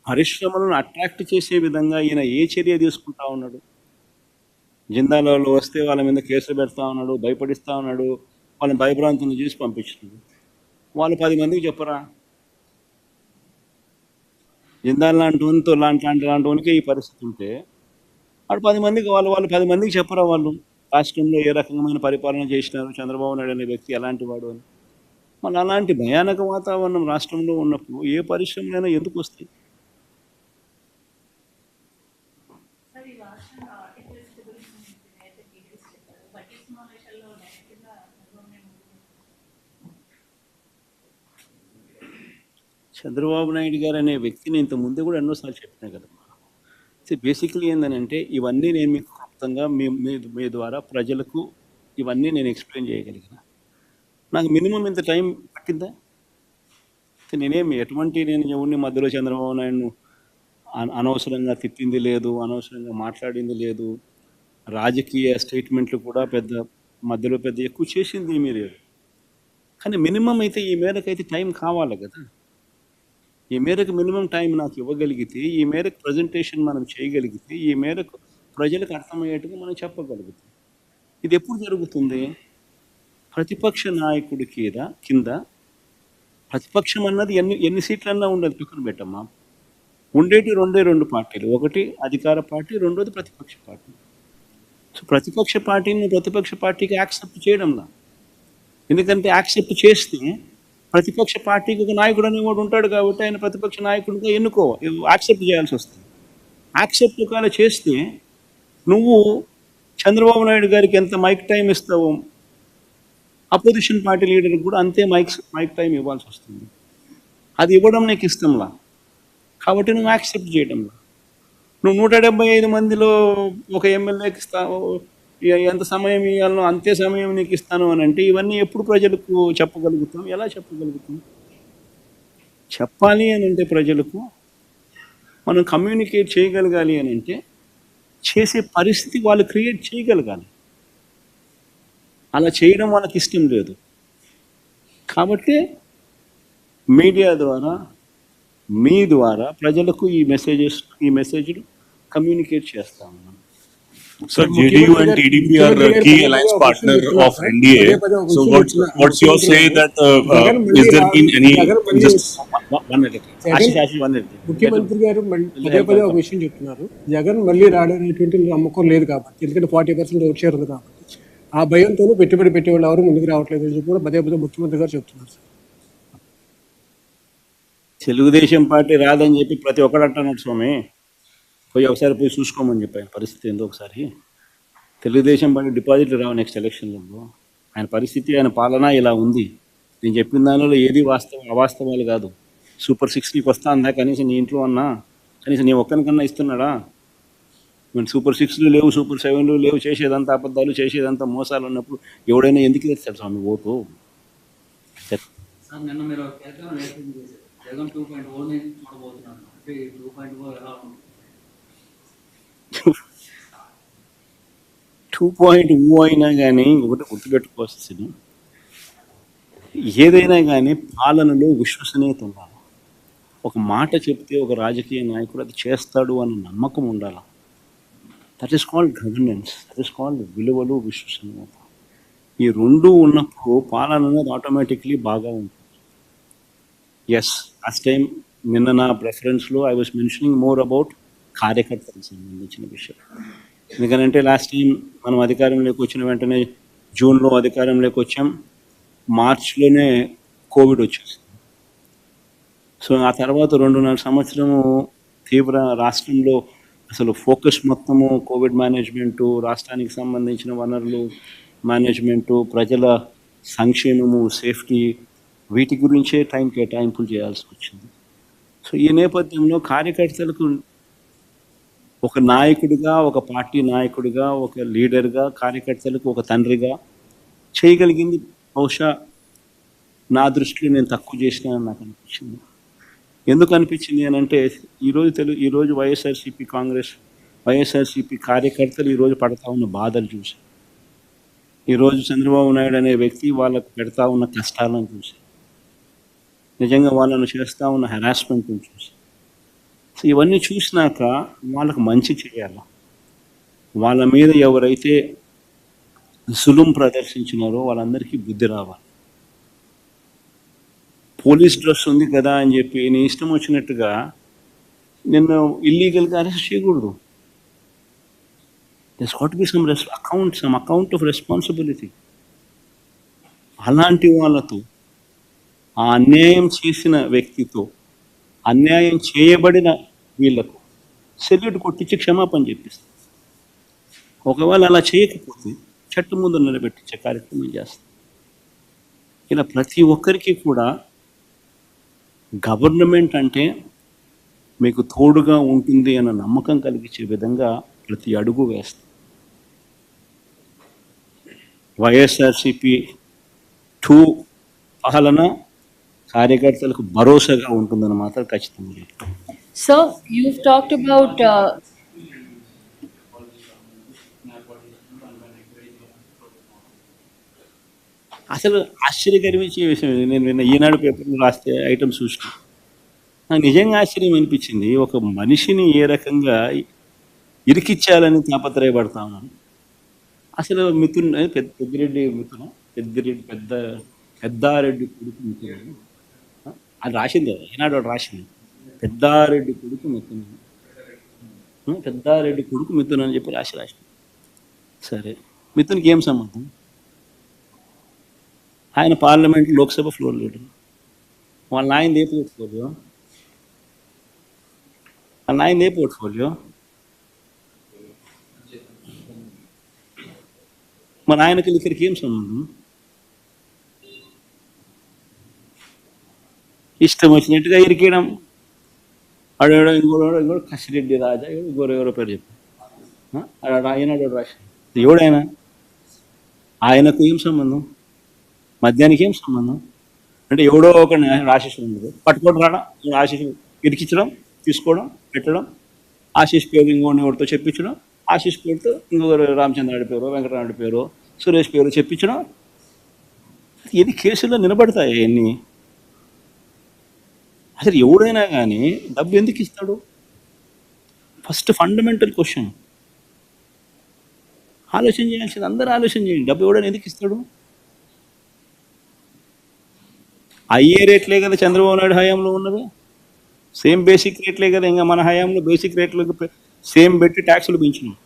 S1: పరిశ్రమలను అట్రాక్ట్ చేసే విధంగా ఈయన ఏ చర్య తీసుకుంటా ఉన్నాడు? జిందాలలో వస్తే వాళ్ళ మీద కేసులు పెడతా ఉన్నాడు, భయపడిస్తూ ఉన్నాడు, వాళ్ళని భయభ్రాంతులను చేసి పంపించినాడు. వాళ్ళు 10 మందికి చెప్పరా? జిందాల్ లాంటి ఈ పరిస్థితి ఉంటే వాడు 10 మందికి వాళ్ళు 10 మందికి చెప్పరా వాళ్ళు రాష్ట్రంలో ఏ రకమైన పరిపాలన చేసినారు, చంద్రబాబు నాయుడు అనే వ్యక్తి ఎలాంటి వాడు అని? మళ్ళీ అలాంటి భయానక వాతావరణం రాష్ట్రంలో ఉన్నప్పుడు ఏ పరిశ్రమలైనా ఎందుకు వస్తాయి? చంద్రబాబు నాయుడు గారు అనే వ్యక్తిని ఇంత ముందు కూడా ఎన్నోసార్లు చెప్పినా కదమ్మా. బేసిక్లీ ఏంటంటే ఇవన్నీ నేను మీకు క్లుప్తంగా మీ ద్వారా ప్రజలకు ఇవన్నీ నేను ఎక్స్ప్లెయిన్ చేయగలిగిన. నాకు మినిమం ఇంత టైం పట్టిందా? నేనేమి నేను ఎవరిని మధ్యలో చంద్రబాబు నాయుడును అనవసరంగా తిట్టింది లేదు, అనవసరంగా మాట్లాడింది లేదు, రాజకీయ స్టేట్మెంట్లు కూడా మధ్యలో ఎక్కువ చేసింది ఏమీ లేదు. కానీ మినిమం అయితే ఈ మేరకు అయితే టైం కావాలి కదా. ఈ మేరకు మినిమం టైం నాకు ఇవ్వగలిగితే, ఈ మేరకు ప్రజెంటేషన్ మనం చేయగలిగితే, ఈ మేరకు ప్రజలకు అర్థమయ్యేట్టుగా మనం చెప్పగలుగుతాం. ఇది ఎప్పుడు జరుగుతుంది? ప్రతిపక్ష నాయకుడి కింద ప్రతిపక్షం అన్నది ఎన్ని సీట్లన్నా ఉండదు, పక్కన పెట్టమ్మా. ఉండేటి రెండు పార్టీలు, ఒకటి అధికార పార్టీ, రెండోది ప్రతిపక్ష పార్టీ. సో ప్రతిపక్ష పార్టీకి యాక్సెప్ట్ చేయడంలా. ఎందుకంటే యాక్సెప్ట్ చేస్తే ప్రతిపక్ష పార్టీకి ఒక నాయకుడు అనేవాడు ఉంటాడు కాబట్టి ఆయన ప్రతిపక్ష నాయకుడిగా యాక్సెప్ట్ చేయాల్సి వస్తుంది. యాక్సెప్ట్ ఒకవేళ చేస్తే నువ్వు చంద్రబాబు నాయుడు గారికి ఎంత మైక్ టైం ఇస్తావో అపోజిషన్ పార్టీ లీడర్కి కూడా అంతే మైక్ టైం ఇవ్వాల్సి వస్తుంది. అది ఇవ్వడం నీకు ఇష్టంలా కాబట్టి నువ్వు యాక్సెప్ట్ చేయడంలా. నువ్వు 175 మందిలో ఒక ఎమ్మెల్యేకి ఎంత సమయం ఇవ్వాలనో అంతే సమయం నీకు ఇస్తాను అని అంటే ఇవన్నీ ఎప్పుడు ప్రజలకు చెప్పగలుగుతాం? ఎలా చెప్పగలుగుతాం? చెప్పాలి అని అంటే ప్రజలకు మనం కమ్యూనికేట్ చేయగలగాలి అని అంటే చేసే పరిస్థితి వాళ్ళు క్రియేట్ చేయగలగాలి. అలా చేయడం వాళ్ళకి ఇష్టం లేదు కాబట్టి మీడియా ద్వారా మీ ద్వారా ప్రజలకు ఈ మెసేజ్లు కమ్యూనికేట్ చేస్తాం.
S4: Sir, JDU and TDP are key alliance partner of NDA. So what's your say that is there been any just
S5: ముఖ్యమంత్రి గారు పదే ఒక విషయం చెప్తున్నారు, జగన్ మళ్ళీ రావడానికి నమ్మకం లేదు కాబట్టి, ఎందుకంటే 40% ఓట్ షేర్ ఉంది కాబట్టి ఆ భయంతోనే పెట్టుబడి పెట్టేవాళ్ళు ఎవరు ముందుకు రావట్లేదు అని చెప్పి కూడా పదే ముఖ్యమంత్రి గారు చెప్తున్నారు. సార్
S1: తెలుగుదేశం పార్టీ రాదని చెప్పి ప్రతి ఒక్కడు అంటున్నాడు స్వామి. ఒకసారి పోయి చూసుకోమని చెప్పాను పరిస్థితి ఏందో ఒకసారి. తెలుగుదేశం పార్టీ డిపాజిట్లు రావు నెక్స్ట్ ఎలక్షన్లో. ఆయన పరిస్థితి, ఆయన పాలన ఇలా ఉంది. నేను చెప్పిన దానిలో ఏది అవాస్తవాలు కాదు. సూపర్ 6 నీకు వస్తా అందా? కనీసం నీ ఇంట్లో అన్నా కనీసం నీ ఒక్కరికన్నా ఇస్తున్నాడా? సూపర్ 6లు లేవు, సూపర్ 7లు లేవు, చేసేదంతా అబద్ధాలు, చేసేదంతా మోసాలు ఉన్నప్పుడు ఎవడైనా ఎందుకు వేస్తాడు స్వామి ఓటు?
S2: సార్ నిన్న మీరు జగన్ 2.0 చూడబోతున్నాను అంటే 2.0 ఎలా ఉంది?
S1: 2.0 అయినా కానీ ఒకటి గుర్తుపెట్టుకోవాల్సింది, ఏదైనా కానీ పాలనలో విశ్వసనీయత ఉండాలి. ఒక మాట చెప్తే ఒక రాజకీయ నాయకుడు అది చేస్తాడు అన్న నమ్మకం ఉండాలి. That is called governance, that is called విలువలు, విశ్వసనీయత. ఈ రెండు ఉన్నప్పుడు పాలన అనేది ఆటోమేటిక్లీ బాగా ఉంటుంది. ఎస్, లాస్ట్ టైం నిన్న నా ప్రెఫరెన్స్లో I was mentioning more about కార్యకర్తలకు సంబంధించిన విషయం. ఎందుకంటే లాస్ట్ టైం మనం అధికారంలోకి వచ్చిన వెంటనే జూన్లో అధికారంలోకి వచ్చాం, మార్చ్లోనే కోవిడ్ వచ్చేసింది. సో ఆ తర్వాత 2.5 సంవత్సరము తీవ్ర రాష్ట్రంలో అసలు ఫోకస్ మొత్తము కోవిడ్ మేనేజ్మెంటు, రాష్ట్రానికి సంబంధించిన వనరులు మేనేజ్మెంటు, ప్రజల సంక్షేమము, సేఫ్టీ, వీటి గురించే కేటాయింపులు చేయాల్సి వచ్చింది. సో ఈ నేపథ్యంలో కార్యకర్తలకు ఒక నాయకుడిగా, ఒక పార్టీ నాయకుడిగా, ఒక లీడర్గా, కార్యకర్తలకు ఒక తండ్రిగా చేయగలిగింది బహుశా నా దృష్టిలో నేను తక్కువ చేసినానని నాకు అనిపించింది. ఎందుకు అనిపించింది అని అంటే ఈరోజు వైఎస్ఆర్సీపీ కార్యకర్తలు ఈరోజు పడతా ఉన్న బాధలు చూసి, ఈరోజు చంద్రబాబు నాయుడు అనే వ్యక్తి వాళ్ళకు పెడతా ఉన్న కష్టాలను చూసి, నిజంగా వాళ్ళను చేస్తూ ఉన్న హెరాస్మెంట్ని చూసి, సో ఇవన్నీ చూసినాక వాళ్ళకు మంచి చేయాలి. వాళ్ళ మీద ఎవరైతే జులుం ప్రదర్శించినారో వాళ్ళందరికీ బుద్ధి రావాలి. పోలీస్ డ్రెస్ ఉంది కదా అని చెప్పి నీ ఇష్టం వచ్చినట్టుగా నిన్ను ఇల్లీగల్గా అరెస్ట్ చేయకూడదు. There's got to be some account of responsibility. అలాంటి వాళ్ళతో, ఆ అన్యాయం చేసిన వ్యక్తితో, అన్యాయం చేయబడిన వీళ్లకు సెల్యూట్ కొట్టించి క్షమాపణ చెప్పిస్తాం. ఒకవేళ అలా చేయకపోతే చట్టం ముందు నిలబెట్టించే కార్యక్రమం చేస్తాం. ఇలా ప్రతి ఒక్కరికి కూడా గవర్నమెంట్ అంటే మీకు తోడుగా ఉంటుంది అన్న నమ్మకం కలిగించే విధంగా ప్రతి అడుగు వేస్తాం. వైఎస్ఆర్సిపి 2 పాలన కార్యకర్తలకు భరోసాగా ఉంటుందని మాత్రం ఖచ్చితంగా చెప్తాను.
S6: Sir, you've talked about
S1: అసలు ఆశ్చర్యకరమించే విషయం ఇది. నేను నిన్న ఈనాడు పేపర్లో రాస్తే ఐటమ్ చూసిన నాకు నిజంగా ఆశ్చర్యం అనిపించింది. ఒక మనిషిని ఏ రకంగా ఇరికిచ్చాలని తాపత్రయపడతా ఉన్నాను. అసలు మిథున్ పెద్దిరెడ్డి మిథున పెద్దారెడ్డి కొడుకు మిథున అది రాసింది కదా, ఈనాడు వాడు రాసింది. పెద్దారెడ్డి కొడుకు మిథున, పెద్దారెడ్డి కొడుకు మిథున అని చెప్పి రాసింది. సరే, మిథున్కి ఏం సంబంధం? ఆయన పార్లమెంట్ లోక్సభ ఫ్లోర్ లీడర్. వాళ్ళ నాయనది ఏ పోర్ట్ఫోలియో? వాళ్ళ నాయనది ఏ పోర్ట్ఫోలియో? మన ఆయనకి ఇక్కడికి ఏం సంబంధం? ఇష్టం వచ్చినట్టుగా ఇరికేయడం. ఆడేవాడో ఇంకోటి కసిరెడ్డి రాజా, ఎవరో పేరు చెప్పి ఆయనాడు రాసి ఎవడైనా ఆయనకు ఏం సంబంధం? మద్యానికి ఏం సంబంధం? అంటే ఎవడో ఒక ఆశీస్సు ఉండదు, పట్టుకోవడం రావడం, ఆశీస్సు ఇరికించడం, తీసుకోవడం, పెట్టడం, ఆశీష్ పేరు ఇంకోటి ఎవరితో చెప్పించడం, ఆశీష్ పేరుతో ఇంకొకరు రామచంద్రాడి పేరు, వెంకటరాముడి పేరు, సురేష్ పేరు చెప్పించడం. ఇది కేసుల్లో నిలబడతాయి ఎన్ని? అసలు ఎవడైనా కానీ డబ్బు ఎందుకు ఇస్తాడు? ఫస్ట్ ఫండమెంటల్ క్వశ్చన్ ఆలోచన చేయాల్సింది. అందరూ ఆలోచన చేయండి. డబ్బు ఎవడైనా ఎందుకు ఇస్తాడు? అయ్యే రేట్లే కదా చంద్రబాబు నాయుడు హయాంలో ఉన్నది. సేమ్ బేసిక్ రేట్లే కదా. ఇంకా మన హయాంలో బేసిక్ రేట్లకు సేమ్ పెట్టి ట్యాక్సులు పెంచినాం.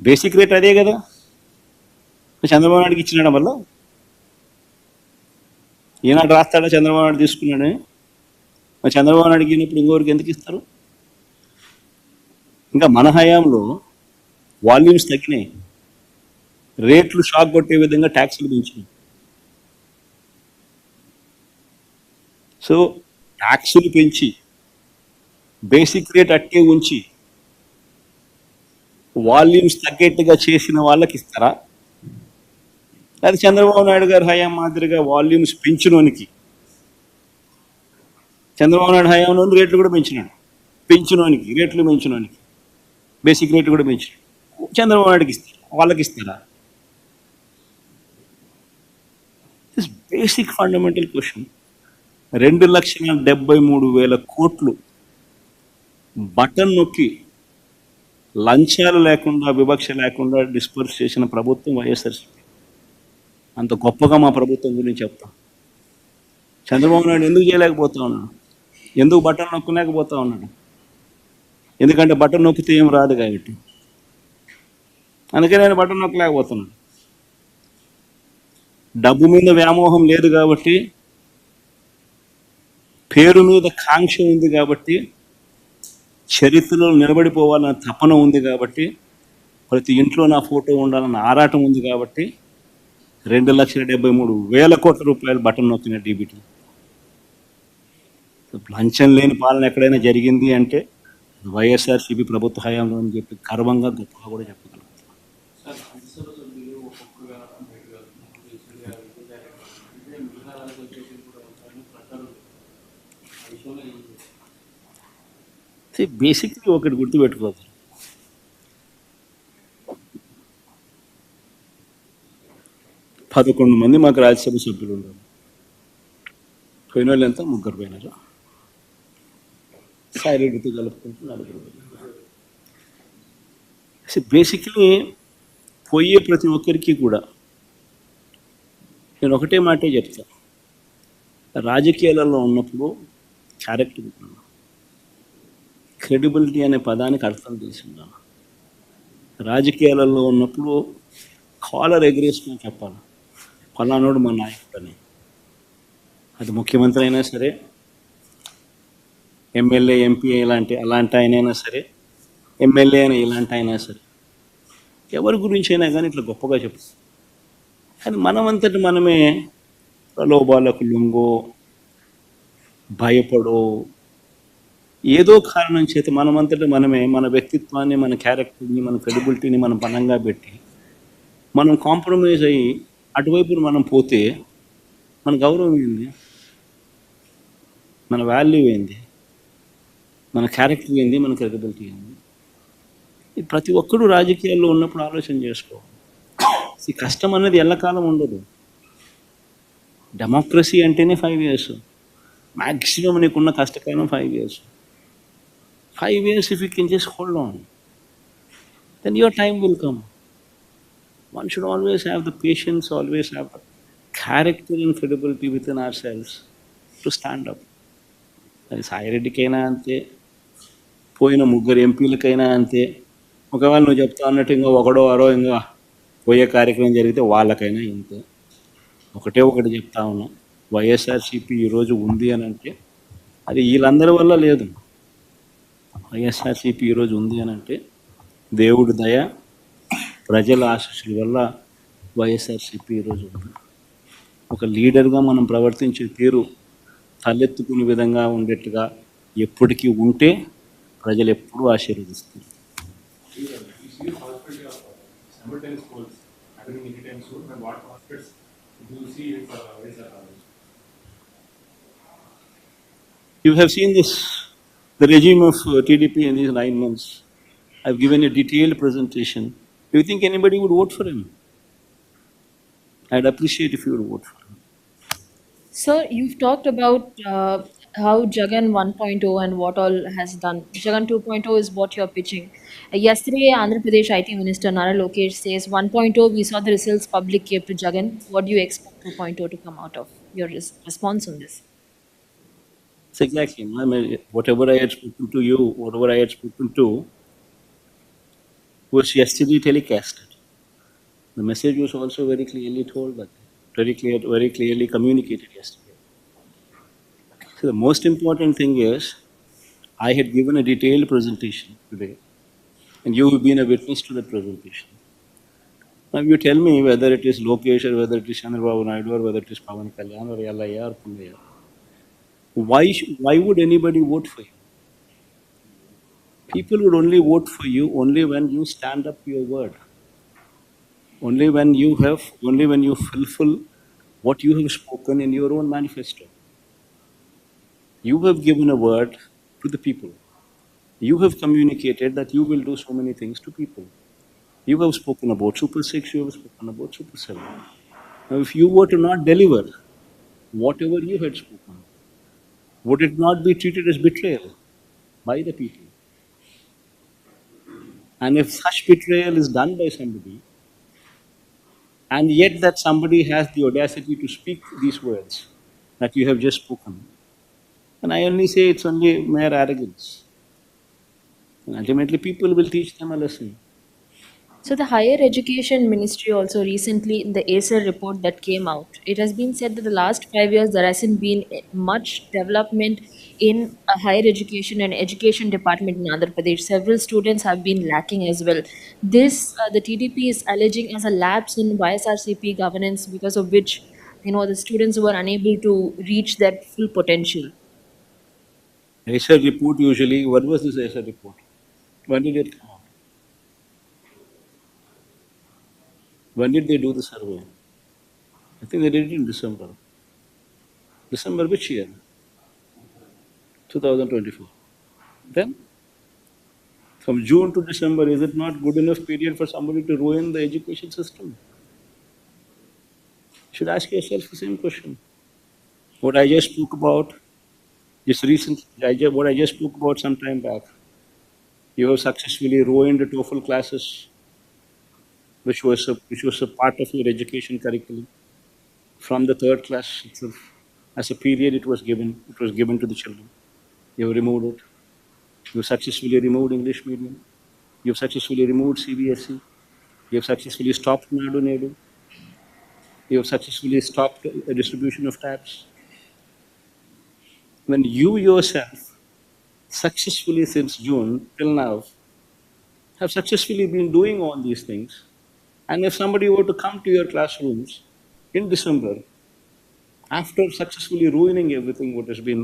S1: బేసిక్ రేట్ అదే కదా. చంద్రబాబు నాయుడుకి ఇచ్చినడం వల్ల ఈనాడు రాస్తాడా చంద్రబాబు నాయుడు తీసుకున్నాడని? మరి చంద్రబాబు నాయుడుకి ఇచ్చినప్పుడు ఇంకోరికి ఎందుకు ఇస్తారు? ఇంకా మన హయాంలో వాల్యూమ్స్ తగ్గినాయి, రేట్లు షాక్ కొట్టే విధంగా ట్యాక్సులు పెంచినాయి. సో ట్యాక్సులు పెంచి బేసిక్ రేట్ అట్టే ఉంచి వాల్యూమ్స్ తగ్గేట్టుగా చేసిన వాళ్ళకి ఇస్తారా? అది చంద్రబాబు నాయుడు గారి హయాం మాదిరిగా వాల్యూమ్స్ పెంచినోనికి, చంద్రబాబు నాయుడు హయాంలో రేట్లు కూడా పెంచినోనికి రేట్లు పెంచినోనికి బేసిక్ రేట్లు కూడా పెంచినాడు. చంద్రబాబు నాయుడుకి ఇస్తారు, వాళ్ళకి ఇస్తారా? This basic fundamental question. 2,73,000 కోట్లు బటన్ నొక్కి లంచాలు లేకుండా, వివక్ష లేకుండా డిస్పర్స్ చేసిన ప్రభుత్వం వైఎస్ఆర్సీపీ. అంత గొప్పగా మా ప్రభుత్వం గురించి చెప్తాం. చంద్రబాబు నాయుడు ఎందుకు చేయలేకపోతా ఉన్నాడు? ఎందుకు బటన్ నొక్కలేకపోతా ఉన్నాడు? ఎందుకంటే బటన్ నొక్కితే ఏం రాదు కాబట్టి. అందుకే నేను బటన్ నొక్కలేకపోతున్నాను. డబ్బు మీద వ్యామోహం లేదు కాబట్టి, పేరు మీద కాంక్ష ఉంది కాబట్టి, చరిత్రలో నిలబడిపోవాలన్న తపన ఉంది కాబట్టి, ప్రతి ఇంట్లో నా ఫోటో ఉండాలన్న ఆరాటం ఉంది కాబట్టి 2,73,000 కోట్ల రూపాయలు బటన్ నొక్కిన డీబీటీ. లంచం లేని పాలన ఎక్కడైనా జరిగింది అంటే వైఎస్ఆర్సీపీ ప్రభుత్వ హయాంలో అని చెప్పి గర్వంగా గొప్పగా కూడా చెప్పగలుగుతాం. బేసిక్లీ ఒకటి గుర్తుపెట్టుకోవచ్చు. పదకొండు మంది మాకు రాజ్యసభ సభ్యులు ఉన్నారు. పోయిన వాళ్ళు ఎంత? 3 పోయినారు. సాయిరెడ్డితో కలుపుకుంటూ 4 పోయినారు. బేసిక్లీ పోయే ప్రతి ఒక్కరికి కూడా నేను ఒకటే మాటే చెప్తా. రాజకీయాలలో ఉన్నప్పుడు క్యారెక్టర్ ఉన్నాను, క్రెడిబిలిటీ అనే పదానికి అర్థం తెలిసిందాను. రాజకీయాలలో ఉన్నప్పుడు కాలర్ ఎగరేసుకొని చెప్పాలి, ఫలానోడు మా నాయకుడు అని. అది ముఖ్యమంత్రి అయినా సరే, ఎమ్మెల్యే, ఎంపీ అలాంటి ఆయనైనా సరే, ఎమ్మెల్యే అయినా ఇలాంటి అయినా సరే, ఎవరి గురించి అయినా కానీ ఇట్లా గొప్పగా చెప్తాం. కానీ మనమంతటి మనమే ప్రలోభాలకు లొంగో, భయపడో, ఏదో కారణం చేత మనమంతటా మనమే మన వ్యక్తిత్వాన్ని, మన క్యారెక్టర్ని, మన క్రెడిబిలిటీని మనం పణంగా పెట్టి మనం కాంప్రమైజ్ అయ్యి అటువైపు మనం పోతే మన గౌరవం ఏంది, మన వాల్యూ ఏంది, మన క్యారెక్టర్ ఏంది, మన క్రెడిబిలిటీ ఏంది? ఇది ప్రతి ఒక్కరూ రాజకీయాల్లో ఉన్నప్పుడు ఆలోచన చేసుకోవాలి. ఈ కష్టం అనేది ఎల్లకాలం ఉండదు. డెమోక్రసీ అంటేనే 5 years. మ్యాక్సిమం నీకున్న కష్టకాలం 5 years. 5 years if you can just hold on, then your time will come. One should always have the patience, always have the character and credibility within ourselves to stand up. అది సాయిరెడ్డికైనా అంతే, పోయిన 3 ఎంపీలకైనా అంతే. ఒకవేళ నువ్వు చెప్తా అన్నట్టు ఇంకా ఒకడో అరో ఇంకా పోయే కార్యక్రమం జరిగితే వాళ్ళకైనా ఇంతే. ఒకటి చెప్తా ఉన్నా, వైఎస్ఆర్సీపీ ఈరోజు ఉంది అని అంటే అది వీళ్ళందరి వల్ల లేదు. వైఎస్ఆర్సీపీ ఈరోజు ఉంది అని అంటే దేవుడి దయ, ప్రజల ఆశీస్సుల వల్ల వైఎస్ఆర్సీపీ ఈరోజు ఉంది. ఒక లీడర్గా మనం ప్రవర్తించే తీరు తలెత్తుకునే విధంగా ఉండేట్టుగా ఎప్పటికీ ఉంటే ప్రజలు ఎప్పుడూ ఆశీర్వదిస్తారు.
S7: Simultaneous polls happening anytime soon, and what prospects do you see for Vaisar?
S1: You have seen this, the regime of TDP in these 9 months. I've given a detailed presentation. Do you think anybody would vote for him? I'd appreciate if you would vote for him.
S6: Sir, you've talked about how Jagan 1.0 and what all has done. Jagan 2.0 is what you're pitching. Yesterday, Andhra Pradesh IT Minister Nara Lokesh says 1.0, we saw the results public gave to Jagan. What do you expect 2.0 to come out of? Your response on this?
S1: It's exactly. I mean, whatever I had spoken to you, whatever I had spoken to, was yesterday telecasted. The message was also very clearly told, but very clearly communicated yesterday. So the most important thing is, I had given a detailed presentation today, and you have been a witness to that presentation. Now you tell me whether it is Lokesh or whether it is Chandrababu Naidu or whether it is Pawan Kalyan or Yallaya or Punnaya. Why would anybody vote for you? People would only vote for you only when you stand up your word. Only when you fulfill what you have spoken in your own manifesto. You have given a word to the people. You have communicated that you will do so many things to people. You have spoken about Super 6, you have spoken about Super 7. Now, if you were to not deliver whatever you had spoken, would it not be treated as betrayal by the people? And if such betrayal is done by somebody, and yet that somebody has the audacity to speak these words that you have just spoken, and I only say it's only mere arrogance. And ultimately, people will teach them a lesson.
S6: So the Higher Education Ministry also recently, in the Acer report that came out, it has been said that the last 5 years there hasn't been much development in a higher education and education department in Andhra Pradesh. Several students have been lacking as well. This, the TDP is alleging as a lapse in YSRCP governance, because of which, the students were unable to reach their full potential.
S1: Acer report usually, what was this Acer report? When did it come out? When did they do the survey? I think they did it in December. December which year? 2024. Then, from June to December, is it not good enough period for somebody to ruin the education system? You should ask yourself the same question. What I just spoke about, what I just spoke about some time back, you have successfully ruined the TOEFL classes, which was a part of your education curriculum. From the 3rd class itself, as a period it was given to the children. You have removed it. You have successfully removed English medium. You have successfully removed CBSE. You have successfully stopped Nadu Nedu. You have successfully stopped a distribution of tabs. When you yourself, successfully since June till now, have successfully been doing all these things, and if somebody were to come to your classrooms in December after successfully ruining everything what has been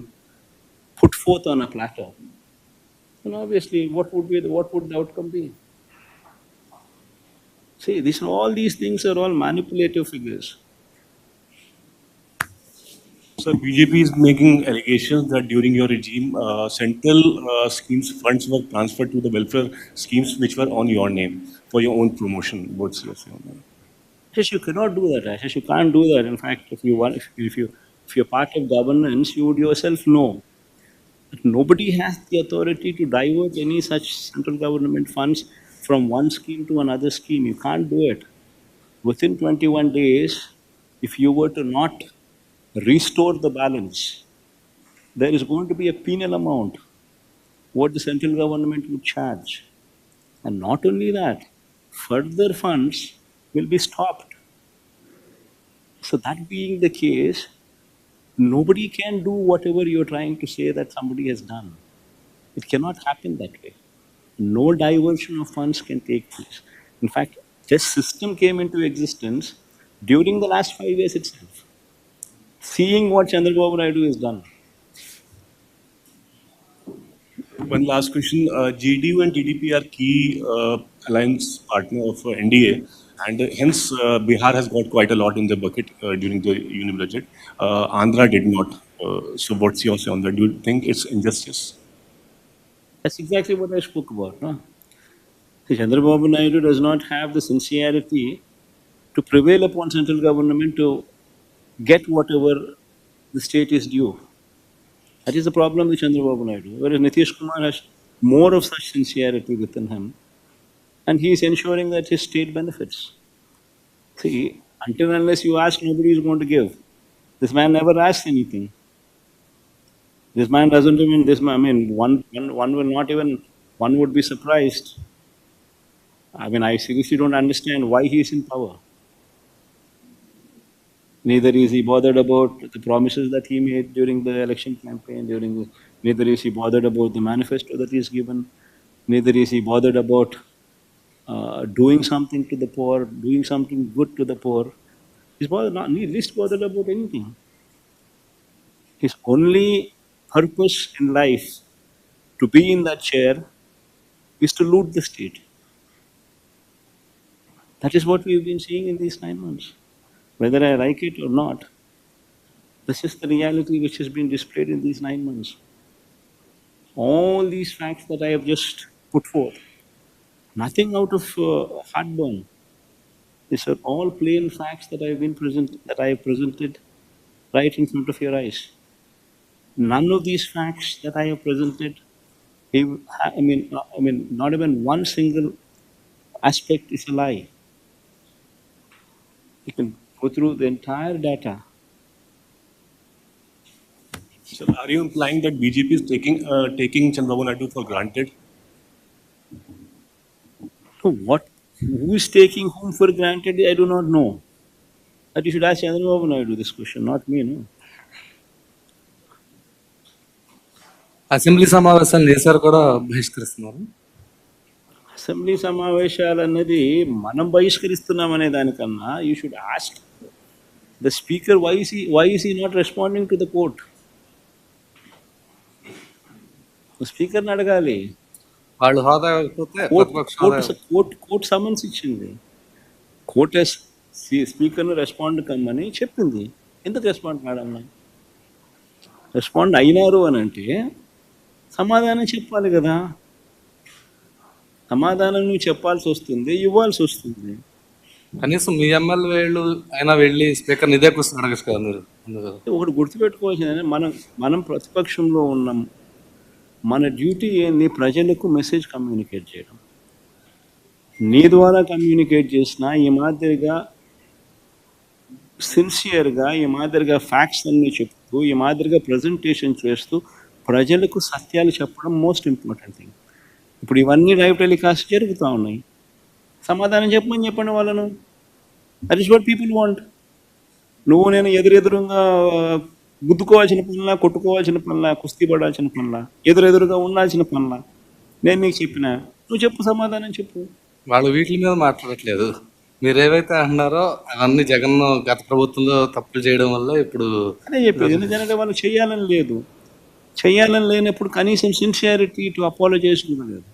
S1: put forth on a platter, then obviously what would the outcome be? See, all these things are all manipulative figures.
S4: So BJP is making allegations that during your regime, central schemes funds were transferred to the welfare schemes which were on your name for your own promotion. What's your say on that?
S1: Ashish, you cannot do that. Ashish, you can't do that. In fact, if you're part of governance, you would yourself know that nobody has the authority to divert any such central government funds from one scheme to another scheme. You can't do it. Within 21 days, if you were to not restore the balance, there is going to be a penal amount what the central government would charge. And not only that, further funds will be stopped. So that being the case, nobody can do whatever you're trying to say that somebody has done. It cannot happen that way. No diversion of funds can take place. In fact, this system came into existence during the last 5 years itself. Seeing what Chandrababu Naidu has done.
S4: One last question. JDU and TDP are key alliance partner of NDA, and hence Bihar has got quite a lot in the bucket during the union budget. Andhra did not. So what's your say on that? Do you think it's injustice?
S1: That's exactly what I spoke about. No? See, Chandrababu Naidu does not have the sincerity to prevail upon central government to get whatever the state is due. That is the problem with Chandrababu Naidu. Whereas Nitish Kumar has more of such sincerity within him, and he is ensuring that his state benefits. See, until unless you ask, nobody is going to give. This man never asks anything. This man doesn't even, one will not even, one would be surprised. I seriously don't understand why he is in power. Neither is he bothered about the promises that he made during the election campaign, neither is he bothered about the manifesto that he has given, neither is he bothered about doing something to the poor, doing something good to the poor. He's least bothered about anything. His only purpose in life to be in that chair is to loot the state. That is what we've been seeing in these 9 months. Whether I like it or not, this is the reality which has been displayed in these 9 months. All these facts that I have just put forth, nothing out of heartburn. These are all plain facts that I have presented right in front of your eyes. None of these facts that I have presented, not even one single aspect is a lie. You can go through the entire data.
S4: So are you implying that BJP is taking Chandrababu Naidu for granted?
S1: So who is taking whom for granted, I do not know. But you should ask Chandrababu Naidu this question, not me, no?
S8: Assembly సమావేశాలు నేసారు కూడా బహిష్కరిస్తున్నారు.
S1: Assembly సమావేశాలు అన్నది మనం బహిష్కరిస్తున్నామనే దానికన్నా you should ask the speaker why is he not responding to the court. స్పీకర్ని అడగాలి.
S8: వాళ్ళు హోదా ఇవ్వకపోతే ప్రతిపక్ష హోదా
S1: కోర్టు సమన్స్ ఇచ్చింది. కోర్టు స్పీకర్ను రెస్పాండ్ కమ్మని చెప్పింది. ఎందుకు రెస్పాండ్ కాడన్నా? రెస్పాండ్ అయినారు అని అంటే సమాధానం చెప్పాలి కదా. సమాధానం నువ్వు చెప్పాల్సి వస్తుంది, ఇవ్వాల్సి వస్తుంది.
S8: కనీసం మీ ఎమ్మెల్యేలు అయినా వెళ్ళి స్పీకర్ ఇదే క్వశ్చన్ అడగచ్చు కదా మీరు.
S1: ఒకటి గుర్తుపెట్టుకోవాల్సింది, మనం ప్రతిపక్షంలో ఉన్నాం. మన డ్యూటీ ఏంది? ప్రజలకు మెసేజ్ కమ్యూనికేట్ చేయడం. నీ ద్వారా కమ్యూనికేట్ చేసినా ఈ మాదిరిగా సిన్సియర్గా, ఈ మాదిరిగా ఫ్యాక్ట్స్ అన్నీ చెప్తూ, ఈ మాదిరిగా ప్రజెంటేషన్ చేస్తూ ప్రజలకు సత్యాలు చెప్పడం మోస్ట్ ఇంపార్టెంట్ థింగ్. ఇప్పుడు ఇవన్నీ లైవ్ టెలికాస్ట్ జరుగుతూ ఉన్నాయి. సమాధానం చెప్పండి వాళ్ళను. That is what people want. నువ్వు నేను ఎదురుగా గుద్దుకోవాల్సిన పనులా, కొట్టుకోవాల్సిన పనులా, కుస్తీ పడాల్సిన పనులా, ఎదురుగా ఉండాల్సిన పనులా నేను నీకు చెప్పినా, నువ్వు చెప్పు, సమాధానం చెప్పు.
S8: వాళ్ళు వీటి మీద మాట్లాడట్లేదు. మీరేవైతే అంటున్నారో అవన్నీ జగన్ గత ప్రభుత్వంలో తప్పులు చేయడం వల్ల ఇప్పుడు
S1: అదే చెప్పేది. ఎందుకంటే వాళ్ళు చేయాలని లేదు. చేయాలని లేనప్పుడు కనీసం సిన్సియారిటీ టు అపాలజైజ్ కూడా లేదు.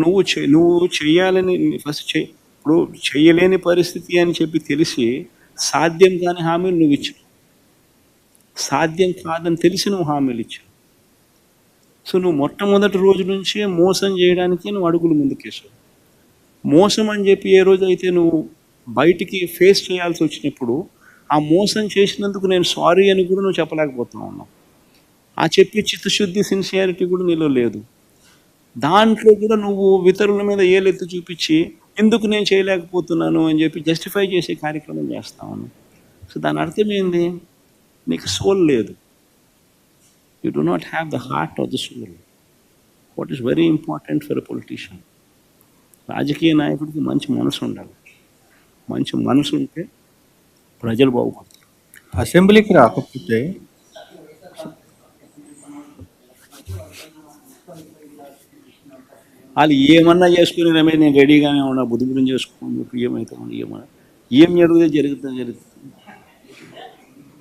S1: నువ్వు చేయాలని ఫస్ట్ ఇప్పుడు చేయలేని పరిస్థితి అని చెప్పి తెలిసి సాధ్యం కాని హామీలు నువ్వు ఇచ్చావు. సాధ్యం కాదని తెలిసి నువ్వు హామీలు ఇచ్చావు. సో నువ్వు మొట్టమొదటి రోజు నుంచే మోసం చేయడానికి నువ్వు అడుగులు ముందుకేసావు. మోసం అని చెప్పి ఏ రోజైతే నువ్వు బయటికి ఫేస్ చేయాల్సి వచ్చినప్పుడు ఆ మోసం చేసినందుకు నేను సారీ అని కూడా నువ్వు చెప్పలేకపోతా ఉన్నావు. ఆ చెప్పి చిత్తశుద్ధి సిన్సియారిటీ కూడా నీలో లేదు. దాంట్లో కూడా నువ్వు ఇతరుల మీద ఏలెత్తి చూపించి ఎందుకు నేను చేయలేకపోతున్నాను అని చెప్పి జస్టిఫై చేసే కార్యక్రమం చేస్తా ఉన్నావు. సో దాని అర్థం ఏంది? నీకు సోల్ లేదు. You do not have the heart of the soul. What is very important for a politician. రాజకీయ నాయకుడికి మంచి మనసు ఉండాలి. మంచి మనసు ఉంటే ప్రజలు బాగుపడతారు.
S9: అసెంబ్లీకి రాకపోతే
S1: వాళ్ళు ఏమన్నా చేసుకుని రమేష్ నేను రెడీగానే ఉన్నా, బుద్ధి గురించి చేసుకోండి, ఏమవుతామని ఏం జరుగుతుంది.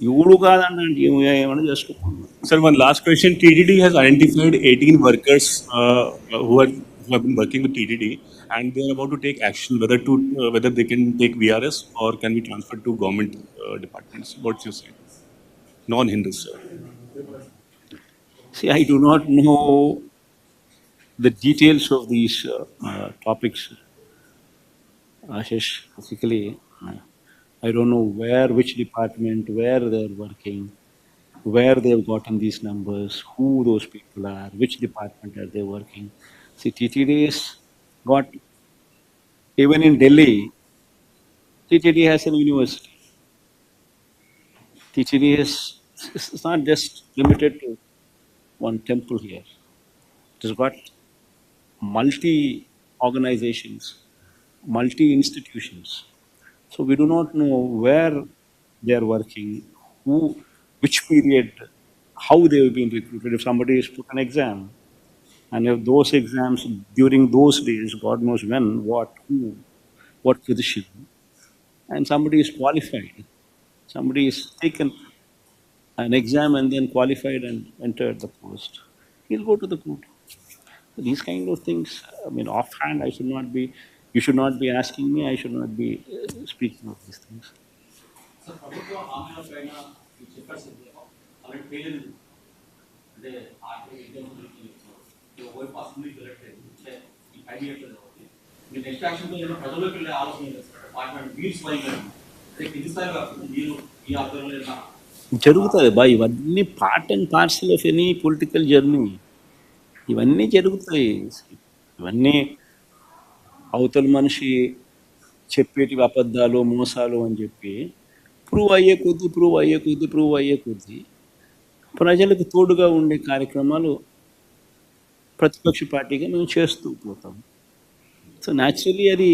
S1: ఎవడు కాదన్న ఏమన్నా చేసుకోండి.
S4: Sir, one last question. TDD has identified 18 workers who have been working with TDD, and they are about to take action whether they can take VRS or can be transferred to government departments. What's your say? Non-Hindus, sir.
S1: See, I do not know the details of these topics, Ashish. Basically, I don't know which department, where they're working, where they've gotten these numbers, who those people are, which department are they working. See, TTD's got, even in Delhi, TTD has an university. TTD it's not just limited to one temple here. It has got multi-organizations, multi-institutions. So we do not know where they are working, which period, how they have been recruited. If somebody has put an exam, and if those exams during those days, God knows when, what position, and somebody is qualified, somebody is taken an exam and then qualified and entered the post, he'll go to the court. So these kind of things, I mean, offhand, you should not be asking me, I should not be speaking of these things.
S2: Sir ప్రభుత్వ హామీల పైన మీరు చెప్పారు sir, అలాంటి పేర్లు అంటే RT వైపు అసెంబ్లీకి ఎలక్ట్ అయింది ఈ 5 years కాబట్టి మీరు నెక్స్ట్ యాక్షన్తో ఏదైనా ప్రజల్లోకి వెళ్ళే ఆలోచన లేదు సార్. పార్లమెంట్ మీరు స్వయంగా అంటే కింది స్థాయి కాకుండా మీరు ఈ ఆధ్వర్యంలో
S1: జరుగుతుంది బా, ఇవన్నీ part and parcel of any political journey. ఇవన్నీ జరుగుతాయి. ఇవన్నీ అవతల మనిషి చెప్పేటివి అబద్ధాలు, మోసాలు అని చెప్పి ప్రూవ్ అయ్యే కొద్దీ ప్రజలకు తోడుగా ఉండే కార్యక్రమాలు ప్రతిపక్ష పార్టీగా మేము చేస్తూ పోతాం. సో న్యాచురలీ అది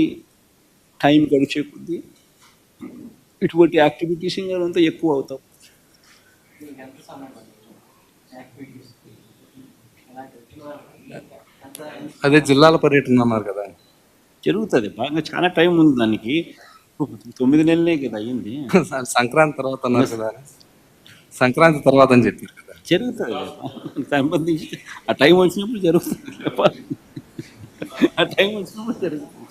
S1: టైం గడిచే కొద్దీ ఇటువంటి యాక్టివిటీస్ అంతా ఎక్కువ అవుతాం.
S8: అదే జిల్లాల పర్యటన అన్నారు కదా,
S1: జరుగుతుంది. బాగా చాలా టైం ఉంది దానికి. 9 నెలలే కదా అయ్యింది.
S8: సంక్రాంతి తర్వాత అన్నారు కదా, సంక్రాంతి తర్వాత అని చెప్పారు కదా.
S1: జరుగుతుంది సంబంధించి ఆ టైం వచ్చినప్పుడు జరుగుతుంది. ఆ టైం వచ్చినప్పుడు జరుగుతుంది.